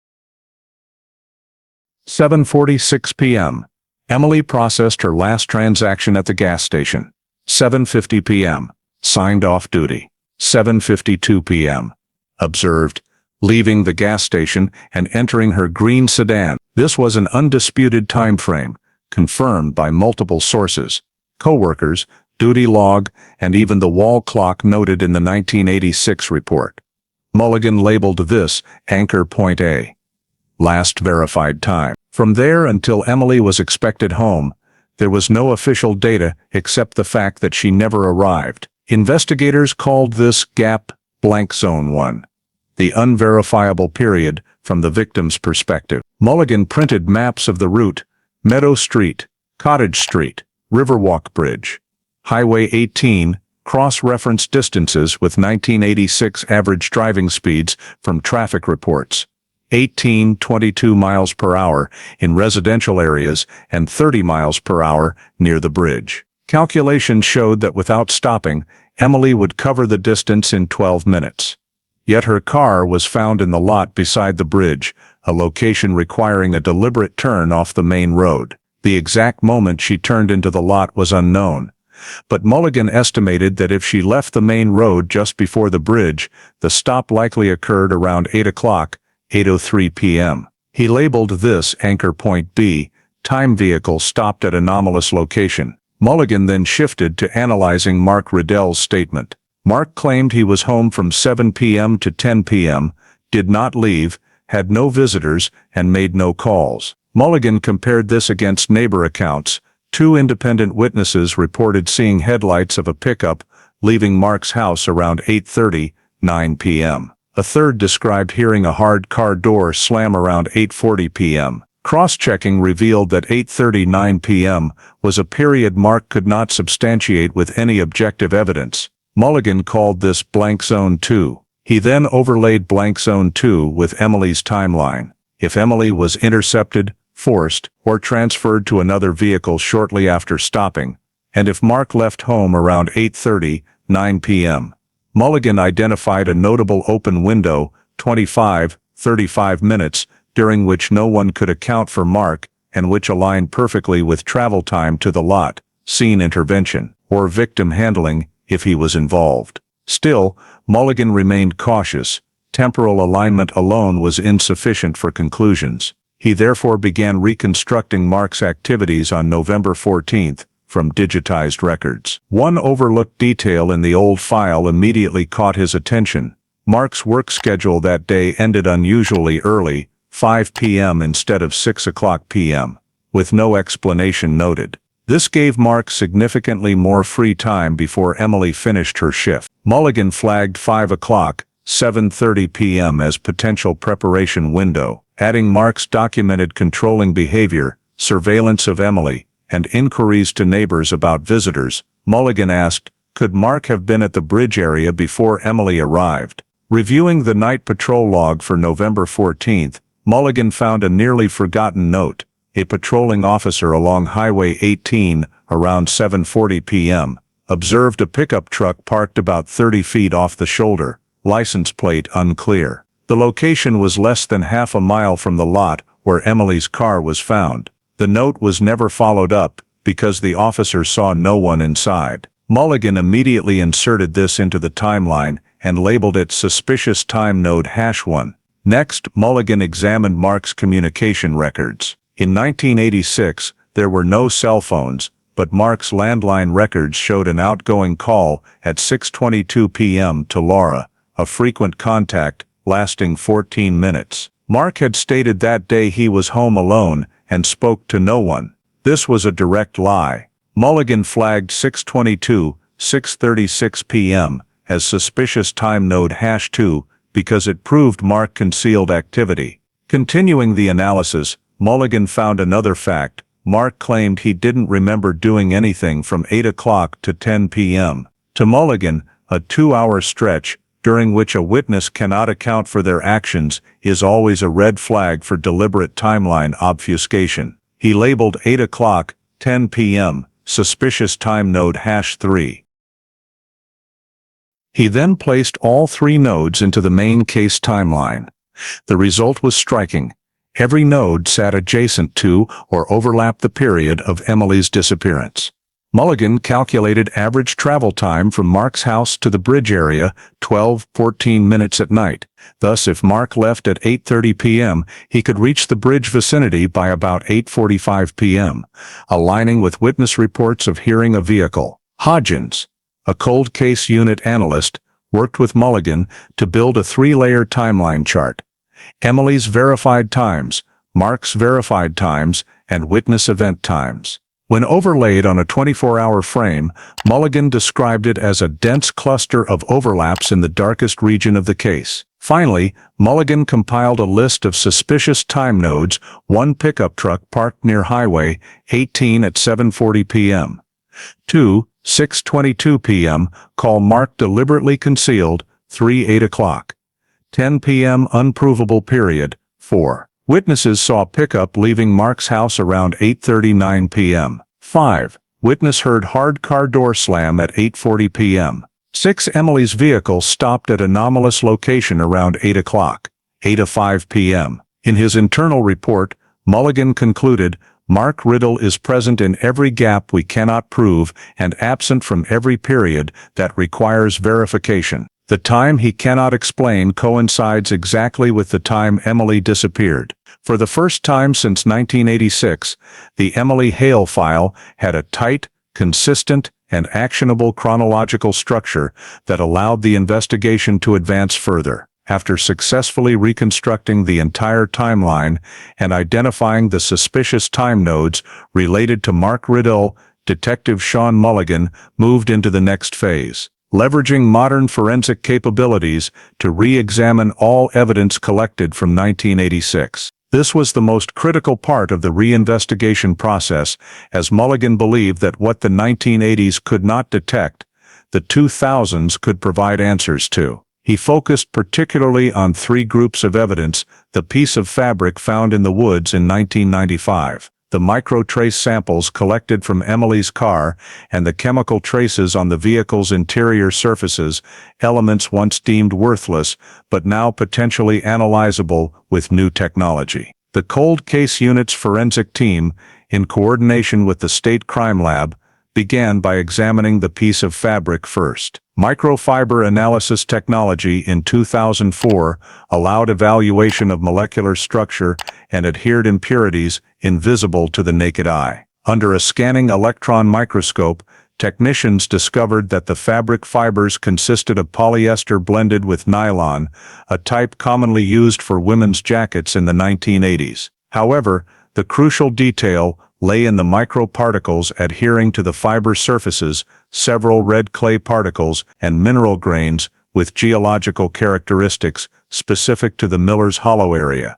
7:46 p.m. Emily processed her last transaction at the gas station. 7:50 p.m. Signed off duty. 7:52 p.m. Observed, leaving the gas station and entering her green sedan. This was an undisputed time frame, confirmed by multiple sources, co-workers, duty log, and even the wall clock noted in the 1986 report. Mulligan labeled this Anchor Point A. Last verified time. From there until Emily was expected home, there was no official data except the fact that she never arrived. Investigators called this gap blank zone 1, the unverifiable period from the victim's perspective. Mulligan printed maps of the route: Meadow Street, Cottage Street, Riverwalk Bridge, Highway 18, cross-referenced distances with 1986 average driving speeds from traffic reports: 18-22 miles per hour in residential areas and 30 miles per hour near the bridge. Calculations showed that without stopping, Emily would cover the distance in 12 minutes. Yet her car was found in the lot beside the bridge, a location requiring a deliberate turn off the main road. The exact moment she turned into the lot was unknown, but Mulligan estimated that if she left the main road just before the bridge, the stop likely occurred around 8 o'clock, 8:03 p.m. He labeled this Anchor Point B, time vehicle stopped at anomalous location. Mulligan then shifted to analyzing Mark Riddell's statement. Mark claimed he was home from 7 p.m. to 10 p.m., did not leave, had no visitors, and made no calls. Mulligan compared this against neighbor accounts. 2 independent witnesses reported seeing headlights of a pickup leaving Mark's house around 8:30, 9 p.m. A third described hearing a hard car door slam around 8:40 p.m. Cross-checking revealed that 8:39 p.m. was a period Mark could not substantiate with any objective evidence. Mulligan called this Blank Zone 2. He then overlaid Blank Zone 2 with Emily's timeline. If Emily was intercepted, forced, or transferred to another vehicle shortly after stopping, and if Mark left home around 8:30, 9 p.m. Mulligan identified a notable open window, 25-35 minutes, during which no one could account for Mark, and which aligned perfectly with travel time to the lot, scene intervention, or victim handling, if he was involved. Still, Mulligan remained cautious. Temporal alignment alone was insufficient for conclusions. He therefore began reconstructing Mark's activities on November 14th from digitized records. One overlooked detail in the old file immediately caught his attention. Mark's work schedule that day ended unusually early, 5 p.m. instead of 6 o'clock p.m., with no explanation noted. This gave Mark significantly more free time before Emily finished her shift. Mulligan flagged 5 o'clock, 7:30 p.m. as potential preparation window, adding Mark's documented controlling behavior, surveillance of Emily, and inquiries to neighbors about visitors. Mulligan asked, could Mark have been at the bridge area before Emily arrived? Reviewing the night patrol log for November 14th, Mulligan found a nearly forgotten note. A patrolling officer along Highway 18, around 7:40 p.m., observed a pickup truck parked about 30 feet off the shoulder, license plate unclear. The location was less than half a mile from the lot where Emily's car was found. The note was never followed up because the officer saw no one inside. Mulligan immediately inserted this into the timeline and labeled it Suspicious Time Node #1. Next, Mulligan examined Mark's communication records. In 1986, there were no cell phones, but Mark's landline records showed an outgoing call at 6:22 p.m. to Laura, a frequent contact, lasting 14 minutes. Mark had stated that day he was home alone and spoke to no one. This was a direct lie. Mulligan flagged 6:22, 6:36 p.m. as Suspicious Time Node #2 because it proved Mark concealed activity. Continuing the analysis, Mulligan found another fact. Mark claimed he didn't remember doing anything from 8 o'clock to 10 p.m. To Mulligan, a 2-hour stretch, during which a witness cannot account for their actions, is always a red flag for deliberate timeline obfuscation. He labeled 8 o'clock, 10 p.m., Suspicious Time Node #3. He then placed all 3 nodes into the main case timeline. The result was striking. Every node sat adjacent to or overlapped the period of Emily's disappearance. Mulligan calculated average travel time from Mark's house to the bridge area, 12-14 minutes at night. Thus, if Mark left at 8:30 p.m., he could reach the bridge vicinity by about 8:45 p.m., aligning with witness reports of hearing a vehicle. Hodgins, a cold case unit analyst, worked with Mulligan to build a 3-layer timeline chart. Emily's verified times, Mark's verified times, and witness event times. When overlaid on a 24-hour frame, Mulligan described it as a dense cluster of overlaps in the darkest region of the case. Finally, Mulligan compiled a list of suspicious time nodes: 1 pickup truck parked near Highway 18 at 7:40 p.m. 2, 6:22 p.m., call Mark deliberately concealed, 3, 8 o'clock. 10 p.m. unprovable period, 4. Witnesses saw pickup leaving Mark's house around 8:39 p.m. 5. Witness heard hard car door slam at 8:40 p.m. 6. Emily's vehicle stopped at anomalous location around 8 o'clock, 8:05 p.m. In his internal report, Mulligan concluded Mark Riddle is present in every gap we cannot prove and absent from every period that requires verification. The time he cannot explain coincides exactly with the time Emily disappeared. For the first time since 1986, the Emily Hale file had a tight, consistent, and actionable chronological structure that allowed the investigation to advance further. After successfully reconstructing the entire timeline and identifying the suspicious time nodes related to Mark Riddle, Detective Sean Mulligan moved into the next phase, leveraging modern forensic capabilities to re-examine all evidence collected from 1986. This was the most critical part of the reinvestigation process, as Mulligan believed that what the 1980s could not detect, the 2000s could provide answers to. He focused particularly on three groups of evidence: the piece of fabric found in the woods in 1995, the micro-trace samples collected from Emily's car, and the chemical traces on the vehicle's interior surfaces, elements once deemed worthless but now potentially analyzable with new technology. The Cold Case Unit's forensic team, in coordination with the State Crime Lab, began by examining the piece of fabric first. Microfiber analysis technology in 2004 allowed evaluation of molecular structure and adhered impurities invisible to the naked eye. Under a scanning electron microscope, technicians discovered that the fabric fibers consisted of polyester blended with nylon, a type commonly used for women's jackets in the 1980s. However, the crucial detail lay in the microparticles adhering to the fiber surfaces, several red clay particles, and mineral grains with geological characteristics specific to the Miller's Hollow area,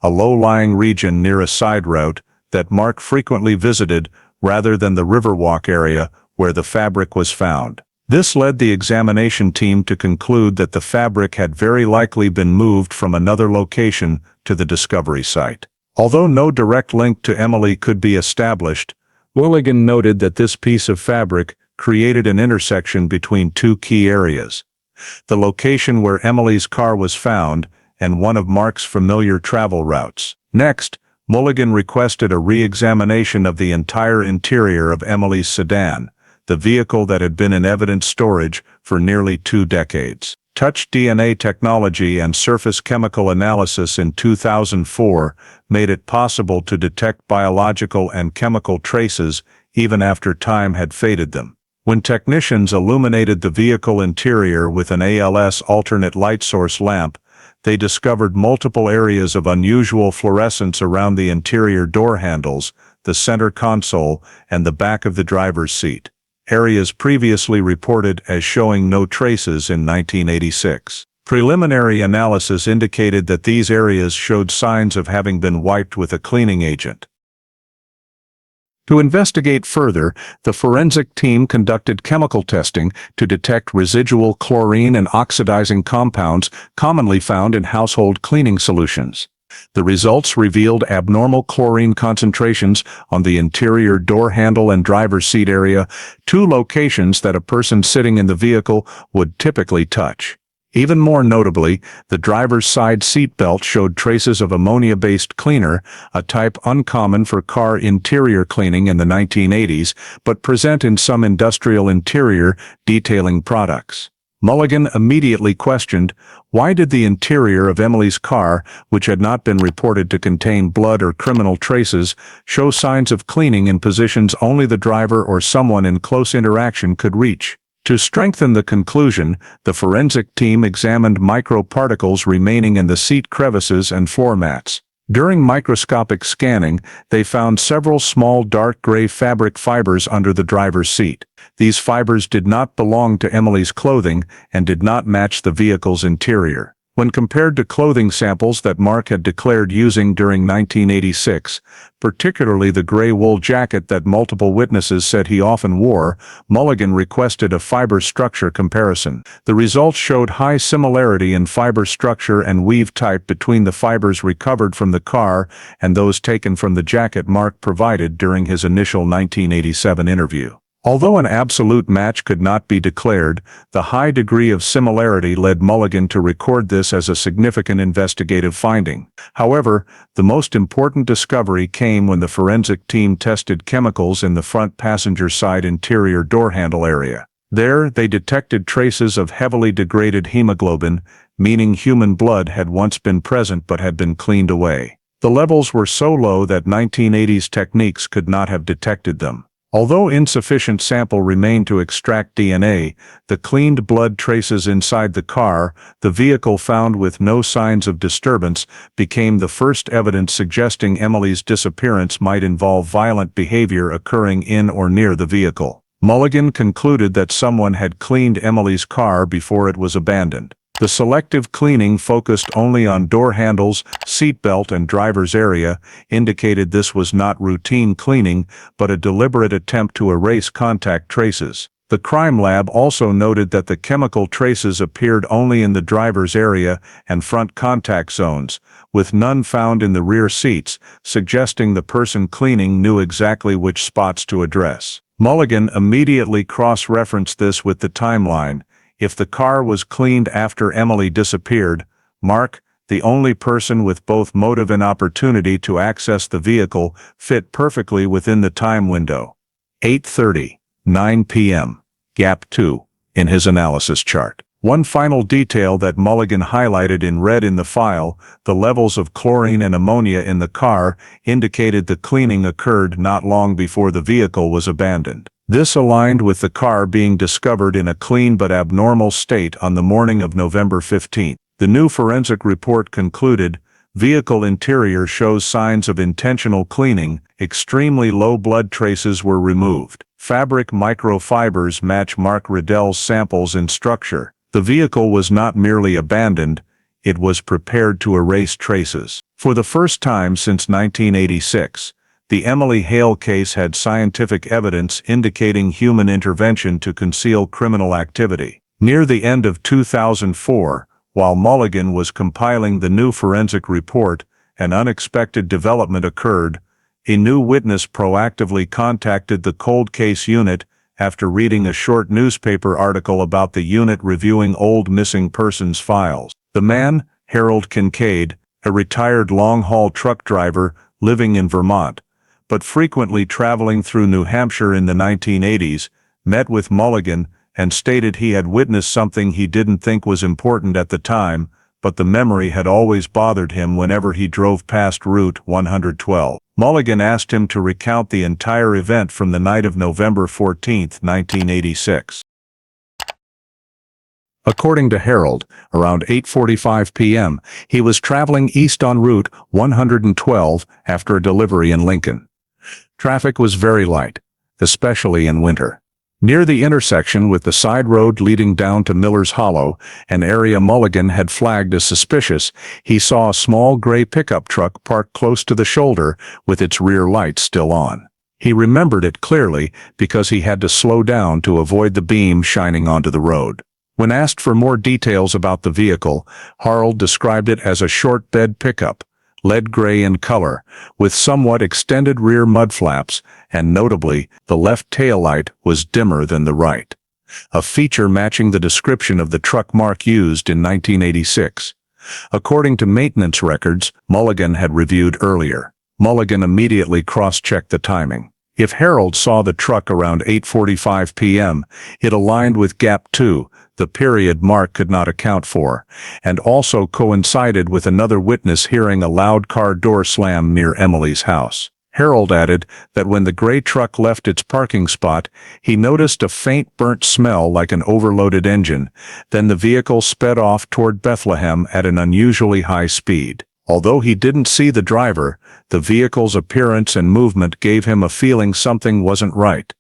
a low-lying region near a side route that Mark frequently visited rather than the Riverwalk area where the fabric was found. This led the examination team to conclude that the fabric had very likely been moved from another location to the discovery site. Although no direct link to Emily could be established, Mulligan noted that this piece of fabric created an intersection between two key areas: the location where Emily's car was found and one of Mark's familiar travel routes. Next, Mulligan requested a re-examination of the entire interior of Emily's sedan, the vehicle that had been in evidence storage for nearly 2 decades. Touch DNA technology and surface chemical analysis in 2004 made it possible to detect biological and chemical traces even after time had faded them. When technicians illuminated the vehicle interior with an ALS alternate light source lamp, they discovered multiple areas of unusual fluorescence around the interior door handles, the center console, and the back of the driver's seat, areas previously reported as showing no traces in 1986. Preliminary analysis indicated that these areas showed signs of having been wiped with a cleaning agent. To investigate further, the forensic team conducted chemical testing to detect residual chlorine and oxidizing compounds commonly found in household cleaning solutions. The results revealed abnormal chlorine concentrations on the interior door handle and driver's seat area, 2 locations that a person sitting in the vehicle would typically touch. Even more notably, the driver's side seat belt showed traces of ammonia-based cleaner, a type uncommon for car interior cleaning in the 1980s, but present in some industrial interior detailing products. Mulligan immediately questioned, why did the interior of Emily's car, which had not been reported to contain blood or criminal traces, show signs of cleaning in positions only the driver or someone in close interaction could reach? To strengthen the conclusion, the forensic team examined microparticles remaining in the seat crevices and floor mats. During microscopic scanning, they found several small dark gray fabric fibers under the driver's seat. These fibers did not belong to Emily's clothing and did not match the vehicle's interior. When compared to clothing samples that Mark had declared using during 1986, particularly the gray wool jacket that multiple witnesses said he often wore, Mulligan requested a fiber structure comparison. The results showed high similarity in fiber structure and weave type between the fibers recovered from the car and those taken from the jacket Mark provided during his initial 1987 interview. Although an absolute match could not be declared, the high degree of similarity led Mulligan to record this as a significant investigative finding. However, the most important discovery came when the forensic team tested chemicals in the front passenger side interior door handle area. There, they detected traces of heavily degraded hemoglobin, meaning human blood had once been present but had been cleaned away. The levels were so low that 1980s techniques could not have detected them. Although insufficient sample remained to extract DNA, the cleaned blood traces inside the car, the vehicle found with no signs of disturbance, became the first evidence suggesting Emily's disappearance might involve violent behavior occurring in or near the vehicle. Mulligan concluded that someone had cleaned Emily's car before it was abandoned. The selective cleaning focused only on door handles, seatbelt and driver's area, indicated this was not routine cleaning, but a deliberate attempt to erase contact traces. The crime lab also noted that the chemical traces appeared only in the driver's area and front contact zones, with none found in the rear seats, suggesting the person cleaning knew exactly which spots to address. Mulligan immediately cross-referenced this with the timeline. If the car was cleaned after Emily disappeared, Mark, the only person with both motive and opportunity to access the vehicle, fit perfectly within the time window. 8:30, 9 p.m. Gap 2, in his analysis chart. One final detail that Mulligan highlighted in red in the file, the levels of chlorine and ammonia in the car, indicated the cleaning occurred not long before the vehicle was abandoned. This aligned with the car being discovered in a clean but abnormal state on the morning of November 15. The new forensic report concluded, vehicle interior shows signs of intentional cleaning, extremely low blood traces were removed. Fabric microfibers match Mark Riddell's samples in structure. The vehicle was not merely abandoned, it was prepared to erase traces. For the first time since 1986, the Emily Hale case had scientific evidence indicating human intervention to conceal criminal activity. Near the end of 2004, while Mulligan was compiling the new forensic report, an unexpected development occurred. A new witness proactively contacted the cold case unit after reading a short newspaper article about the unit reviewing old missing persons files. The man, Harold Kincaid, a retired long-haul truck driver living in Vermont, but frequently traveling through New Hampshire in the 1980s, met with Mulligan and stated he had witnessed something he didn't think was important at the time, but the memory had always bothered him whenever he drove past Route 112. Mulligan asked him to recount the entire event from the night of November 14, 1986. According to Harold, around 8:45 p.m., he was traveling east on Route 112 after a delivery in Lincoln. Traffic was very light, especially in winter. Near the intersection with the side road leading down to Miller's Hollow, an area Mulligan had flagged as suspicious, he saw a small gray pickup truck parked close to the shoulder with its rear lights still on. He remembered it clearly because he had to slow down to avoid the beam shining onto the road. When asked for more details about the vehicle, Harold described it as a short bed pickup, lead gray in color, with somewhat extended rear mud flaps, and notably, the left taillight was dimmer than the right, a feature matching the description of the truck Mark used in 1986. According to maintenance records Mulligan had reviewed earlier, Mulligan immediately cross-checked the timing. If Harold saw the truck around 8:45 p.m., it aligned with Gap 2, the period Mark could not account for, and also coincided with another witness hearing a loud car door slam near Emily's house. Harold added that when the gray truck left its parking spot, he noticed a faint burnt smell like an overloaded engine. Then the vehicle sped off toward Bethlehem at an unusually high speed. Although he didn't see the driver, the vehicle's appearance and movement gave him a feeling something wasn't right.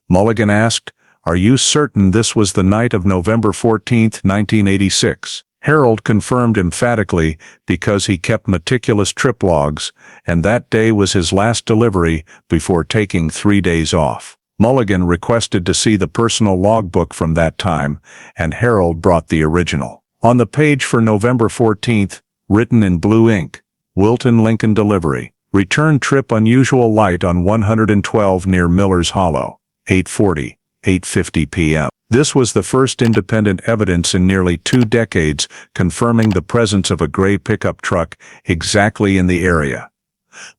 Mulligan asked, "Are you certain this was the night of November 14, 1986? Harold confirmed emphatically because he kept meticulous trip logs, and that day was his last delivery before taking 3 days off. Mulligan requested to see the personal logbook from that time, and Harold brought the original. On the page for November 14th, written in blue ink, Wilton Lincoln delivery, return trip unusual light on 112 near Miller's Hollow. 8:40, 8:50 p.m. This was the first independent evidence in nearly 2 decades confirming the presence of a gray pickup truck exactly in the area.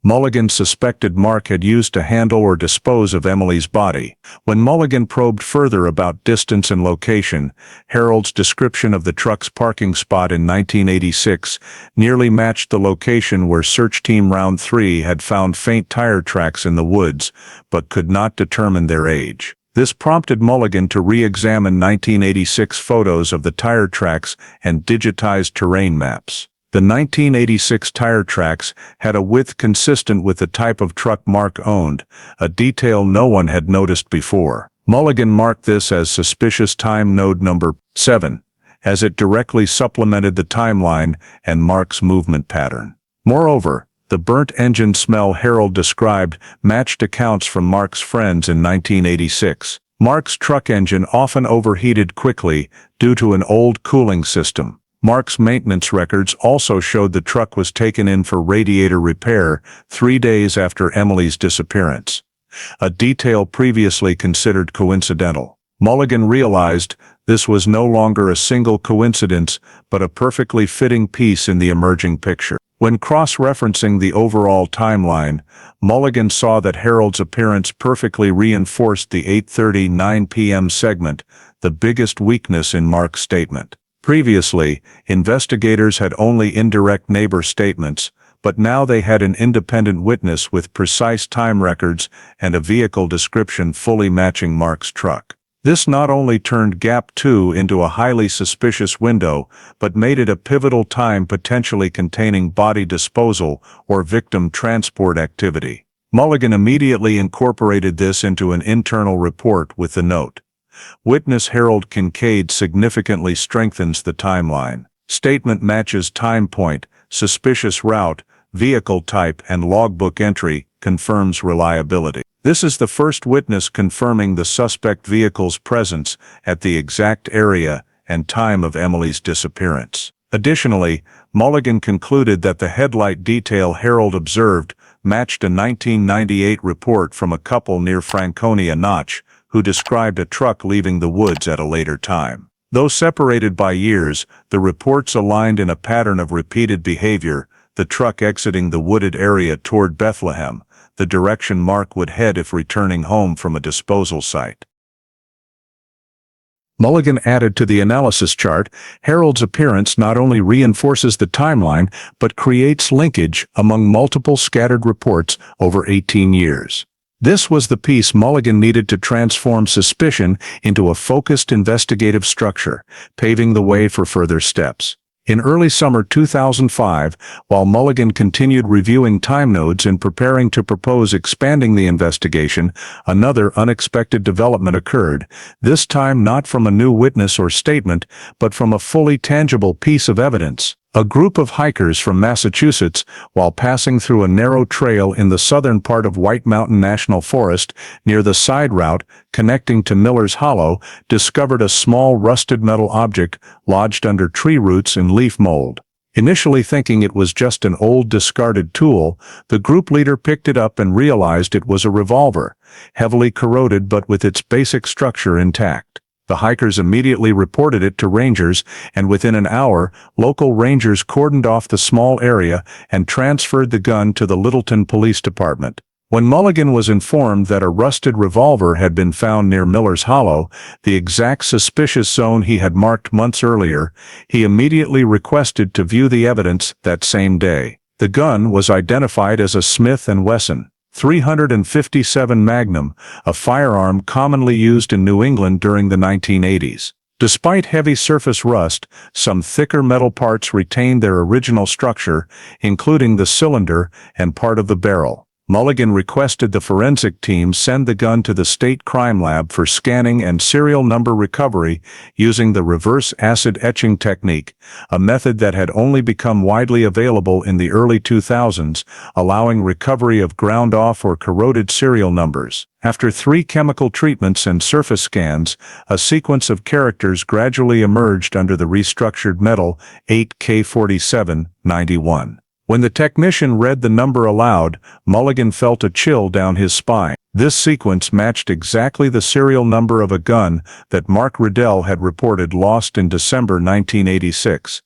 Mulligan suspected Mark had used to handle or dispose of Emily's body. When Mulligan probed further about distance and location, Harold's description of the truck's parking spot in 1986 nearly matched the location where Search Team Round 3 had found faint tire tracks in the woods, but could not determine their age. This prompted Mulligan to re-examine 1986 photos of the tire tracks and digitized terrain maps. The 1986 tire tracks had a width consistent with the type of truck Mark owned, a detail no one had noticed before. Mulligan marked this as suspicious time node number 7, as it directly supplemented the timeline and Mark's movement pattern. Moreover, the burnt engine smell Harold described matched accounts from Mark's friends in 1986. Mark's truck engine often overheated quickly due to an old cooling system. Mark's maintenance records also showed the truck was taken in for radiator repair 3 days after Emily's disappearance, a detail previously considered coincidental. Mulligan realized this was no longer a single coincidence, but a perfectly fitting piece in the emerging picture. When cross-referencing the overall timeline, Mulligan saw that Harold's appearance perfectly reinforced the 8:39 p.m. segment, the biggest weakness in Mark's statement. Previously, investigators had only indirect neighbor statements, but now they had an independent witness with precise time records and a vehicle description fully matching Mark's truck. This not only turned Gap 2 into a highly suspicious window, but made it a pivotal time potentially containing body disposal or victim transport activity. Mulligan immediately incorporated this into an internal report with the note: Witness Harold Kincaid significantly strengthens the timeline. Statement matches time point, suspicious route, vehicle type and logbook entry, confirms reliability. This is the first witness confirming the suspect vehicle's presence at the exact area and time of Emily's disappearance. Additionally, Mulligan concluded that the headlight detail Harold observed matched a 1998 report from a couple near Franconia Notch, who described a truck leaving the woods at a later time. Though separated by years, the reports aligned in a pattern of repeated behavior, the truck exiting the wooded area toward Bethlehem, the direction Mark would head if returning home from a disposal site. Mulligan added to the analysis chart, Harold's appearance not only reinforces the timeline, but creates linkage among multiple scattered reports over 18 years. This was the piece Mulligan needed to transform suspicion into a focused investigative structure, paving the way for further steps. In early summer 2005, while Mulligan continued reviewing time nodes and preparing to propose expanding the investigation, another unexpected development occurred, this time not from a new witness or statement, but from a fully tangible piece of evidence. A group of hikers from Massachusetts, while passing through a narrow trail in the southern part of White Mountain National Forest, near the side route connecting to Miller's Hollow, discovered a small rusted metal object lodged under tree roots and leaf mold. Initially thinking it was just an old discarded tool, the group leader picked it up and realized it was a revolver, heavily corroded but with its basic structure intact. The hikers immediately reported it to rangers, and within an hour, local rangers cordoned off the small area and transferred the gun to the Littleton Police Department. When Mulligan was informed that a rusted revolver had been found near Miller's Hollow, the exact suspicious zone he had marked months earlier, he immediately requested to view the evidence that same day. The gun was identified as a Smith & Wesson .357 Magnum, a firearm commonly used in New England during the 1980s. Despite heavy surface rust, some thicker metal parts retained their original structure, including the cylinder and part of the barrel. Mulligan requested the forensic team send the gun to the state crime lab for scanning and serial number recovery using the reverse acid etching technique, a method that had only become widely available in the early 2000s, allowing recovery of ground-off or corroded serial numbers. After 3 chemical treatments and surface scans, a sequence of characters gradually emerged under the restructured metal 8K4791. When the technician read the number aloud, Mulligan felt a chill down his spine. This sequence matched exactly the serial number of a gun that Mark Riddell had reported lost in December 1986,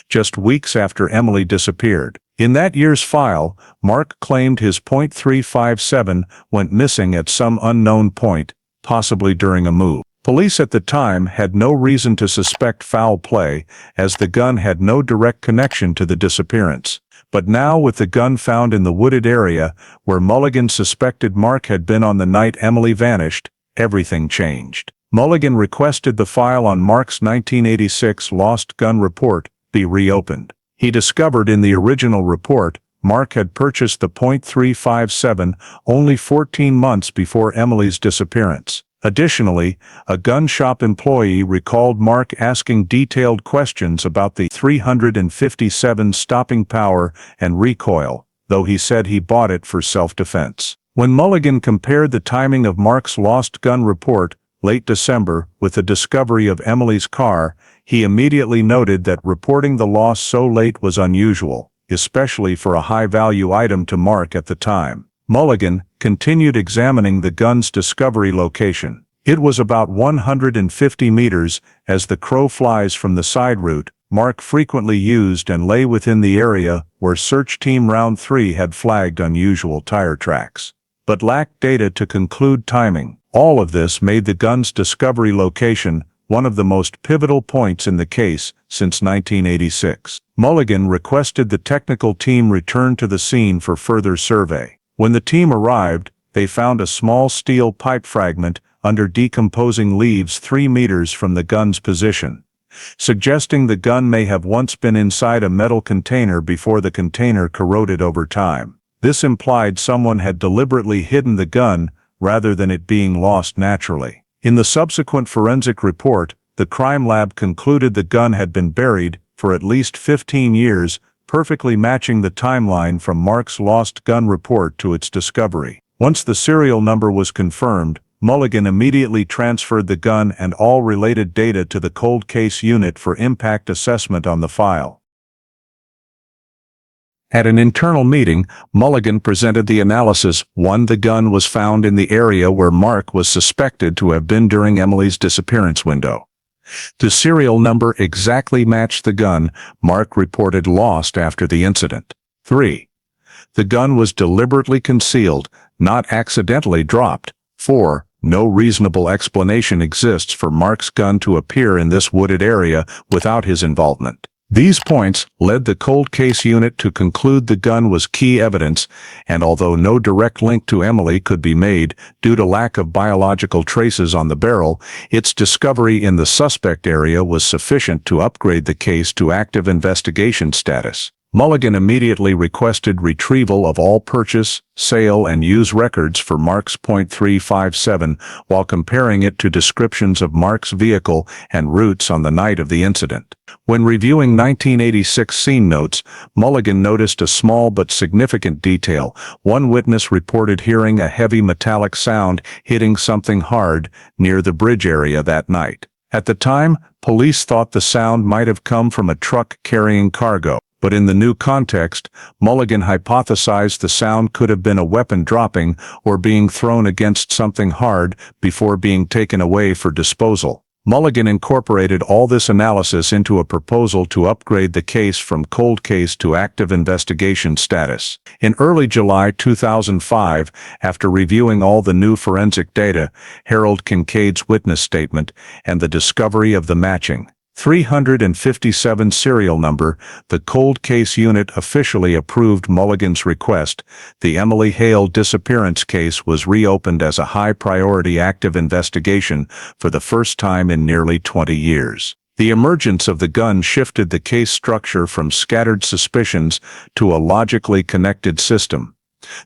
just weeks after Emily disappeared. In that year's file, Mark claimed his .357 went missing at some unknown point, possibly during a move. Police at the time had no reason to suspect foul play, as the gun had no direct connection to the disappearance. But now, with the gun found in the wooded area where Mulligan suspected Mark had been on the night Emily vanished, everything changed. Mulligan requested the file on Mark's 1986 lost gun report be reopened. He discovered in the original report Mark had purchased the .357 only 14 months before Emily's disappearance. Additionally, a gun shop employee recalled Mark asking detailed questions about the .357 stopping power and recoil, though he said he bought it for self-defense. When Mulligan compared the timing of Mark's lost gun report, late December, with the discovery of Emily's car, he immediately noted that reporting the loss so late was unusual, especially for a high-value item to Mark at the time. Mulligan continued examining the gun's discovery location. It was about 150 meters as the crow flies from the side route Mark frequently used, and lay within the area where Search Team Round 3 had flagged unusual tire tracks, but lacked data to conclude timing. All of this made the gun's discovery location one of the most pivotal points in the case since 1986. Mulligan requested the technical team return to the scene for further survey. When the team arrived, they found a small steel pipe fragment under decomposing leaves 3 meters from the gun's position, suggesting the gun may have once been inside a metal container before the container corroded over time. This implied someone had deliberately hidden the gun rather than it being lost naturally. In the subsequent forensic report, the crime lab concluded the gun had been buried for at least 15 years, perfectly matching the timeline from Mark's lost gun report to its discovery. Once the serial number was confirmed, Mulligan immediately transferred the gun and all related data to the cold case unit for impact assessment on the file. At an internal meeting, Mulligan presented the analysis. 1. The gun was found in the area where Mark was suspected to have been during Emily's disappearance window. The serial number exactly matched the gun Mark reported lost after the incident. 3. The gun was deliberately concealed, not accidentally dropped. 4. No reasonable explanation exists for Mark's gun to appear in this wooded area without his involvement. These points led the cold case unit to conclude the gun was key evidence, and although no direct link to Emily could be made due to lack of biological traces on the barrel, its discovery in the suspect area was sufficient to upgrade the case to active investigation status. Mulligan immediately requested retrieval of all purchase, sale, and use records for Mark's .357 while comparing it to descriptions of Mark's vehicle and routes on the night of the incident. When reviewing 1986 scene notes, Mulligan noticed a small but significant detail. One witness reported hearing a heavy metallic sound hitting something hard near the bridge area that night. At the time, police thought the sound might have come from a truck carrying cargo. But in the new context, Mulligan hypothesized the sound could have been a weapon dropping or being thrown against something hard before being taken away for disposal. Mulligan incorporated all this analysis into a proposal to upgrade the case from cold case to active investigation status. In early July 2005, after reviewing all the new forensic data, Harold Kincaid's witness statement, and the discovery of the matching .357 serial number, the cold case unit officially approved Mulligan's request. The Emily Hale disappearance case was reopened as a high-priority active investigation for the first time in nearly 20 years. The emergence of the gun shifted the case structure from scattered suspicions to a logically connected system.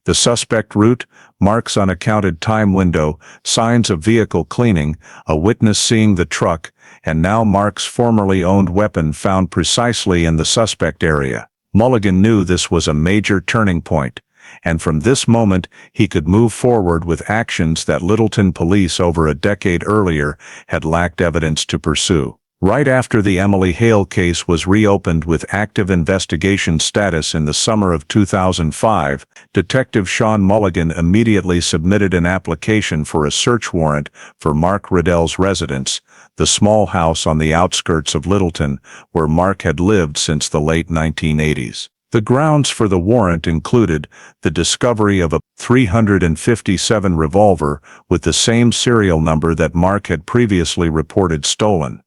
The suspect route, Mark's unaccounted time window, signs of vehicle cleaning, a witness seeing the truck, and now Mark's formerly owned weapon found precisely in the suspect area. Mulligan knew this was a major turning point, and from this moment he could move forward with actions that Littleton police over a decade earlier had lacked evidence to pursue. Right after the Emily Hale case was reopened with active investigation status in the summer of 2005, Detective Sean Mulligan immediately submitted an application for a search warrant for Mark Riddell's residence, the small house on the outskirts of Littleton, where Mark had lived since the late 1980s. The grounds for the warrant included the discovery of a .357 revolver with the same serial number that Mark had previously reported stolen.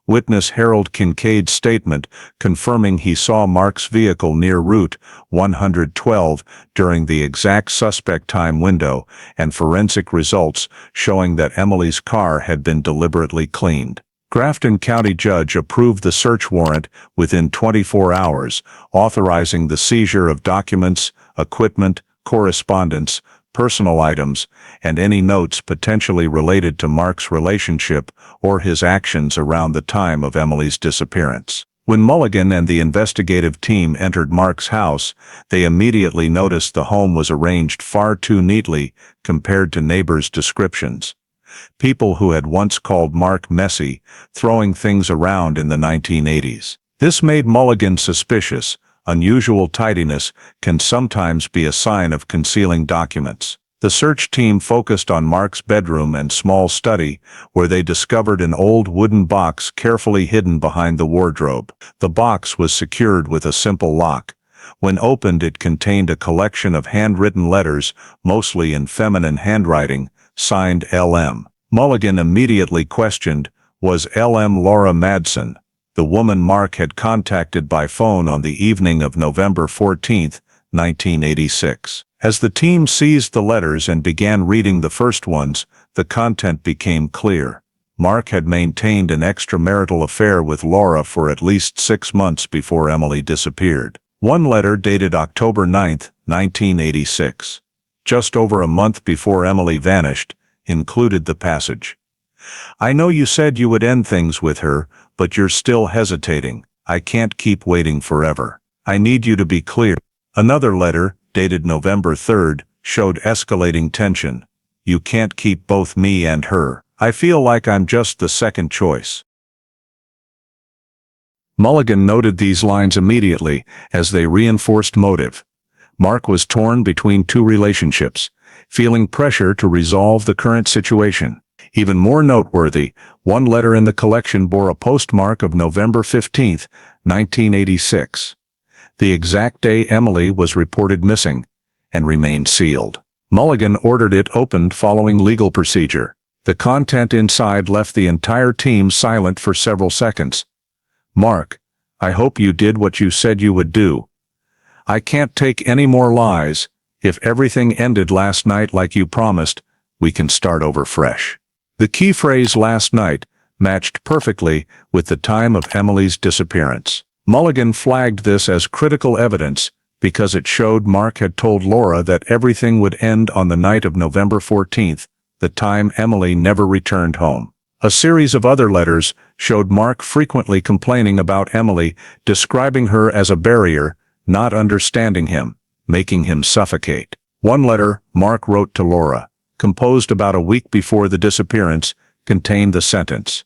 Witness Harold Kincaid's statement confirming he saw Mark's vehicle near Route 112 during the exact suspect time window, and forensic results showing that Emily's car had been deliberately cleaned. Grafton County Judge approved the search warrant within 24 hours, authorizing the seizure of documents, equipment, correspondence, personal items, and any notes potentially related to Mark's relationship or his actions around the time of Emily's disappearance. When Mulligan and the investigative team entered Mark's house, they immediately noticed the home was arranged far too neatly compared to neighbors' descriptions. People who had once called Mark messy, throwing things around in the 1980s. This made Mulligan suspicious. Unusual tidiness can sometimes be a sign of concealing documents. The search team focused on Mark's bedroom and small study, where they discovered an old wooden box carefully hidden behind the wardrobe. The box was secured with a simple lock. When opened, it contained a collection of handwritten letters, mostly in feminine handwriting, signed L.M. Mulligan immediately questioned, was L.M. Laura Madsen, the woman Mark had contacted by phone on the evening of November 14, 1986. As the team seized the letters and began reading the first ones, the content became clear. Mark had maintained an extramarital affair with Laura for at least 6 months before Emily disappeared. One letter dated October 9, 1986, just over a month before Emily vanished, included the passage, "I know you said you would end things with her, but you're still hesitating. I can't keep waiting forever. I need you to be clear." Another letter, dated November 3rd, showed escalating tension. "You can't keep both me and her. I feel like I'm just the second choice." Mulligan noted these lines immediately, as they reinforced motive. Mark was torn between two relationships, feeling pressure to resolve the current situation. Even more noteworthy, one letter in the collection bore a postmark of November 15, 1986, the exact day Emily was reported missing, and remained sealed. Mulligan ordered it opened following legal procedure. The content inside left the entire team silent for several seconds. "Mark, I hope you did what you said you would do. I can't take any more lies. If everything ended last night like you promised, we can start over fresh." The key phrase "last night" matched perfectly with the time of Emily's disappearance. Mulligan flagged this as critical evidence because it showed Mark had told Laura that everything would end on the night of November 14th, the time Emily never returned home. A series of other letters showed Mark frequently complaining about Emily, describing her as a barrier, not understanding him, making him suffocate. One letter Mark wrote to Laura, composed about a week before the disappearance, contained the sentence,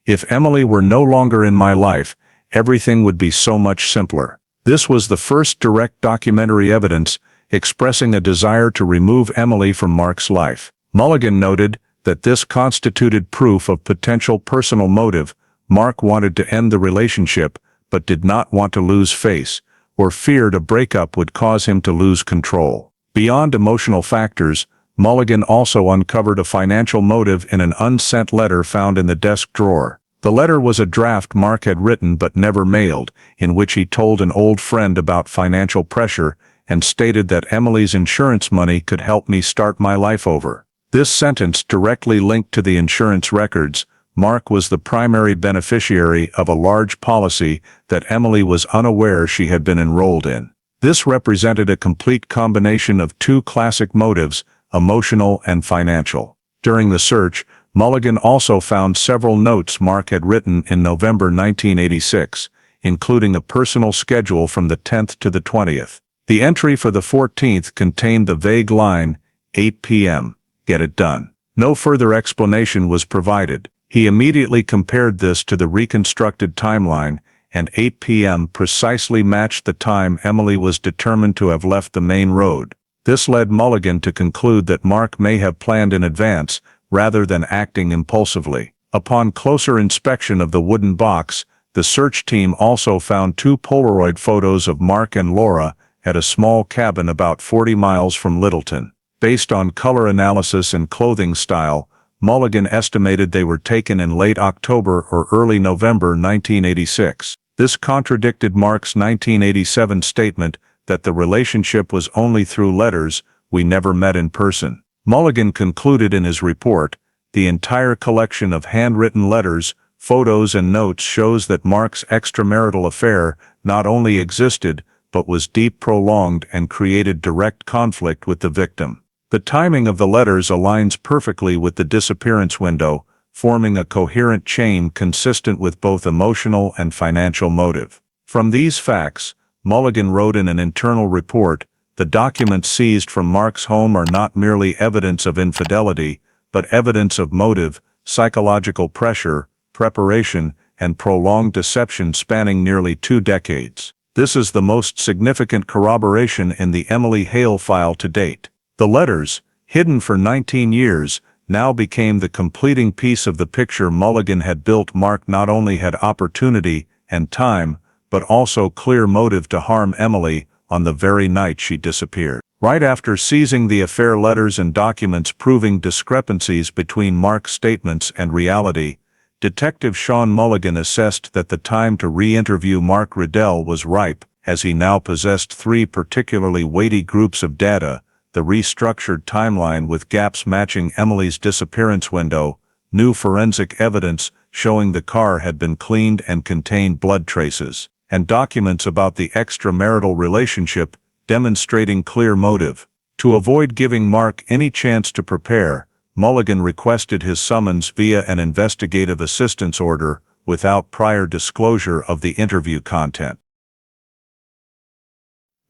"If Emily were no longer in my life, everything would be so much simpler." This was the first direct documentary evidence expressing a desire to remove Emily from Mark's life. Mulligan noted that this constituted proof of potential personal motive. Mark wanted to end the relationship, but did not want to lose face, or feared a breakup would cause him to lose control. Beyond emotional factors, Mulligan also uncovered a financial motive in an unsent letter found in the desk drawer. The letter was a draft Mark had written but never mailed, in which he told an old friend about financial pressure and stated that Emily's insurance money could help me start my life over. This sentence directly linked to the insurance records. Mark was the primary beneficiary of a large policy that Emily was unaware she had been enrolled in. This represented a complete combination of two classic motives, emotional and financial. During the search, Mulligan also found several notes Mark had written in November 1986, including a personal schedule from the 10th to the 20th. The entry for the 14th contained the vague line, 8 p.m., get it done. No further explanation was provided. He immediately compared this to the reconstructed timeline, and 8 p.m. precisely matched the time Emily was determined to have left the main road. This led Mulligan to conclude that Mark may have planned in advance, rather than acting impulsively. Upon closer inspection of the wooden box, the search team also found 2 Polaroid photos of Mark and Laura at a small cabin about 40 miles from Littleton. Based on color analysis and clothing style, Mulligan estimated they were taken in late October or early November 1986. This contradicted Mark's 1987 statement that the relationship was only through letters, we never met in person. Mulligan concluded in his report, the entire collection of handwritten letters, photos and notes shows that Mark's extramarital affair not only existed, but was deep, prolonged, and created direct conflict with the victim. The timing of the letters aligns perfectly with the disappearance window, forming a coherent chain consistent with both emotional and financial motive. From these facts, Mulligan wrote in an internal report, the documents seized from Mark's home are not merely evidence of infidelity, but evidence of motive, psychological pressure, preparation, and prolonged deception spanning nearly 2 decades. This is the most significant corroboration in the Emily Hale file to date. The letters, hidden for 19 years, now became the completing piece of the picture Mulligan had built. Mark not only had opportunity and time, but also clear motive to harm Emily on the very night she disappeared. Right after seizing the affair letters and documents proving discrepancies between Mark's statements and reality, Detective Sean Mulligan assessed that the time to re-interview Mark Riddell was ripe, as he now possessed 3 particularly weighty groups of data: the restructured timeline with gaps matching Emily's disappearance window, new forensic evidence showing the car had been cleaned and contained blood traces, and documents about the extramarital relationship demonstrating clear motive. To avoid giving Mark any chance to prepare, Mulligan requested his summons via an investigative assistance order without prior disclosure of the interview content.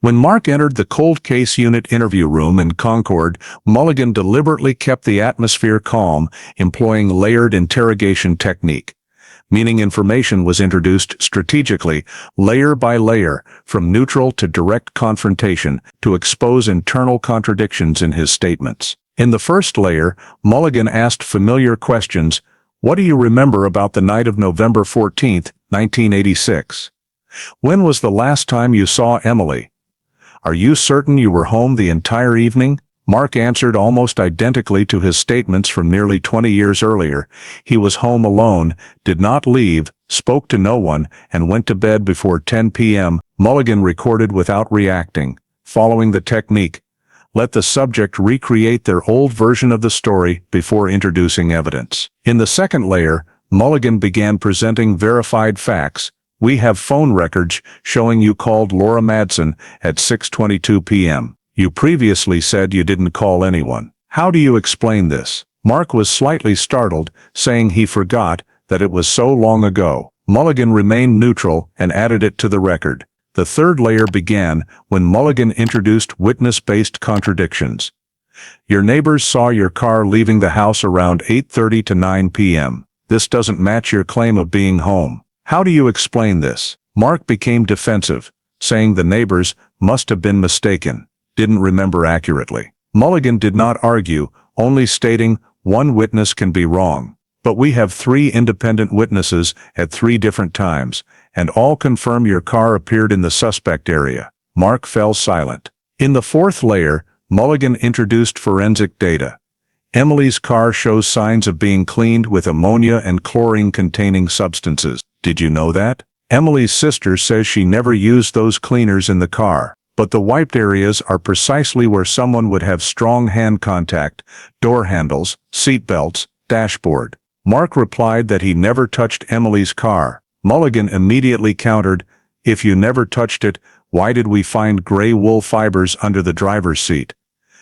When Mark entered the cold case unit interview room in Concord, Mulligan deliberately kept the atmosphere calm, employing layered interrogation technique, meaning information was introduced strategically, layer by layer, from neutral to direct confrontation, to expose internal contradictions in his statements. In the first layer, Mulligan asked familiar questions. What do you remember about the night of November 14, 1986? When was the last time you saw Emily? Are you certain you were home the entire evening? Mark answered almost identically to his statements from nearly 20 years earlier. He was home alone, did not leave, spoke to no one, and went to bed before 10 p.m. Mulligan recorded without reacting. Following the technique, let the subject recreate their old version of the story before introducing evidence. In the second layer, Mulligan began presenting verified facts. We have phone records showing you called Laura Madsen at 6:22 p.m. You previously said you didn't call anyone. How do you explain this? Mark was slightly startled, saying he forgot that it was so long ago. Mulligan remained neutral and added it to the record. The third layer began when Mulligan introduced witness-based contradictions. Your neighbors saw your car leaving the house around 8:30 to 9 p.m. This doesn't match your claim of being home. How do you explain this? Mark became defensive, saying the neighbors must have been mistaken, didn't remember accurately. Mulligan did not argue, only stating, one witness can be wrong. But we have 3 independent witnesses at 3 different times, and all confirm your car appeared in the suspect area. Mark fell silent. In the fourth layer, Mulligan introduced forensic data. Emily's car shows signs of being cleaned with ammonia and chlorine-containing substances. Did you know that? Emily's sister says she never used those cleaners in the car, but the wiped areas are precisely where someone would have strong hand contact: door handles, seat belts, dashboard. Mark replied that he never touched Emily's car. Mulligan immediately countered, if you never touched it, why did we find gray wool fibers under the driver's seat?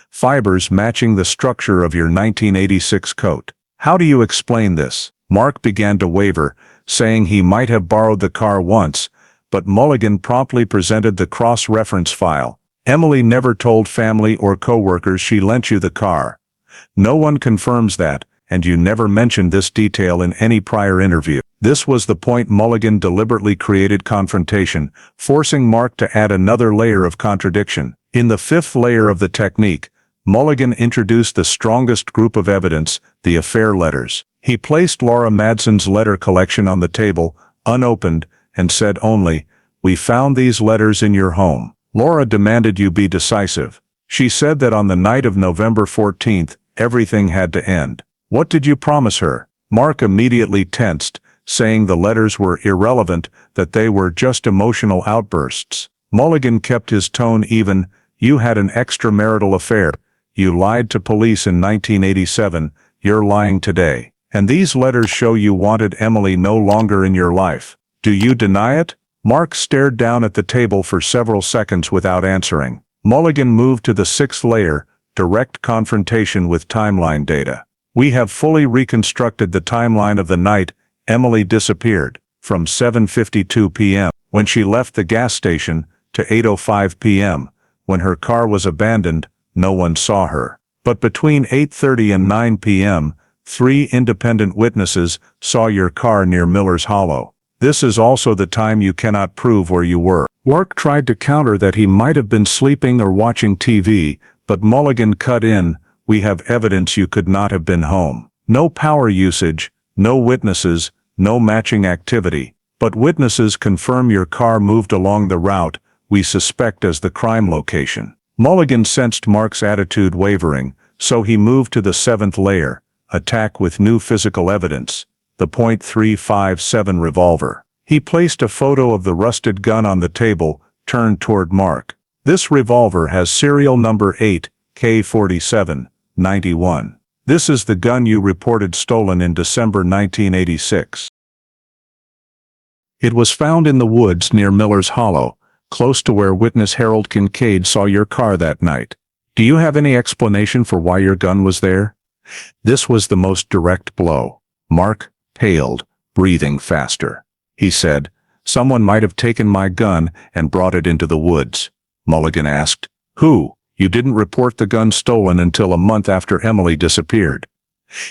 Fibers matching the structure of your 1986 coat. How do you explain this? Mark began to waver, saying he might have borrowed the car once, but Mulligan promptly presented the cross-reference file. Emily never told family or co-workers she lent you the car. No one confirms that, and you never mentioned this detail in any prior interview. This was the point Mulligan deliberately created confrontation, forcing Mark to add another layer of contradiction. In the fifth layer of the technique, Mulligan introduced the strongest group of evidence, the affair letters. He placed Laura Madson's letter collection on the table, unopened, and said only, "We found these letters in your home." Laura demanded you be decisive. She said that on the night of November 14th, everything had to end. What did you promise her? Mark immediately tensed, saying the letters were irrelevant, that they were just emotional outbursts. Mulligan kept his tone even. "You had an extramarital affair. You lied to police in 1987, you're lying today. And these letters show you wanted Emily no longer in your life. Do you deny it?" Mark stared down at the table for several seconds without answering. Mulligan moved to the sixth layer, direct confrontation with timeline data. "We have fully reconstructed the timeline of the night Emily disappeared, from 7:52 p.m., when she left the gas station, to 8:05 p.m., when her car was abandoned. No one saw her. But between 8:30 and 9 p.m., 3 independent witnesses saw your car near Miller's Hollow. This is also the time you cannot prove where you were." Mark tried to counter that he might have been sleeping or watching TV, but Mulligan cut in, "We have evidence you could not have been home. No power usage, no witnesses, no matching activity. But witnesses confirm your car moved along the route we suspect as the crime location." Mulligan sensed Mark's attitude wavering, so he moved to the seventh layer, attack with new physical evidence, the .357 revolver. He placed a photo of the rusted gun on the table, turned toward Mark. "This revolver has serial number 8K4791. This is the gun you reported stolen in December 1986. It was found in the woods near Miller's Hollow, close to where witness Harold Kincaid saw your car that night. Do you have any explanation for why your gun was there?" This was the most direct blow. Mark paled, breathing faster. He said, "Someone might have taken my gun and brought it into the woods." Mulligan asked, "Who? You didn't report the gun stolen until a month after Emily disappeared.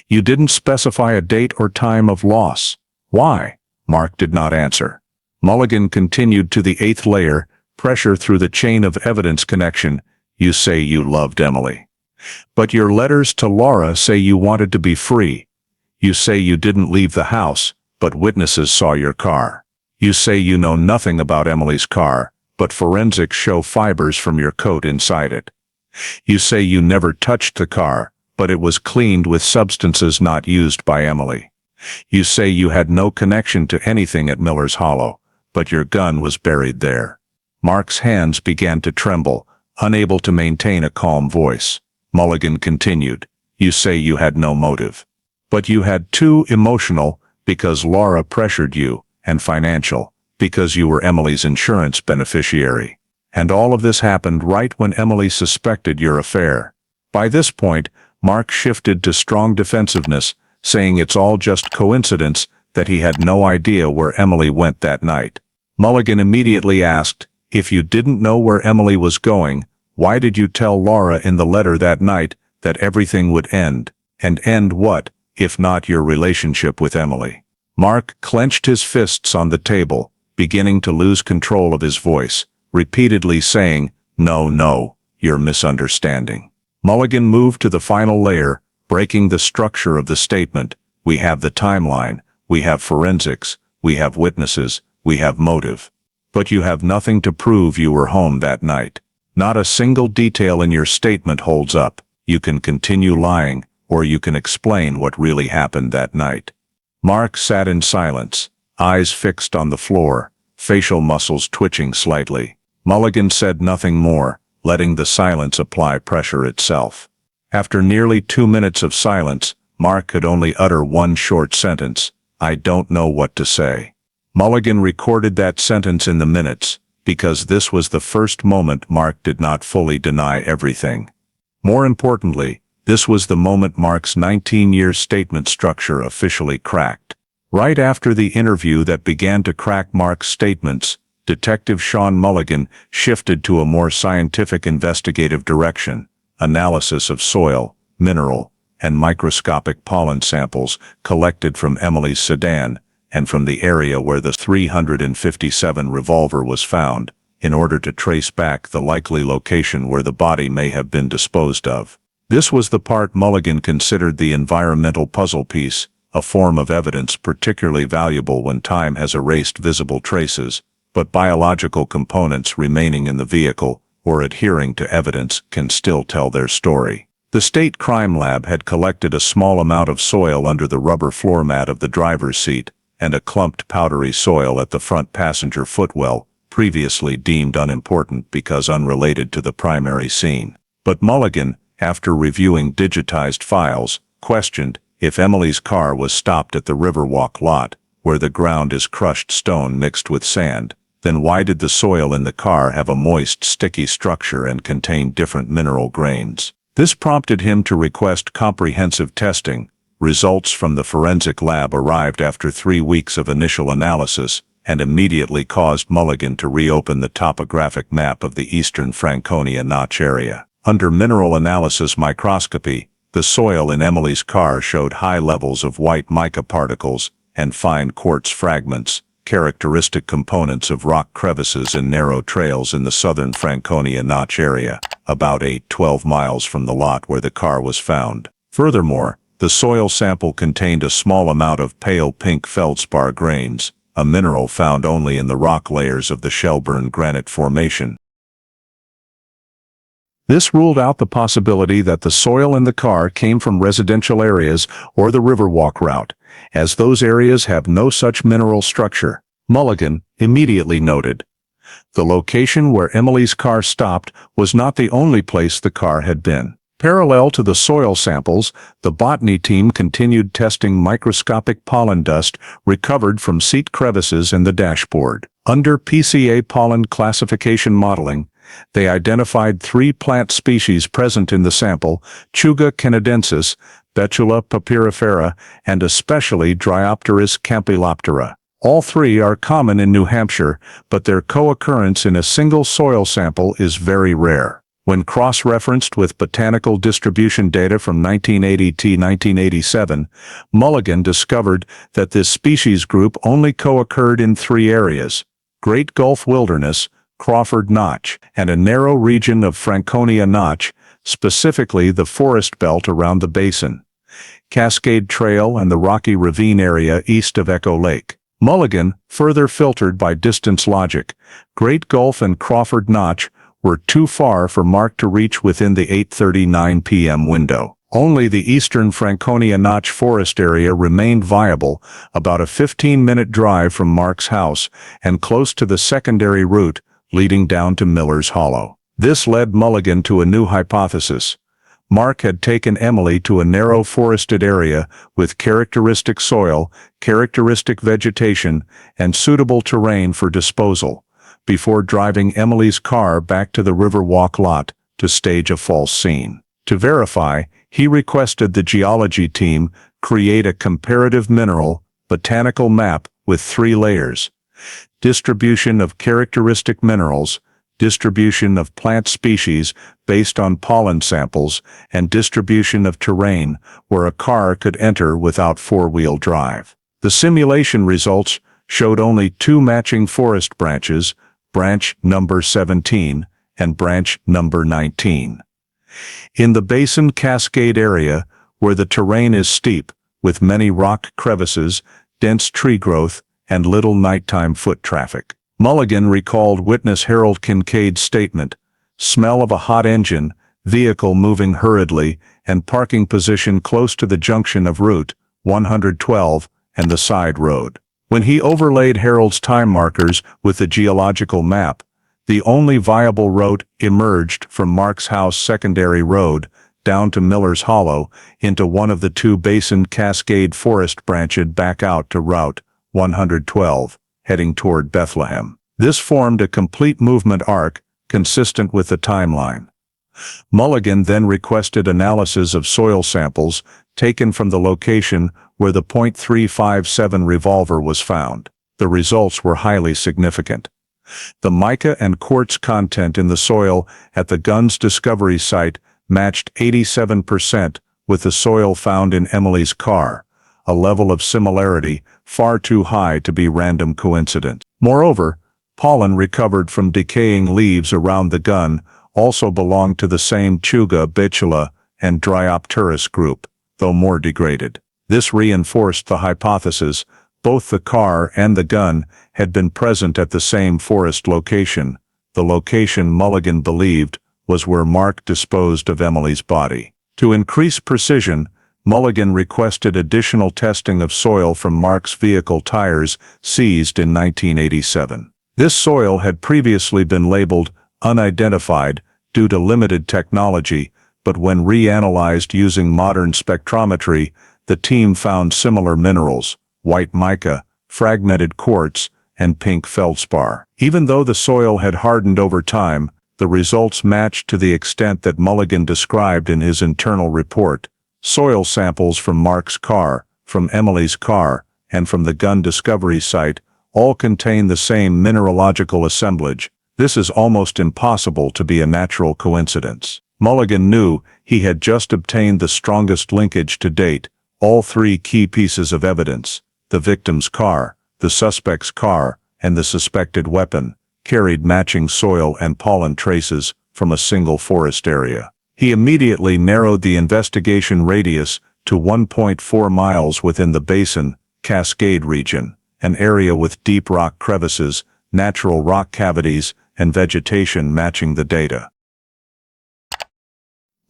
You didn't specify a date or time of loss. Why?" Mark did not answer. Mulligan continued to the eighth layer, pressure through the chain of evidence connection. "You say you loved Emily. But your letters to Laura say you wanted to be free. You say you didn't leave the house, but witnesses saw your car. You say you know nothing about Emily's car, but forensics show fibers from your coat inside it. You say you never touched the car, but it was cleaned with substances not used by Emily. You say you had no connection to anything at Miller's Hollow, but your gun was buried there." Mark's hands began to tremble, unable to maintain a calm voice. Mulligan continued, "You say you had no motive. But you had two: emotional, because Laura pressured you, and financial, because you were Emily's insurance beneficiary. And all of this happened right when Emily suspected your affair." By this point, Mark shifted to strong defensiveness, saying it's all just coincidence that he had no idea where Emily went that night. Mulligan immediately asked, "If you didn't know where Emily was going, why did you tell Laura in the letter that night that everything would end? And end what, if not your relationship with Emily?" Mark clenched his fists on the table, beginning to lose control of his voice, repeatedly saying, No, you're misunderstanding." Mulligan moved to the final layer, breaking the structure of the statement. "We have the timeline, we have forensics, we have witnesses, we have motive. But you have nothing to prove you were home that night. Not a single detail in your statement holds up. You can continue lying, or you can explain what really happened that night." Mark sat in silence, eyes fixed on the floor, facial muscles twitching slightly. Mulligan said nothing more, letting the silence apply pressure itself. After nearly 2 minutes of silence, Mark could only utter one short sentence, "I don't know what to say." Mulligan recorded that sentence in the minutes, because this was the first moment Mark did not fully deny everything. More importantly, this was the moment Mark's 19-year statement structure officially cracked. Right after the interview that began to crack Mark's statements, Detective Sean Mulligan shifted to a more scientific investigative direction, analysis of soil, mineral, and microscopic pollen samples collected from Emily's sedan and from the area where the 357 revolver was found, in order to trace back the likely location where the body may have been disposed of. This was the part Mulligan considered the environmental puzzle piece, a form of evidence particularly valuable when time has erased visible traces, but biological components remaining in the vehicle or adhering to evidence can still tell their story. The state crime lab had collected a small amount of soil under the rubber floor mat of the driver's seat and a clumped powdery soil at the front passenger footwell, previously deemed unimportant because unrelated to the primary scene. But Mulligan, after reviewing digitized files, questioned if Emily's car was stopped at the Riverwalk lot, where the ground is crushed stone mixed with sand, then why did the soil in the car have a moist, sticky structure and contain different mineral grains? This prompted him to request comprehensive testing. Results from the forensic lab arrived after 3 weeks of initial analysis and immediately caused Mulligan to reopen the topographic map of the eastern Franconia Notch area. Under mineral analysis microscopy, the soil in Emily's car showed high levels of white mica particles and fine quartz fragments, characteristic components of rock crevices and narrow trails in the southern Franconia Notch area, about 8-12 miles from the lot where the car was found. Furthermore, the soil sample contained a small amount of pale pink feldspar grains, a mineral found only in the rock layers of the Shelburne Granite Formation. This ruled out the possibility that the soil in the car came from residential areas or the Riverwalk route, as those areas have no such mineral structure. Mulligan immediately noted. The location where Emily's car stopped was not the only place the car had been. Parallel to the soil samples, the botany team continued testing microscopic pollen dust recovered from seat crevices in the dashboard. Under PCA pollen classification modeling, they identified 3 plant species present in the sample: Chuga canadensis, Betula papyrifera, and especially Dryopteris campyloptera. All 3 are common in New Hampshire, but their co-occurrence in a single soil sample is very rare. When cross-referenced with botanical distribution data from 1980 to 1987, Mulligan discovered that this species group only co-occurred in 3 areas: Great Gulf Wilderness, Crawford Notch, and a narrow region of Franconia Notch, specifically the forest belt around the basin, Cascade Trail and the Rocky Ravine area east of Echo Lake. Mulligan further filtered by distance logic. Great Gulf and Crawford Notch were too far for Mark to reach within the 8:39 p.m. window. Only the eastern Franconia Notch forest area remained viable, about a 15-minute drive from Mark's house and close to the secondary route leading down to Miller's Hollow. This led Mulligan to a new hypothesis. Mark had taken Emily to a narrow forested area with characteristic soil, characteristic vegetation, and suitable terrain for disposal, before driving Emily's car back to the Riverwalk lot to stage a false scene. To verify, he requested the geology team create a comparative mineral, botanical map with 3 layers: distribution of characteristic minerals, distribution of plant species based on pollen samples, and distribution of terrain where a car could enter without 4-wheel drive. The simulation results showed only 2 matching forest branches, branch number 17 and branch number 19. In the Basin Cascade area, where the terrain is steep, with many rock crevices, dense tree growth, and little nighttime foot traffic. Mulligan recalled witness Harold Kincaid's statement: smell of a hot engine, vehicle moving hurriedly, and parking position close to the junction of Route 112 and the side road. When he overlaid Harold's time markers with the geological map, the only viable route emerged from Mark's house secondary road down to Miller's Hollow into one of the 2 Basin Cascade forest branched back out to Route 112, heading toward Bethlehem. This formed a complete movement arc consistent with the timeline. Mulligan then requested analysis of soil samples taken from the location where the .357 revolver was found. The results were highly significant. The mica and quartz content in the soil at the gun's discovery site matched 87% with the soil found in Emily's car, a level of similarity far too high to be random coincidence. Moreover, pollen recovered from decaying leaves around the gun also belonged to the same Chuga Bitula and Dryopteris group, though more degraded. This reinforced the hypothesis both the car and the gun had been present at the same forest location, the location Mulligan believed was where Mark disposed of Emily's body. To increase precision, Mulligan requested additional testing of soil from Mark's vehicle tires seized in 1987. This soil had previously been labeled unidentified due to limited technology, but when reanalyzed using modern spectrometry, the team found similar minerals: white mica, fragmented quartz, and pink feldspar. Even though the soil had hardened over time, the results matched to the extent that Mulligan described in his internal report. Soil samples from Mark's car, from Emily's car, and from the gun discovery site all contain the same mineralogical assemblage. This is almost impossible to be a natural coincidence. Mulligan knew he had just obtained the strongest linkage to date: all three key pieces of evidence, the victim's car, the suspect's car, and the suspected weapon, carried matching soil and pollen traces from a single forest area. He immediately narrowed the investigation radius to 1.4 miles within the Basin Cascade region, an area with deep rock crevices, natural rock cavities, and vegetation matching the data.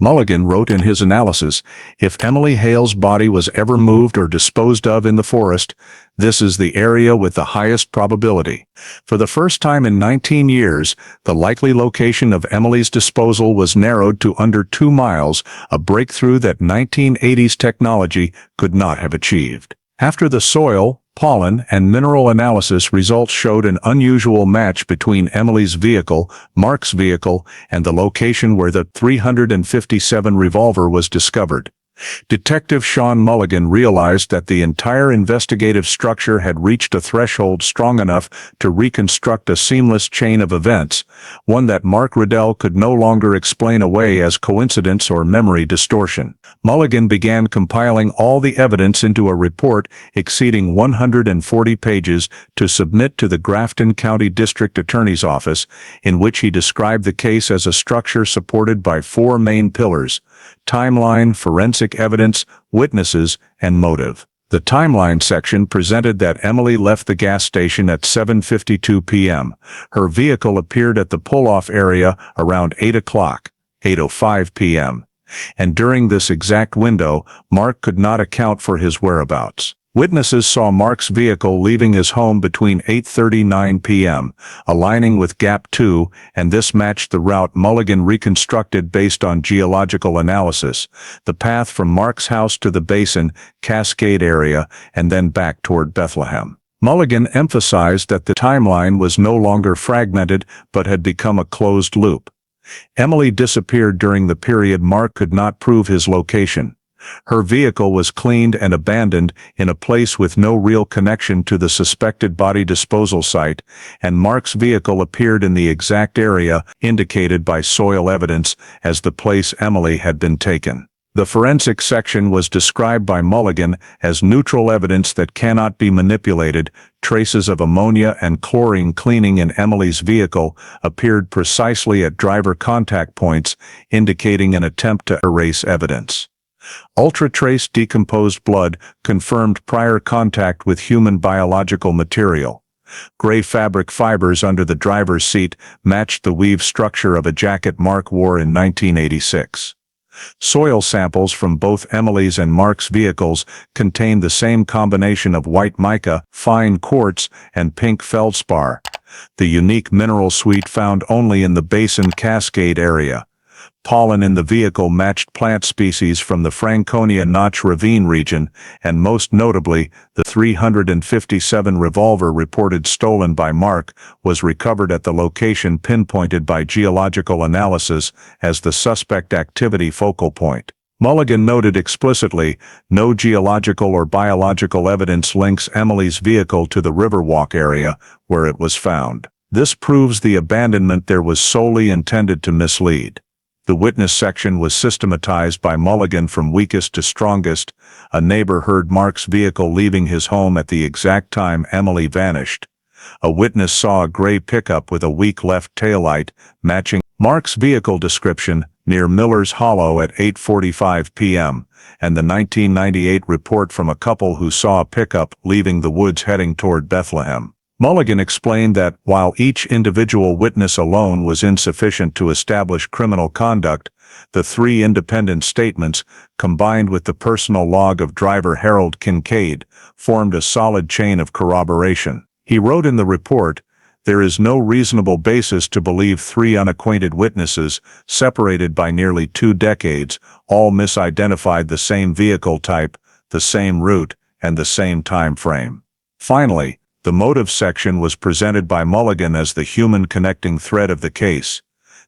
Mulligan wrote in his analysis, "If Emily Hale's body was ever moved or disposed of in the forest, this is the area with the highest probability." For the first time in 19 years, the likely location of Emily's disposal was narrowed to under 2 miles, a breakthrough that 1980s technology could not have achieved. After the soil, pollen, and mineral analysis results showed an unusual match between Emily's vehicle, Mark's vehicle, and the location where the .357 revolver was discovered. Detective Sean Mulligan realized that the entire investigative structure had reached a threshold strong enough to reconstruct a seamless chain of events, one that Mark Riddell could no longer explain away as coincidence or memory distortion. Mulligan began compiling all the evidence into a report exceeding 140 pages to submit to the Grafton County District Attorney's Office, in which he described the case as a structure supported by 4 main pillars: timeline, forensic evidence, witnesses, and motive. The timeline section presented that Emily left the gas station at 7:52 p.m. Her vehicle appeared at the pull-off area around 8 o'clock, 8:05 p.m. And during this exact window, Mark could not account for his whereabouts. Witnesses saw Mark's vehicle leaving his home between 8:39 p.m., aligning with Gap 2, and this matched the route Mulligan reconstructed based on geological analysis, the path from Mark's house to the Basin Cascade area and then back toward Bethlehem. Mulligan emphasized that the timeline was no longer fragmented but had become a closed loop. Emily disappeared during the period Mark could not prove his location. Her vehicle was cleaned and abandoned in a place with no real connection to the suspected body disposal site, and Mark's vehicle appeared in the exact area indicated by soil evidence as the place Emily had been taken. The forensic section was described by Mulligan as neutral evidence that cannot be manipulated. Traces of ammonia and chlorine cleaning in Emily's vehicle appeared precisely at driver contact points, indicating an attempt to erase evidence. Ultra-trace decomposed blood confirmed prior contact with human biological material. Gray fabric fibers under the driver's seat matched the weave structure of a jacket Mark wore in 1986. Soil samples from both Emily's and Mark's vehicles contained the same combination of white mica, fine quartz, and pink feldspar, the unique mineral suite found only in the Basin Cascade area. Pollen in the vehicle matched plant species from the Franconia Notch Ravine region, and most notably, the .357 revolver reported stolen by Mark was recovered at the location pinpointed by geological analysis as the suspect activity focal point. Mulligan noted explicitly, no geological or biological evidence links Emily's vehicle to the Riverwalk area where it was found. This proves the abandonment there was solely intended to mislead. The witness section was systematized by Mulligan from weakest to strongest. A neighbor heard Mark's vehicle leaving his home at the exact time Emily vanished. A witness saw a gray pickup with a weak left taillight, matching Mark's vehicle description, near Miller's Hollow at 8:45 p.m., and the 1998 report from a couple who saw a pickup leaving the woods heading toward Bethlehem. Mulligan explained that, while each individual witness alone was insufficient to establish criminal conduct, the three independent statements, combined with the personal log of driver Harold Kincaid, formed a solid chain of corroboration. He wrote in the report, "There is no reasonable basis to believe three unacquainted witnesses, separated by nearly 2 decades, all misidentified the same vehicle type, the same route, and the same time frame." Finally, the motive section was presented by Mulligan as the human connecting thread of the case.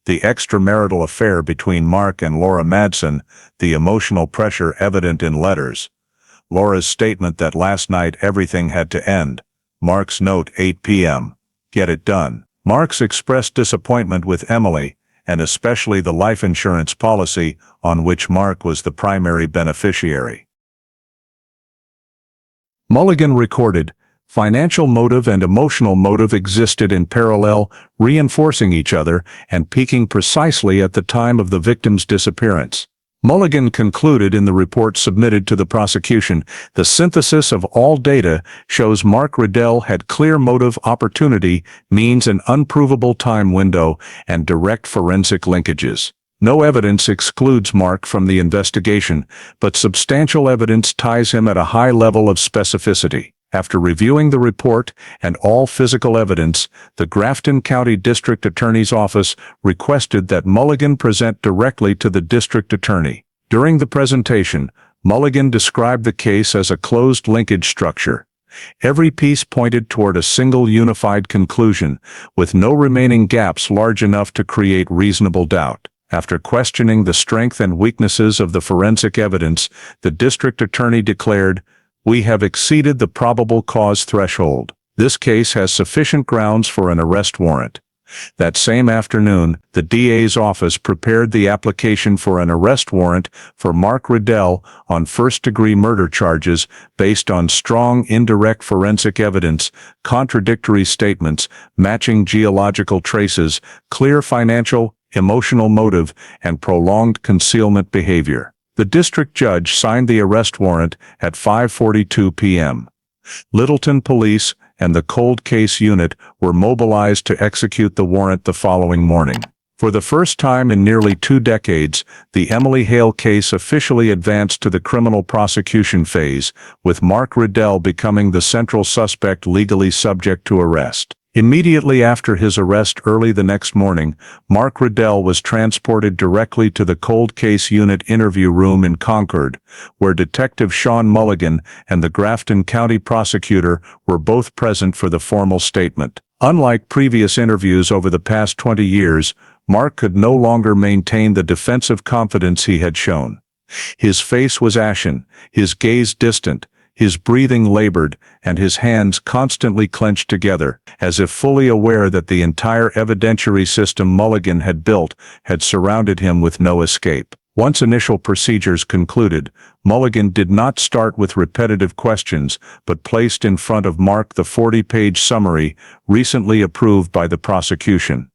The extramarital affair between Mark and Laura Madsen, the emotional pressure evident in letters. Laura's statement that last night everything had to end. Mark's note 8 p.m. Get it done. Mark's expressed disappointment with Emily, and especially the life insurance policy, on which Mark was the primary beneficiary. Mulligan recorded, "Financial motive and emotional motive existed in parallel, reinforcing each other and peaking precisely at the time of the victim's disappearance." Mulligan concluded in the report submitted to the prosecution, "The synthesis of all data shows Mark Riddell had clear motive, opportunity, means, an unprovable time window, and direct forensic linkages. No evidence excludes Mark from the investigation, but substantial evidence ties him at a high level of specificity." After reviewing the report and all physical evidence, the Grafton County District Attorney's Office requested that Mulligan present directly to the district attorney. During the presentation, Mulligan described the case as a closed linkage structure. Every piece pointed toward a single unified conclusion, with no remaining gaps large enough to create reasonable doubt. After questioning the strength and weaknesses of the forensic evidence, the district attorney declared, "We have exceeded the probable cause threshold. This case has sufficient grounds for an arrest warrant." That same afternoon, the DA's office prepared the application for an arrest warrant for Mark Riddell on first-degree murder charges based on strong indirect forensic evidence, contradictory statements, matching geological traces, clear financial, emotional motive, and prolonged concealment behavior. The district judge signed the arrest warrant at 5:42 p.m. Littleton Police and the Cold Case Unit were mobilized to execute the warrant the following morning. For the first time in nearly 2 decades, the Emily Hale case officially advanced to the criminal prosecution phase, with Mark Riddell becoming the central suspect legally subject to arrest. Immediately after his arrest early the next morning, Mark Riddell was transported directly to the Cold Case Unit interview room in Concord, where Detective Sean Mulligan and the Grafton County prosecutor were both present for the formal statement. Unlike previous interviews over the past 20 years, Mark could no longer maintain the defensive confidence he had shown. His face was ashen, his gaze distant, his breathing labored, and his hands constantly clenched together, as if fully aware that the entire evidentiary system Mulligan had built had surrounded him with no escape. Once initial procedures concluded, Mulligan did not start with repetitive questions, but placed in front of Mark the 40-page summary recently approved by the prosecution.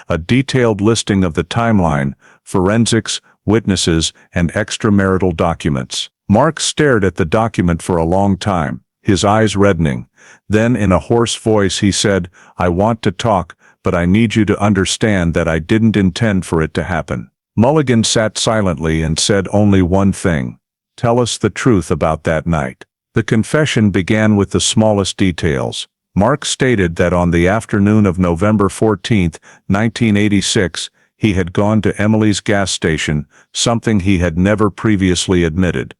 A detailed listing of the timeline, forensics, witnesses, and extramarital documents. Mark stared at the document for a long time, his eyes reddening. Then in a hoarse voice he said, "I want to talk, but I need you to understand that I didn't intend for it to happen." Mulligan sat silently and said only one thing. "Tell us the truth about that night." The confession began with the smallest details. Mark stated that on the afternoon of November 14, 1986, he had gone to Emily's gas station, something he had never previously admitted.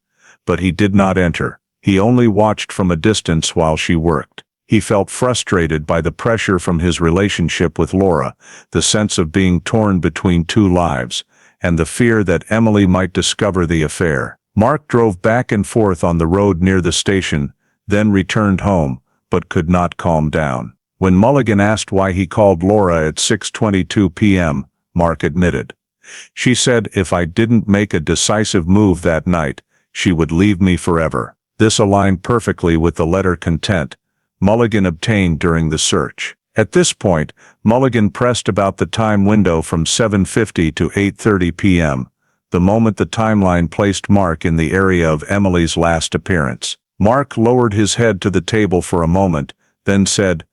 But he did not enter. He only watched from a distance while she worked. He felt frustrated by the pressure from his relationship with Laura, the sense of being torn between 2 lives, and the fear that Emily might discover the affair. Mark drove back and forth on the road near the station, then returned home, but could not calm down. When Mulligan asked why he called Laura at 6:22 p.m., Mark admitted, She said if I didn't make a decisive move that night, she would leave me forever. This aligned perfectly with the letter content Mulligan obtained during the search. At this point, Mulligan pressed about the time window from 7:50 to 8:30 p.m., the moment the timeline placed Mark in the area of Emily's last appearance. Mark lowered his head to the table for a moment, then said,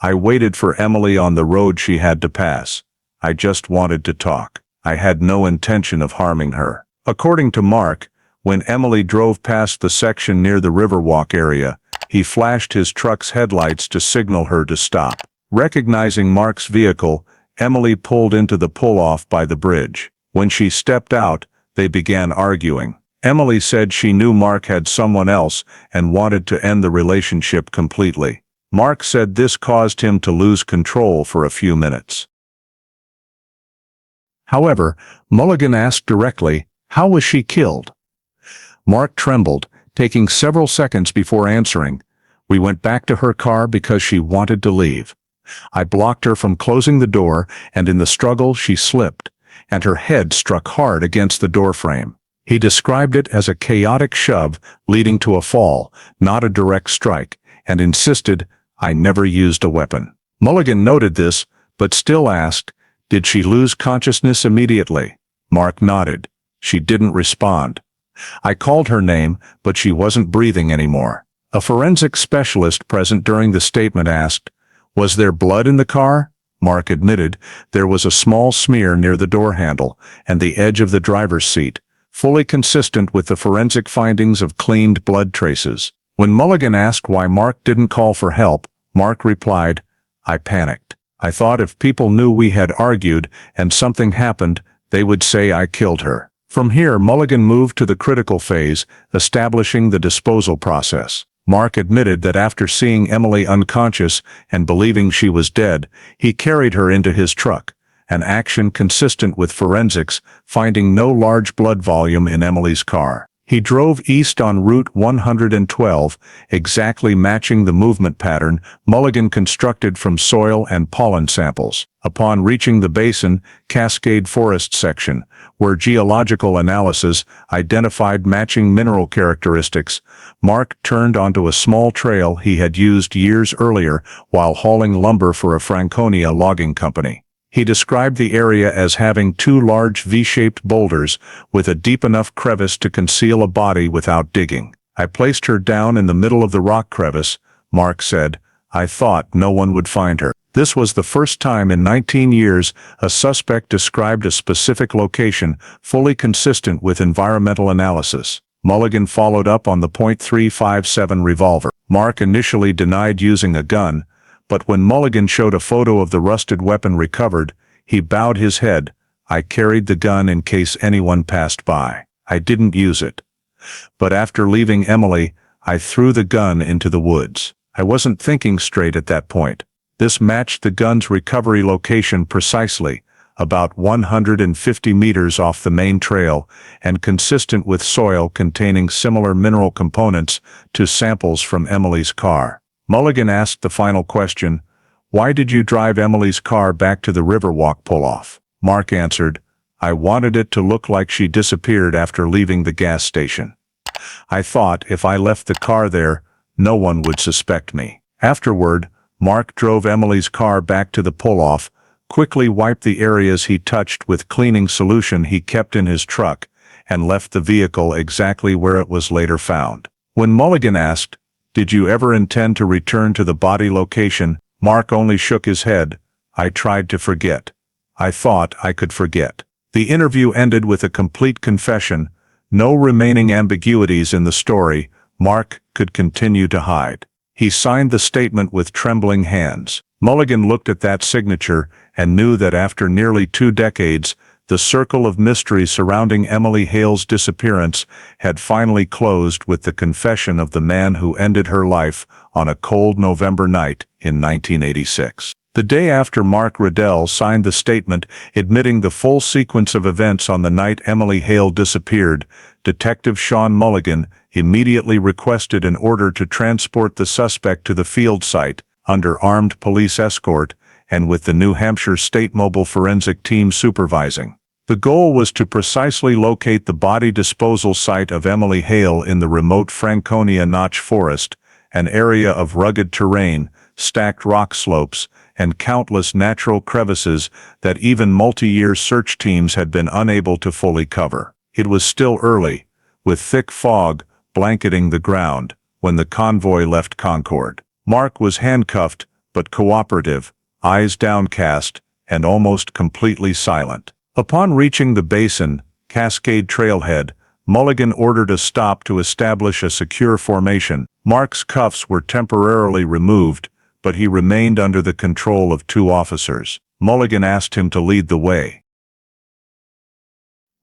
"I waited for Emily on the road she had to pass. I just wanted to talk. I had no intention of harming her." According to Mark, when Emily drove past the section near the Riverwalk area, he flashed his truck's headlights to signal her to stop. Recognizing Mark's vehicle, Emily pulled into the pull-off by the bridge. When she stepped out, they began arguing. Emily said she knew Mark had someone else and wanted to end the relationship completely. Mark said this caused him to lose control for a few minutes. However, Mulligan asked directly, "How was she killed?" Mark trembled, taking several seconds before answering. "We went back to her car because she wanted to leave. I blocked her from closing the door, and in the struggle she slipped, and her head struck hard against the doorframe." He described it as a chaotic shove leading to a fall, not a direct strike, and insisted, "I never used a weapon." Mulligan noted this, but still asked, "Did she lose consciousness immediately?" Mark nodded. "She didn't respond. I called her name, but she wasn't breathing anymore." A forensic specialist present during the statement asked, "Was there blood in the car?" Mark admitted there was a small smear near the door handle and the edge of the driver's seat, fully consistent with the forensic findings of cleaned blood traces. When Mulligan asked why Mark didn't call for help, Mark replied, "I panicked. I thought if people knew we had argued and something happened, they would say I killed her." From here, Mulligan moved to the critical phase, establishing the disposal process. Mark admitted that after seeing Emily unconscious and believing she was dead, he carried her into his truck, an action consistent with forensics, finding no large blood volume in Emily's car. He drove east on Route 112, exactly matching the movement pattern Mulligan constructed from soil and pollen samples. Upon reaching the Basin Cascade Forest section, where geological analysis identified matching mineral characteristics, Mark turned onto a small trail he had used years earlier while hauling lumber for a Franconia logging company. He described the area as having two large V-shaped boulders with a deep enough crevice to conceal a body without digging. "I placed her down in the middle of the rock crevice," Mark said. "I thought no one would find her." This was the first time in 19 years a suspect described a specific location fully consistent with environmental analysis. Mulligan followed up on the .357 revolver. Mark initially denied using a gun, but when Mulligan showed a photo of the rusted weapon recovered, he bowed his head. "I carried the gun in case anyone passed by. I didn't use it. But after leaving Emily, I threw the gun into the woods. I wasn't thinking straight at that point." This matched the gun's recovery location precisely, about 150 meters off the main trail, and consistent with soil containing similar mineral components to samples from Emily's car. Mulligan asked the final question, "Why did you drive Emily's car back to the Riverwalk pull-off?" Mark answered, "I wanted it to look like she disappeared after leaving the gas station. I thought if I left the car there, no one would suspect me." Afterward, Mark drove Emily's car back to the pull-off, quickly wiped the areas he touched with cleaning solution he kept in his truck, and left the vehicle exactly where it was later found. When Mulligan asked, "Did you ever intend to return to the body location?" Mark only shook his head. "I tried to forget. I thought I could forget." The interview ended with a complete confession, no remaining ambiguities in the story Mark could continue to hide. He signed the statement with trembling hands. Mulligan looked at that signature and knew that after nearly 2 decades, the circle of mystery surrounding Emily Hale's disappearance had finally closed with the confession of the man who ended her life on a cold November night in 1986. The day after Mark Riddell signed the statement admitting the full sequence of events on the night Emily Hale disappeared, Detective Sean Mulligan immediately requested an order to transport the suspect to the field site under armed police escort and with the New Hampshire State Mobile Forensic Team supervising. The goal was to precisely locate the body disposal site of Emily Hale in the remote Franconia Notch Forest, an area of rugged terrain, stacked rock slopes, and countless natural crevices that even multi-year search teams had been unable to fully cover. It was still early, with thick fog blanketing the ground, when the convoy left Concord. Mark was handcuffed, but cooperative, eyes downcast, and almost completely silent. Upon reaching the basin, Cascade Trailhead, Mulligan ordered a stop to establish a secure formation. Mark's cuffs were temporarily removed, but he remained under the control of two officers. Mulligan asked him to lead the way.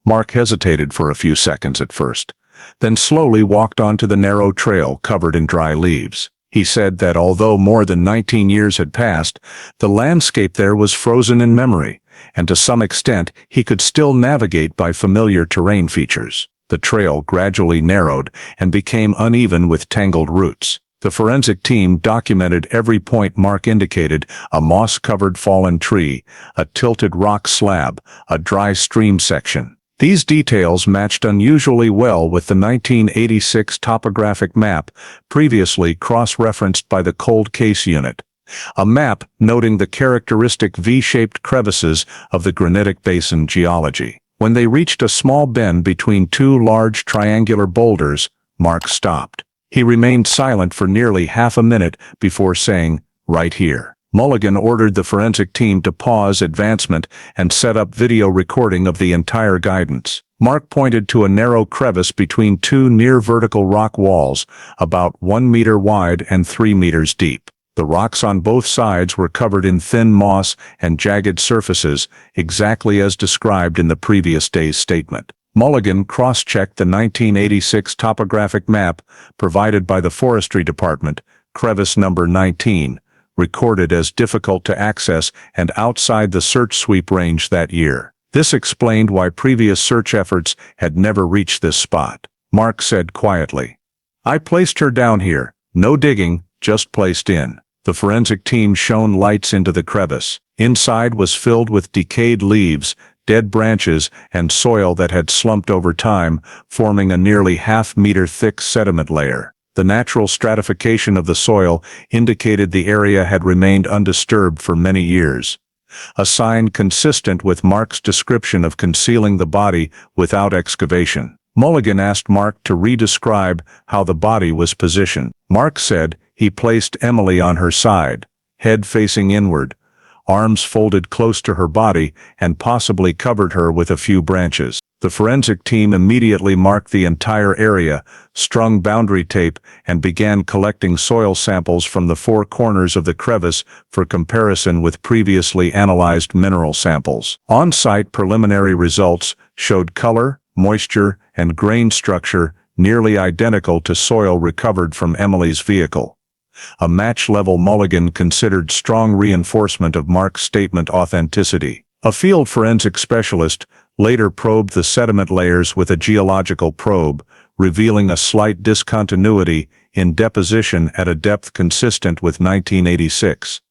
Mark hesitated for a few seconds at first, then slowly walked onto the narrow trail covered in dry leaves. He said that although more than 19 years had passed, the landscape there was frozen in memory, and to some extent he could still navigate by familiar terrain features. The trail gradually narrowed and became uneven with tangled roots. The forensic team documented every point Mark indicated: a moss-covered fallen tree, a tilted rock slab, a dry stream section. These details matched unusually well with the 1986 topographic map previously cross-referenced by the Cold Case Unit, a map noting the characteristic V-shaped crevices of the granitic basin geology. When they reached a small bend between two large triangular boulders, Mark stopped. He remained silent for nearly half a minute before saying, "Right here." Mulligan ordered the forensic team to pause advancement and set up video recording of the entire guidance. Mark pointed to a narrow crevice between two near-vertical rock walls, about 1 meter wide and 3 meters deep. The rocks on both sides were covered in thin moss and jagged surfaces, exactly as described in the previous day's statement. Mulligan cross-checked the 1986 topographic map provided by the Forestry Department, crevice number 19, recorded as difficult to access and outside the search sweep range that year. This explained why previous search efforts had never reached this spot. Mark said quietly, "I placed her down here. No digging, just placed in." The forensic team shone lights into the crevice. Inside was filled with decayed leaves, dead branches, and soil that had slumped over time, forming a nearly half-meter thick sediment layer. The natural stratification of the soil indicated the area had remained undisturbed for many years, a sign consistent with Mark's description of concealing the body without excavation. Mulligan asked Mark to re-describe how the body was positioned. Mark said he placed Emily on her side, head facing inward, arms folded close to her body, and possibly covered her with a few branches. The forensic team immediately marked the entire area, strung boundary tape, and began collecting soil samples from the four corners of the crevice for comparison with previously analyzed mineral samples. On-site preliminary results showed color, moisture, and grain structure nearly identical to soil recovered from Emily's vehicle. A match-level Mulligan considered strong reinforcement of Mark's statement authenticity. A field forensic specialist later probed the sediment layers with a geological probe, revealing a slight discontinuity in deposition at a depth consistent with 1986.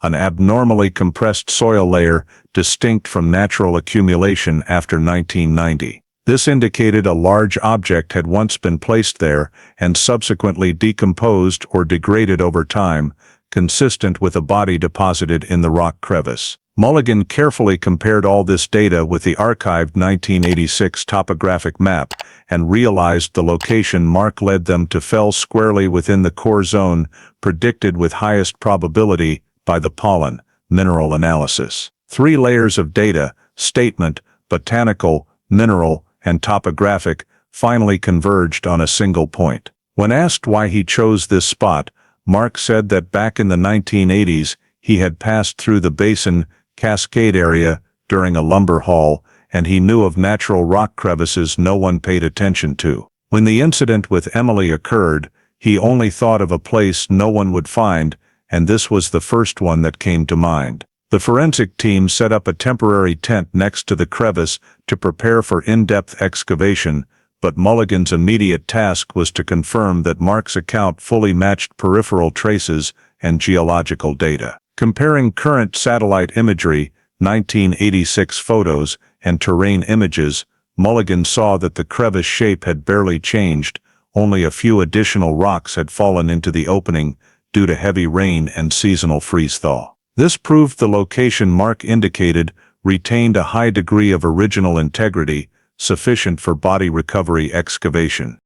An abnormally compressed soil layer distinct from natural accumulation after 1990. This indicated a large object had once been placed there and subsequently decomposed or degraded over time, consistent with a body deposited in the rock crevice. Mulligan carefully compared all this data with the archived 1986 topographic map and realized the location Mark led them to fell squarely within the core zone predicted with highest probability by the pollen mineral analysis. 3 layers of data, statement, botanical, mineral, and topographic, finally converged on a single point. When asked why he chose this spot, Mark said that back in the 1980s, he had passed through the basin Cascade area during a lumber haul, and he knew of natural rock crevices no one paid attention to. When the incident with Emily occurred, he only thought of a place no one would find, and this was the first one that came to mind. The forensic team set up a temporary tent next to the crevice to prepare for in-depth excavation, but Mulligan's immediate task was to confirm that Mark's account fully matched peripheral traces and geological data. Comparing current satellite imagery, 1986 photos, and terrain images, Mulligan saw that the crevice shape had barely changed. Only a few additional rocks had fallen into the opening due to heavy rain and seasonal freeze-thaw. This proved the location Mark indicated retained a high degree of original integrity, sufficient for body recovery excavation.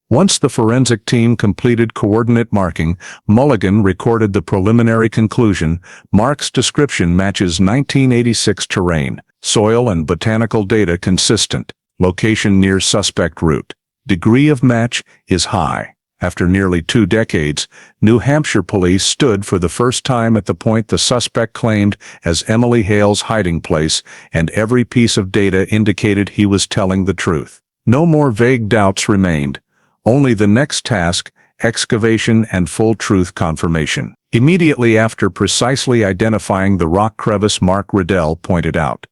Once the forensic team completed coordinate marking, Mulligan recorded the preliminary conclusion: Mark's description matches 1986 terrain, soil and botanical data consistent, location near suspect route. Degree of match is high. After nearly 2 decades, New Hampshire police stood for the first time at the point the suspect claimed as Emily Hale's hiding place, and every piece of data indicated he was telling the truth. No more vague doubts remained. Only the next task: excavation and full truth confirmation. Immediately after precisely identifying the rock crevice Mark Riddell pointed out,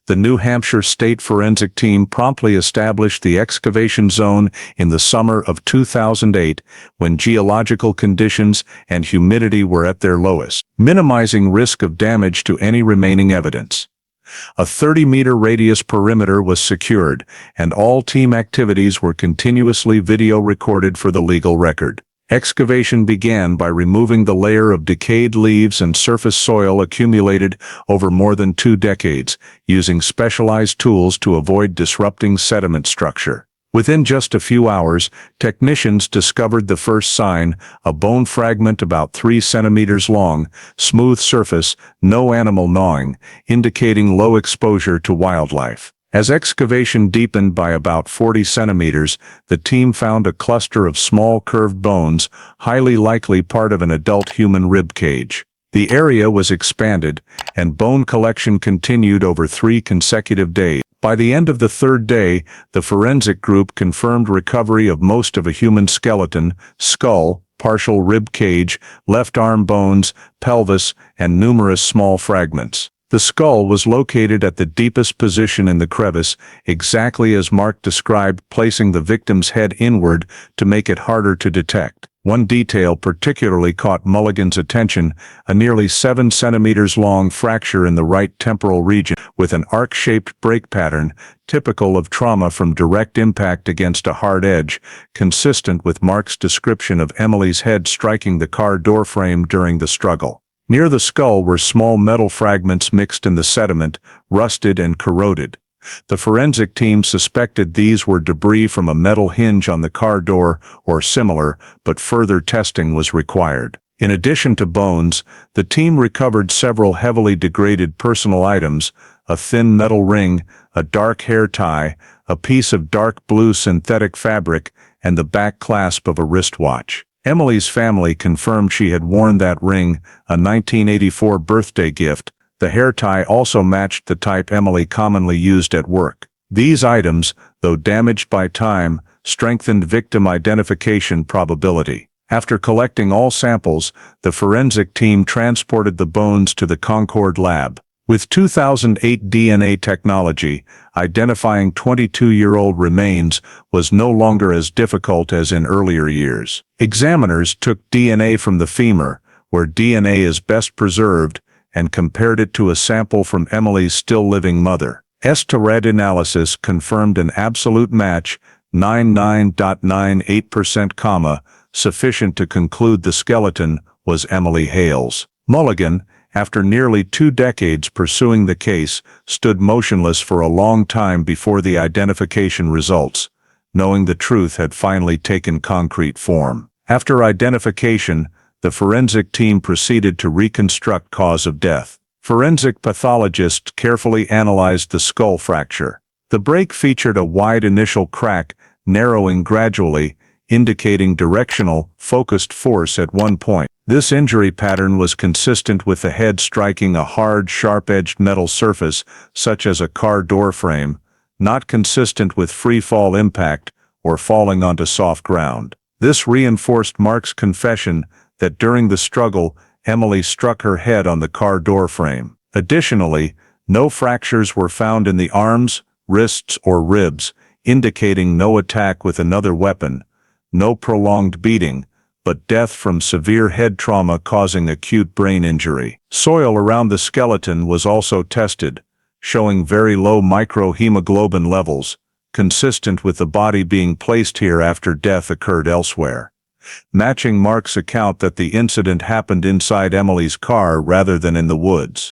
the New Hampshire State Forensic Team promptly established the excavation zone in the summer of 2008, when geological conditions and humidity were at their lowest, minimizing risk of damage to any remaining evidence. A 30-meter radius perimeter was secured, and all team activities were continuously video recorded for the legal record. Excavation began by removing the layer of decayed leaves and surface soil accumulated over more than 2 decades, using specialized tools to avoid disrupting sediment structure. Within just a few hours, technicians discovered the first sign: a bone fragment about 3 centimeters long, smooth surface, no animal gnawing, indicating low exposure to wildlife. As excavation deepened by about 40 centimeters, the team found a cluster of small curved bones, highly likely part of an adult human rib cage. The area was expanded, and bone collection continued over 3 consecutive days. By the end of the 3rd day, the forensic group confirmed recovery of most of a human skeleton, skull, partial rib cage, left arm bones, pelvis, and numerous small fragments. The skull was located at the deepest position in the crevice, exactly as Mark described, placing the victim's head inward to make it harder to detect. One detail particularly caught Mulligan's attention: a nearly 7 centimeters long fracture in the right temporal region, with an arc-shaped break pattern, typical of trauma from direct impact against a hard edge, consistent with Mark's description of Emily's head striking the car door frame during the struggle. Near the skull were small metal fragments mixed in the sediment, rusted and corroded. The forensic team suspected these were debris from a metal hinge on the car door or similar, but further testing was required. In addition to bones, the team recovered several heavily degraded personal items: a thin metal ring, a dark hair tie, a piece of dark blue synthetic fabric, and the back clasp of a wristwatch. Emily's family confirmed she had worn that ring, a 1984 birthday gift. The hair tie also matched the type Emily commonly used at work. These items, though damaged by time, strengthened victim identification probability. After collecting all samples, the forensic team transported the bones to the Concord lab. With 2008 DNA technology, identifying 22-year-old remains was no longer as difficult as in earlier years. Examiners took DNA from the femur, where DNA is best preserved, and compared it to a sample from Emily's still-living mother. S-to-red analysis confirmed an absolute match, 99.98%, sufficient to conclude the skeleton was Emily Hale's. Mulligan, after nearly 2 decades pursuing the case, stood motionless for a long time before the identification results, knowing the truth had finally taken concrete form. After identification, the forensic team proceeded to reconstruct cause of death. Forensic pathologists carefully analyzed the skull fracture. The break featured a wide initial crack, narrowing gradually, indicating directional, focused force at one point. This injury pattern was consistent with the head striking a hard, sharp-edged metal surface, such as a car door frame, not consistent with free-fall impact or falling onto soft ground. This reinforced Mark's confession that during the struggle, Emily struck her head on the car door frame. Additionally, no fractures were found in the arms, wrists, or ribs, indicating no attack with another weapon, no prolonged beating, but death from severe head trauma causing acute brain injury. Soil around the skeleton was also tested, showing very low microhemoglobin levels, consistent with the body being placed here after death occurred elsewhere, matching Mark's account that the incident happened inside Emily's car rather than in the woods.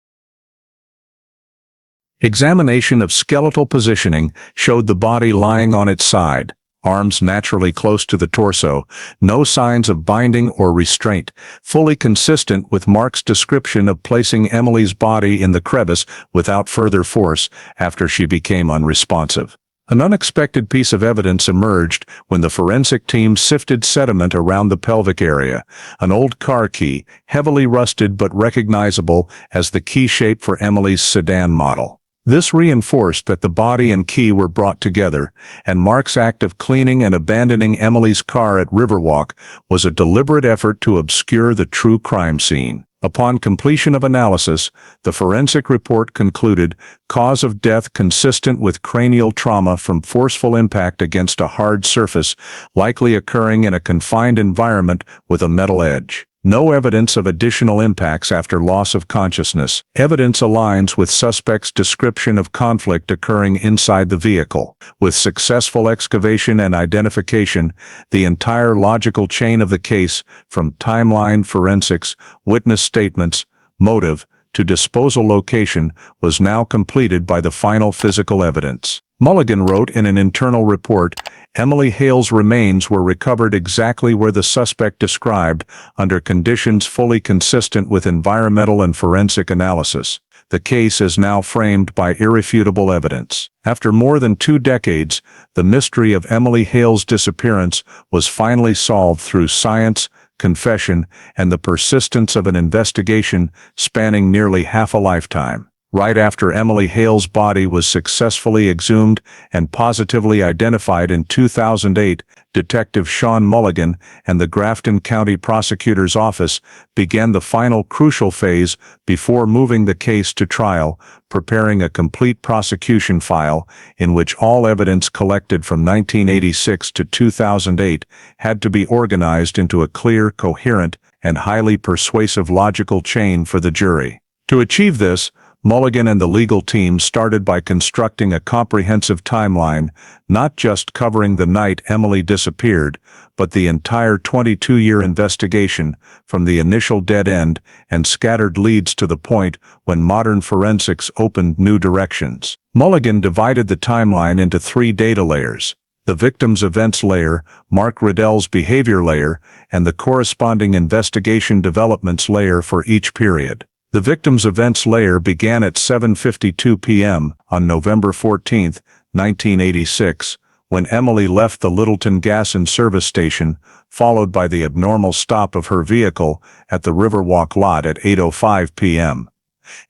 Examination of skeletal positioning showed the body lying on its side, arms naturally close to the torso, no signs of binding or restraint, fully consistent with Mark's description of placing Emily's body in the crevice without further force after she became unresponsive. An unexpected piece of evidence emerged when the forensic team sifted sediment around the pelvic area, an old car key, heavily rusted but recognizable as the key shape for Emily's sedan model. This reinforced that the body and key were brought together, and Mark's act of cleaning and abandoning Emily's car at Riverwalk was a deliberate effort to obscure the true crime scene. Upon completion of analysis, the forensic report concluded cause of death consistent with cranial trauma from forceful impact against a hard surface, likely occurring in a confined environment with a metal edge. No evidence of additional impacts after loss of consciousness. Evidence aligns with suspect's description of conflict occurring inside the vehicle. With successful excavation and identification, the entire logical chain of the case, from timeline forensics, witness statements, motive, to disposal location, was now completed by the final physical evidence. Mulligan wrote in an internal report, Emily Hale's remains were recovered exactly where the suspect described, under conditions fully consistent with environmental and forensic analysis. The case is now framed by irrefutable evidence. After more than 2 decades, the mystery of Emily Hale's disappearance was finally solved through science, confession, and the persistence of an investigation spanning nearly half a lifetime. Right after Emily Hale's body was successfully exhumed and positively identified in 2008, Detective Sean Mulligan and the Grafton County Prosecutor's Office began the final crucial phase before moving the case to trial, preparing a complete prosecution file in which all evidence collected from 1986 to 2008 had to be organized into a clear, coherent, and highly persuasive logical chain for the jury. To achieve this, Mulligan and the legal team started by constructing a comprehensive timeline, not just covering the night Emily disappeared, but the entire 22-year investigation, from the initial dead end and scattered leads to the point when modern forensics opened new directions. Mulligan divided the timeline into 3 data layers: the victim's events layer, Mark Riddell's behavior layer, and the corresponding investigation developments layer for each period. The victim's events layer began at 7:52 p.m. on November 14, 1986, when Emily left the Littleton gas and service station, followed by the abnormal stop of her vehicle at the Riverwalk lot at 8:05 p.m.,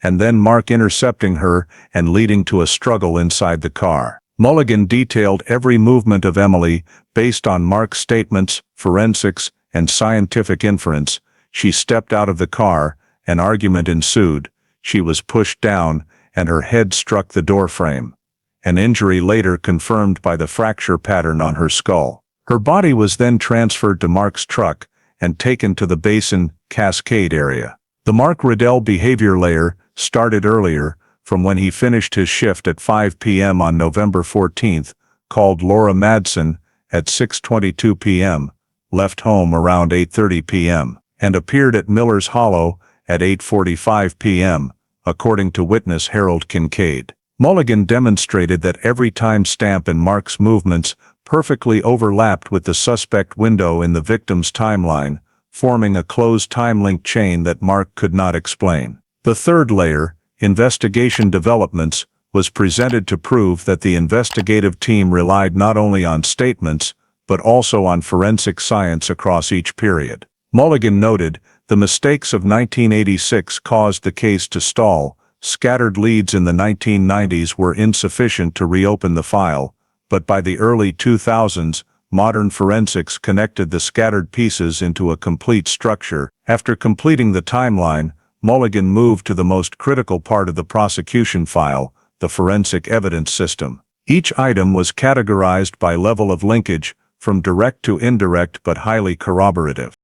and then Mark intercepting her and leading to a struggle inside the car. Mulligan detailed every movement of Emily based on Mark's statements, forensics, and scientific inference. She stepped out of the car. An argument ensued, she was pushed down, and her head struck the doorframe, an injury later confirmed by the fracture pattern on her skull. Her body was then transferred to Mark's truck and taken to the Basin Cascade area. The Mark Riddell behavior layer started earlier, from when he finished his shift at 5 p.m. on November 14th, called Laura Madsen at 6:22 p.m., left home around 8:30 p.m., and appeared at Miller's Hollow at 8:45 p.m., according to witness Harold Kincaid. Mulligan demonstrated that every time stamp in Mark's movements perfectly overlapped with the suspect window in the victim's timeline, forming a closed time-linked chain that Mark could not explain. The third layer, investigation developments, was presented to prove that the investigative team relied not only on statements, but also on forensic science across each period. Mulligan noted, the mistakes of 1986 caused the case to stall. Scattered leads in the 1990s were insufficient to reopen the file, but by the early 2000s, modern forensics connected the scattered pieces into a complete structure. After completing the timeline, Mulligan moved to the most critical part of the prosecution file, the forensic evidence system. Each item was categorized by level of linkage, from direct to indirect but highly corroborative.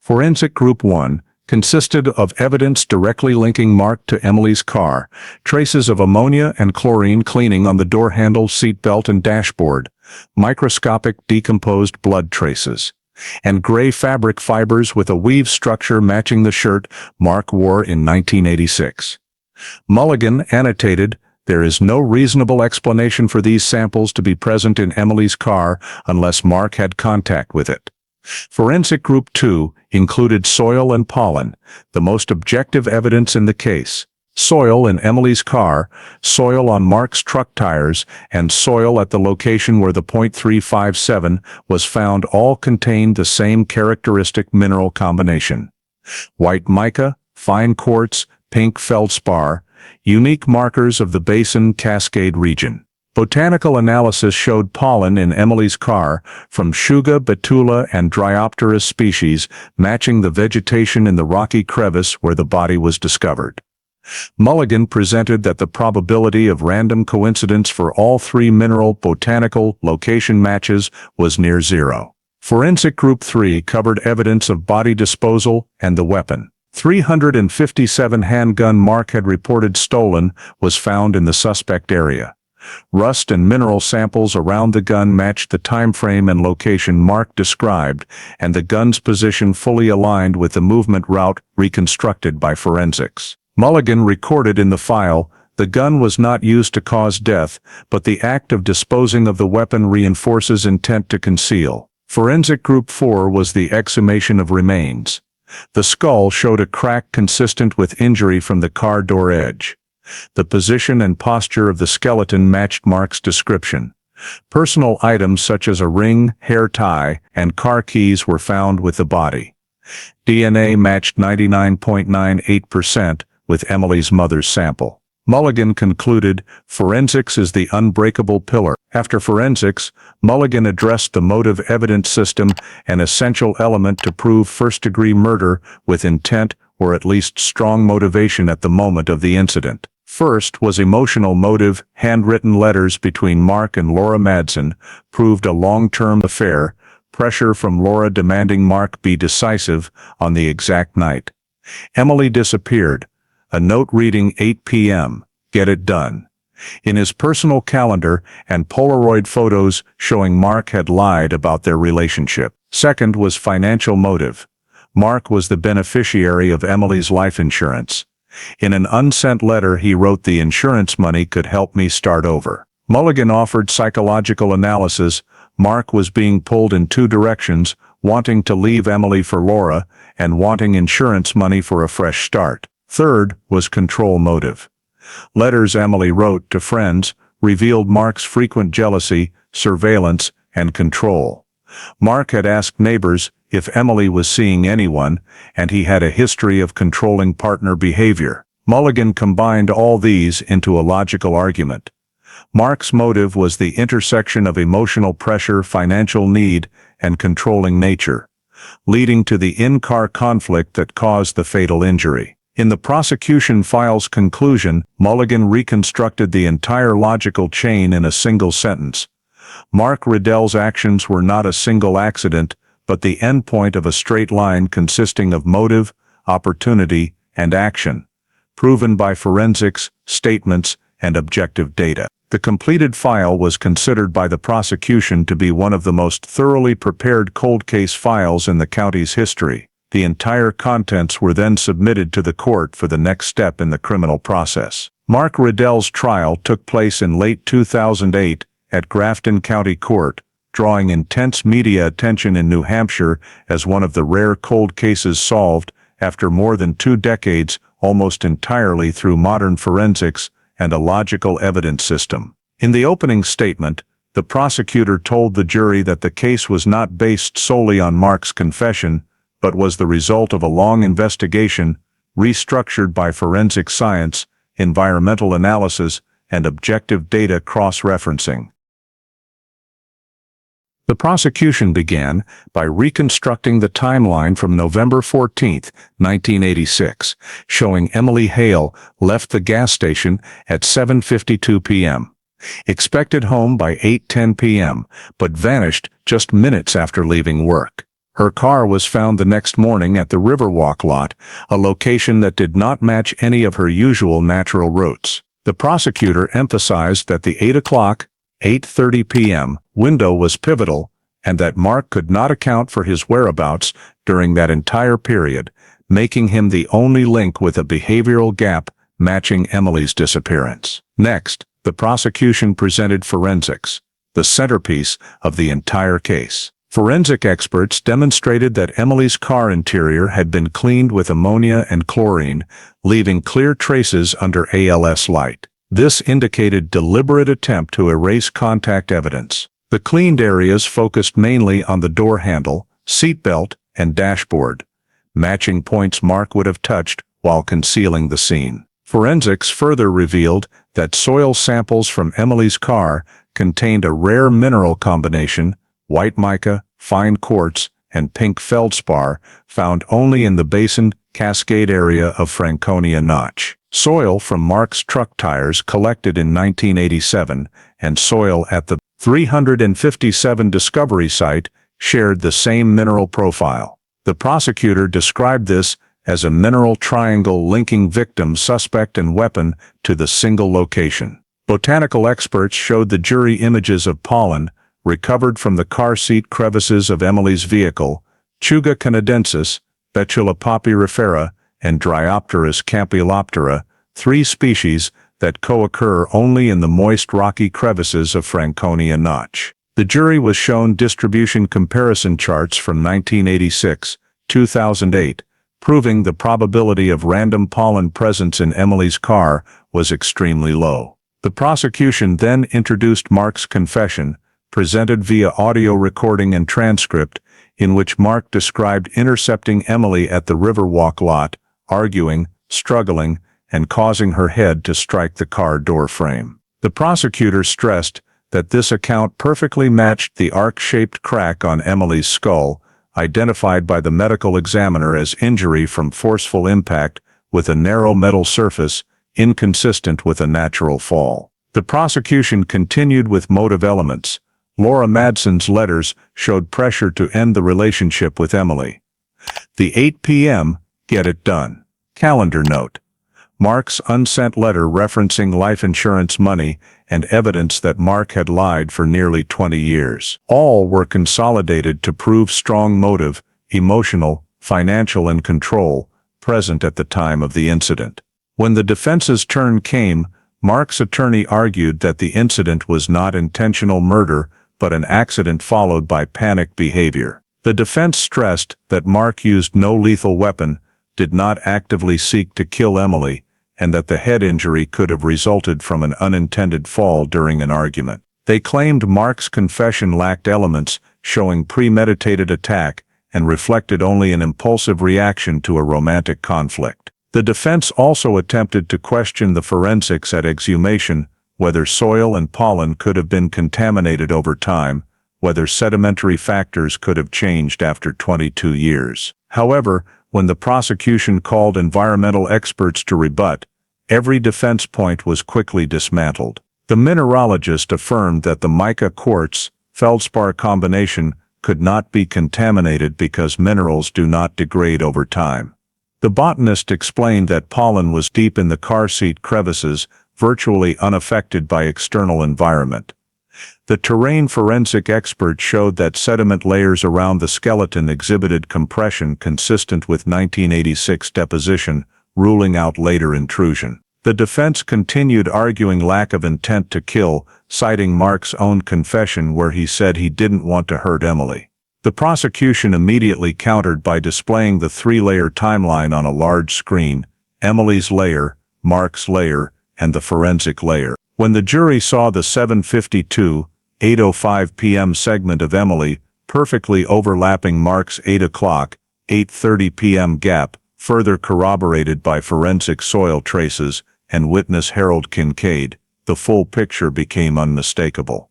Forensic Group 1 consisted of evidence directly linking Mark to Emily's car, traces of ammonia and chlorine cleaning on the door handle, seatbelt, and dashboard, microscopic decomposed blood traces, and gray fabric fibers with a weave structure matching the shirt Mark wore in 1986. Mulligan annotated, "There is no reasonable explanation for these samples to be present in Emily's car unless Mark had contact with it." Forensic Group 2 included soil and pollen, the most objective evidence in the case. Soil in Emily's car, soil on Mark's truck tires, and soil at the location where the .357 was found all contained the same characteristic mineral combination. White mica, fine quartz, pink feldspar, unique markers of the Basin Cascade region. Botanical analysis showed pollen in Emily's car from Shuga, Betula, and Dryopteris species matching the vegetation in the rocky crevice where the body was discovered. Mulligan presented that the probability of random coincidence for all three mineral botanical location matches was near zero. Forensic Group 3 covered evidence of body disposal and the weapon. 357 handgun Mark had reported stolen was found in the suspect area. Rust and mineral samples around the gun matched the time frame and location Mark described, and the gun's position fully aligned with the movement route reconstructed by forensics. Mulligan recorded in the file, "The gun was not used to cause death, but the act of disposing of the weapon reinforces intent to conceal." Forensic Group 4 was the exhumation of remains. The skull showed a crack consistent with injury from the car door edge. The position and posture of the skeleton matched Mark's description. Personal items such as a ring, hair tie, and car keys were found with the body. DNA matched 99.98% with Emily's mother's sample. Mulligan concluded, "Forensics is the unbreakable pillar." After forensics, Mulligan addressed the motive evidence system, an essential element to prove first-degree murder with intent or at least strong motivation at the moment of the incident. First was emotional motive. Handwritten letters between Mark and Laura Madsen proved a long-term affair, pressure from Laura demanding Mark be decisive on the exact night. Emily disappeared. A note reading 8 p.m., "Get it done," in his personal calendar, and Polaroid photos showing Mark had lied about their relationship. Second was financial motive. Mark was the beneficiary of Emily's life insurance. In an unsent letter he wrote, "The insurance money could help me start over." Mulligan offered psychological analysis. Mark was being pulled in two directions, wanting to leave Emily for Laura, and wanting insurance money for a fresh start. Third was control motive. Letters Emily wrote to friends revealed Mark's frequent jealousy, surveillance, and control. Mark had asked neighbors if Emily was seeing anyone, and he had a history of controlling partner behavior. Mulligan combined all these into a logical argument. Mark's motive was the intersection of emotional pressure, financial need, and controlling nature, leading to the in-car conflict that caused the fatal injury. In the prosecution file's conclusion, Mulligan reconstructed the entire logical chain in a single sentence. Mark Riddell's actions were not a single accident, but the endpoint of a straight line consisting of motive, opportunity, and action, proven by forensics, statements, and objective data. The completed file was considered by the prosecution to be one of the most thoroughly prepared cold case files in the county's history. The entire contents were then submitted to the court for the next step in the criminal process. Mark Riddell's trial took place in late 2008 at Grafton County Court, drawing intense media attention in New Hampshire as one of the rare cold cases solved after more than 2 decades, almost entirely through modern forensics and a logical evidence system. In the opening statement, the prosecutor told the jury that the case was not based solely on Mark's confession, but was the result of a long investigation, restructured by forensic science, environmental analysis, and objective data cross-referencing. The prosecution began by reconstructing the timeline from November 14, 1986, showing Emily Hale left the gas station at 7:52 p.m., expected home by 8:10 p.m., but vanished just minutes after leaving work. Her car was found the next morning at the Riverwalk lot, a location that did not match any of her usual natural routes. The prosecutor emphasized that the 8 o'clock, 8:30 p.m. window was pivotal, and that Mark could not account for his whereabouts during that entire period, making him the only link with a behavioral gap matching Emily's disappearance. Next, the prosecution presented forensics, the centerpiece of the entire case. Forensic experts demonstrated that Emily's car interior had been cleaned with ammonia and chlorine, leaving clear traces under ALS light. This indicated deliberate attempt to erase contact evidence. The cleaned areas focused mainly on the door handle, seatbelt, and dashboard, matching points Mark would have touched while concealing the scene. Forensics further revealed that soil samples from Emily's car contained a rare mineral combination, white mica, fine quartz, and pink feldspar, found only in the Basin Cascade area of Franconia Notch. Soil from Mark's truck tires collected in 1987 and soil at the 357 Discovery site shared the same mineral profile. The prosecutor described this as a mineral triangle linking victim, suspect, and weapon to the single location. Botanical experts showed the jury images of pollen recovered from the car seat crevices of Emily's vehicle, Chuga canadensis, Betula papyrifera, and Dryopteris campyloptera, 3 species that co-occur only in the moist rocky crevices of Franconia Notch. The jury was shown distribution comparison charts from 1986, 2008, proving the probability of random pollen presence in Emily's car was extremely low. The prosecution then introduced Mark's confession, presented via audio recording and transcript, in which Mark described intercepting Emily at the Riverwalk lot, arguing, struggling, and causing her head to strike the car door frame. The prosecutor stressed that this account perfectly matched the arc-shaped crack on Emily's skull, identified by the medical examiner as injury from forceful impact with a narrow metal surface, inconsistent with a natural fall. The prosecution continued with motive elements. Laura Madsen's letters showed pressure to end the relationship with Emily. The 8 p.m. get it done calendar note. Mark's unsent letter referencing life insurance money and evidence that Mark had lied for nearly 20 years. All were consolidated to prove strong motive, emotional, financial, and control present at the time of the incident. When the defense's turn came, Mark's attorney argued that the incident was not intentional murder but an accident followed by panic behavior. The defense stressed that Mark used no lethal weapon, did not actively seek to kill Emily, and that the head injury could have resulted from an unintended fall during an argument. They claimed Mark's confession lacked elements showing premeditated attack and reflected only an impulsive reaction to a romantic conflict. The defense also attempted to question the forensics at exhumation, whether soil and pollen could have been contaminated over time, whether sedimentary factors could have changed after 22 years. However, when the prosecution called environmental experts to rebut, every defense point was quickly dismantled. The mineralogist affirmed that the mica quartz feldspar combination could not be contaminated because minerals do not degrade over time. The botanist explained that pollen was deep in the car seat crevices, virtually unaffected by external environment. The terrain forensic expert showed that sediment layers around the skeleton exhibited compression consistent with 1986 deposition, ruling out later intrusion. The defense continued arguing lack of intent to kill, citing Mark's own confession where he said he didn't want to hurt Emily. The prosecution immediately countered by displaying the 3-layer timeline on a large screen: Emily's layer, Mark's layer, and the forensic layer. When the jury saw the 7:52, 8:05 p.m. segment of Emily, perfectly overlapping Mark's 8 o'clock, 8:30 p.m. gap, further corroborated by forensic soil traces and witness Harold Kincaid, the full picture became unmistakable.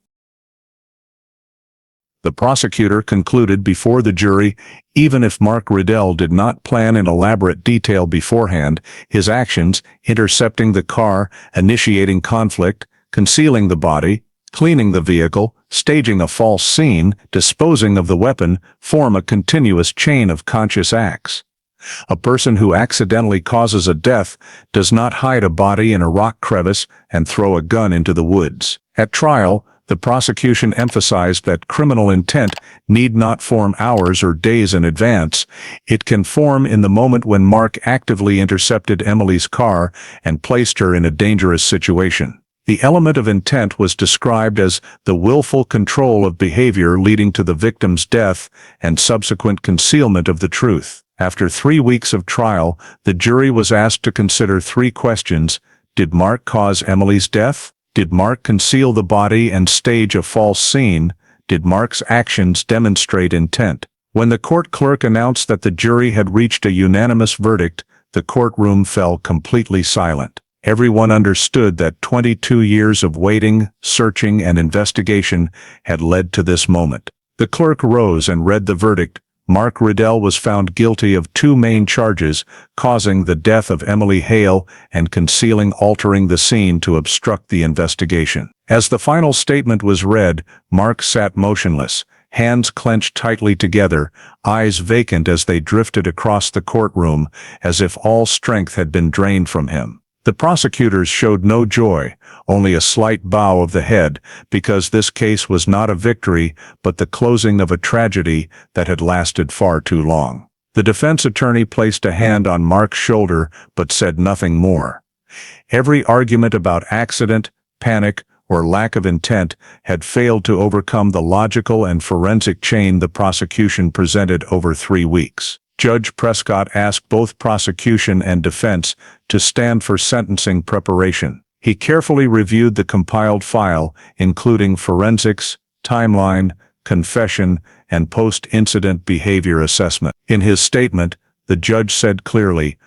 The prosecutor concluded before the jury, even if Mark Riddell did not plan in elaborate detail beforehand, his actions, intercepting the car, initiating conflict, concealing the body, cleaning the vehicle, staging a false scene, disposing of the weapon, form a continuous chain of conscious acts. A person who accidentally causes a death does not hide a body in a rock crevice and throw a gun into the woods. At trial, the prosecution emphasized that criminal intent need not form hours or days in advance. It can form in the moment when Mark actively intercepted Emily's car and placed her in a dangerous situation. The element of intent was described as the willful control of behavior leading to the victim's death and subsequent concealment of the truth. After 3 weeks of trial, the jury was asked to consider 3 questions. Did Mark cause Emily's death? Did Mark conceal the body and stage a false scene? Did Mark's actions demonstrate intent? When the court clerk announced that the jury had reached a unanimous verdict, the courtroom fell completely silent. Everyone understood that 22 years of waiting, searching, and investigation had led to this moment. The clerk rose and read the verdict. Mark Riddell was found guilty of 2 main charges, causing the death of Emily Hale and altering the scene to obstruct the investigation. As the final statement was read, Mark sat motionless, hands clenched tightly together, eyes vacant as they drifted across the courtroom, as if all strength had been drained from him. The prosecutors showed no joy, only a slight bow of the head, because this case was not a victory, but the closing of a tragedy that had lasted far too long. The defense attorney placed a hand on Mark's shoulder, but said nothing more. Every argument about accident, panic, or lack of intent had failed to overcome the logical and forensic chain the prosecution presented over 3 weeks. Judge Prescott asked both prosecution and defense to stand for sentencing preparation. He carefully reviewed the compiled file, including forensics, timeline, confession, and post-incident behavior assessment. In his statement, the judge said clearly,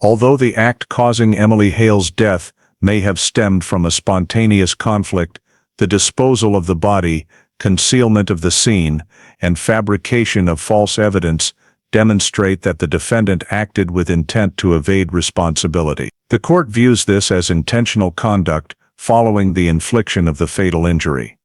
although the act causing Emily Hale's death may have stemmed from a spontaneous conflict, the disposal of the body, concealment of the scene, and fabrication of false evidence demonstrate that the defendant acted with intent to evade responsibility. The court views this as intentional conduct following the infliction of the fatal injury.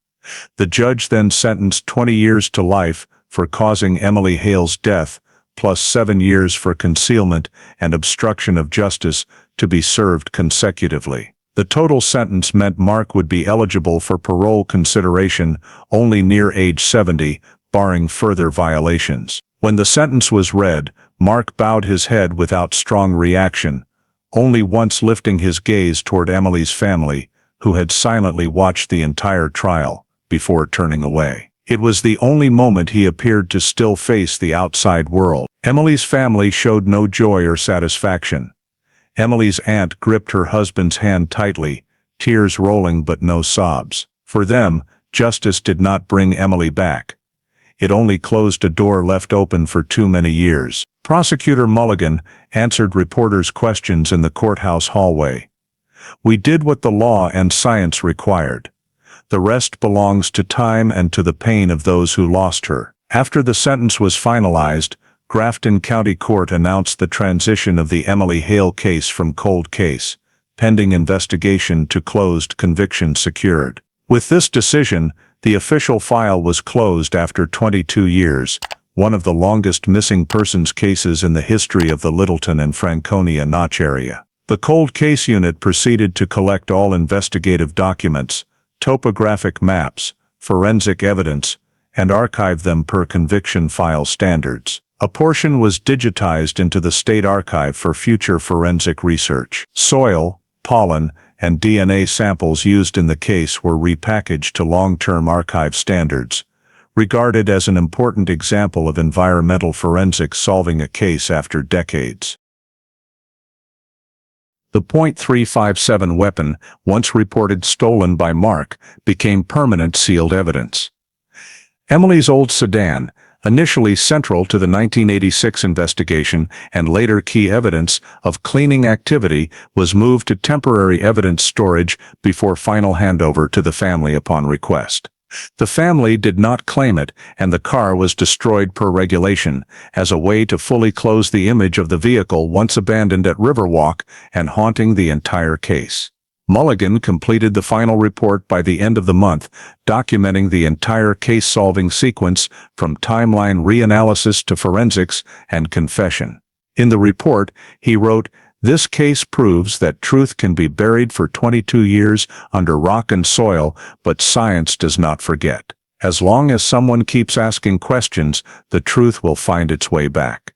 The judge then sentenced 20 years to life for causing Emily Hale's death, plus 7 years for concealment and obstruction of justice to be served consecutively. The total sentence meant Mark would be eligible for parole consideration only near age 70, barring further violations. When the sentence was read, Mark bowed his head without strong reaction, only once lifting his gaze toward Emily's family, who had silently watched the entire trial, before turning away. It was the only moment he appeared to still face the outside world. Emily's family showed no joy or satisfaction. Emily's aunt gripped her husband's hand tightly, tears rolling but no sobs. For them, justice did not bring Emily back. It only closed a door left open for too many years. Prosecutor Mulligan answered reporters' questions in the courthouse hallway. We did what the law and science required. The rest belongs to time and to the pain of those who lost her. After the sentence was finalized, Grafton County Court announced the transition of the Emily Hale case from cold case, pending investigation, to closed conviction secured. With this decision, the official file was closed after 22 years, one of the longest missing persons cases in the history of the Littleton and Franconia Notch area. The cold case unit proceeded to collect all investigative documents, topographic maps, forensic evidence, and archive them per conviction file standards. A portion was digitized into the state archive for future forensic research. Soil, pollen, and DNA samples used in the case were repackaged to long-term archive standards, regarded as an important example of environmental forensics solving a case after decades. The .357 weapon, once reported stolen by Mark, became permanent sealed evidence. Emily's old sedan, initially central to the 1986 investigation and later key evidence of cleaning activity, was moved to temporary evidence storage before final handover to the family upon request. The family did not claim it, and the car was destroyed per regulation, as a way to fully close the image of the vehicle once abandoned at Riverwalk and haunting the entire case. Mulligan completed the final report by the end of the month, documenting the entire case-solving sequence from timeline reanalysis to forensics and confession. In the report, he wrote, "This case proves that truth can be buried for 22 years under rock and soil, but science does not forget. As long as someone keeps asking questions, the truth will find its way back."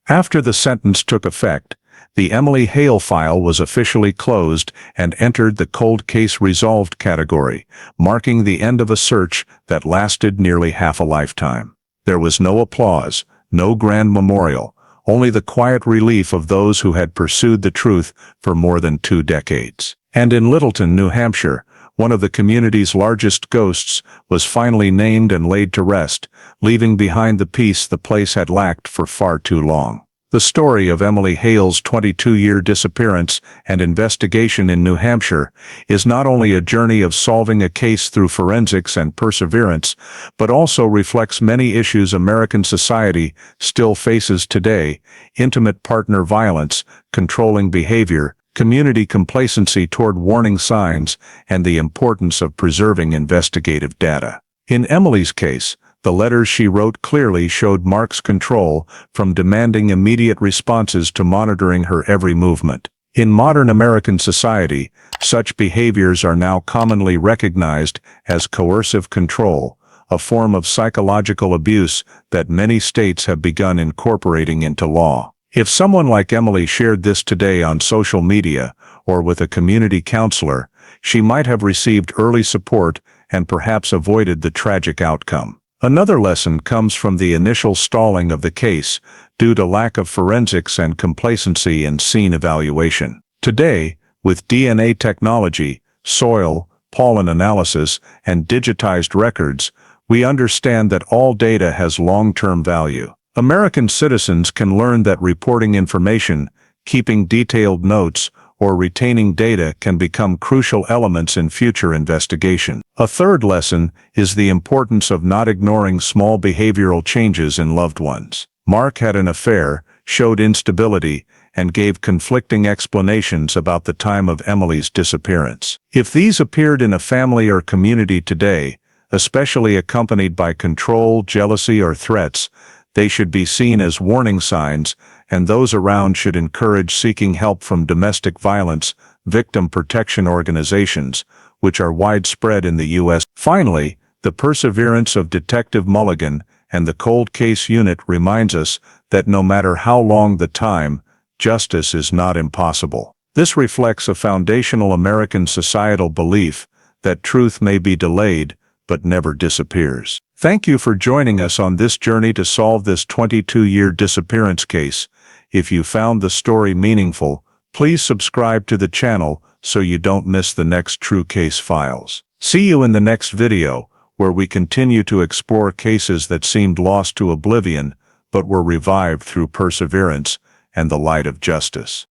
After the sentence took effect, the Emily Hale file was officially closed and entered the cold case resolved category, marking the end of a search that lasted nearly half a lifetime. There was no applause, no grand memorial, only the quiet relief of those who had pursued the truth for more than 2 decades. And in Littleton, New Hampshire, one of the community's largest ghosts was finally named and laid to rest, leaving behind the peace the place had lacked for far too long. The story of Emily Hale's 22-year disappearance and investigation in New Hampshire is not only a journey of solving a case through forensics and perseverance, but also reflects many issues American society still faces today: intimate partner violence, controlling behavior, community complacency toward warning signs, and the importance of preserving investigative data. In Emily's case, the letters she wrote clearly showed Mark's control, from demanding immediate responses to monitoring her every movement. In modern American society, such behaviors are now commonly recognized as coercive control, a form of psychological abuse that many states have begun incorporating into law. If someone like Emily shared this today on social media or with a community counselor, she might have received early support and perhaps avoided the tragic outcome. Another lesson comes from the initial stalling of the case due to lack of forensics and complacency in scene evaluation. Today, with DNA technology, soil, pollen analysis, and digitized records, we understand that all data has long-term value. American citizens can learn that reporting information, keeping detailed notes, or retaining data can become crucial elements in future investigation. A third lesson is the importance of not ignoring small behavioral changes in loved ones. Mark had an affair, showed instability, and gave conflicting explanations about the time of Emily's disappearance. If these appeared in a family or community today, especially accompanied by control, jealousy, or threats, they should be seen as warning signs, and those around should encourage seeking help from domestic violence victim protection organizations, which are widespread in the U.S. Finally, the perseverance of Detective Mulligan and the Cold Case Unit reminds us that no matter how long the time, justice is not impossible. This reflects a foundational American societal belief that truth may be delayed, but never disappears. Thank you for joining us on this journey to solve this 22-year disappearance case. If you found the story meaningful, please subscribe to the channel so you don't miss the next True Case Files. See you in the next video, where we continue to explore cases that seemed lost to oblivion, but were revived through perseverance and the light of justice.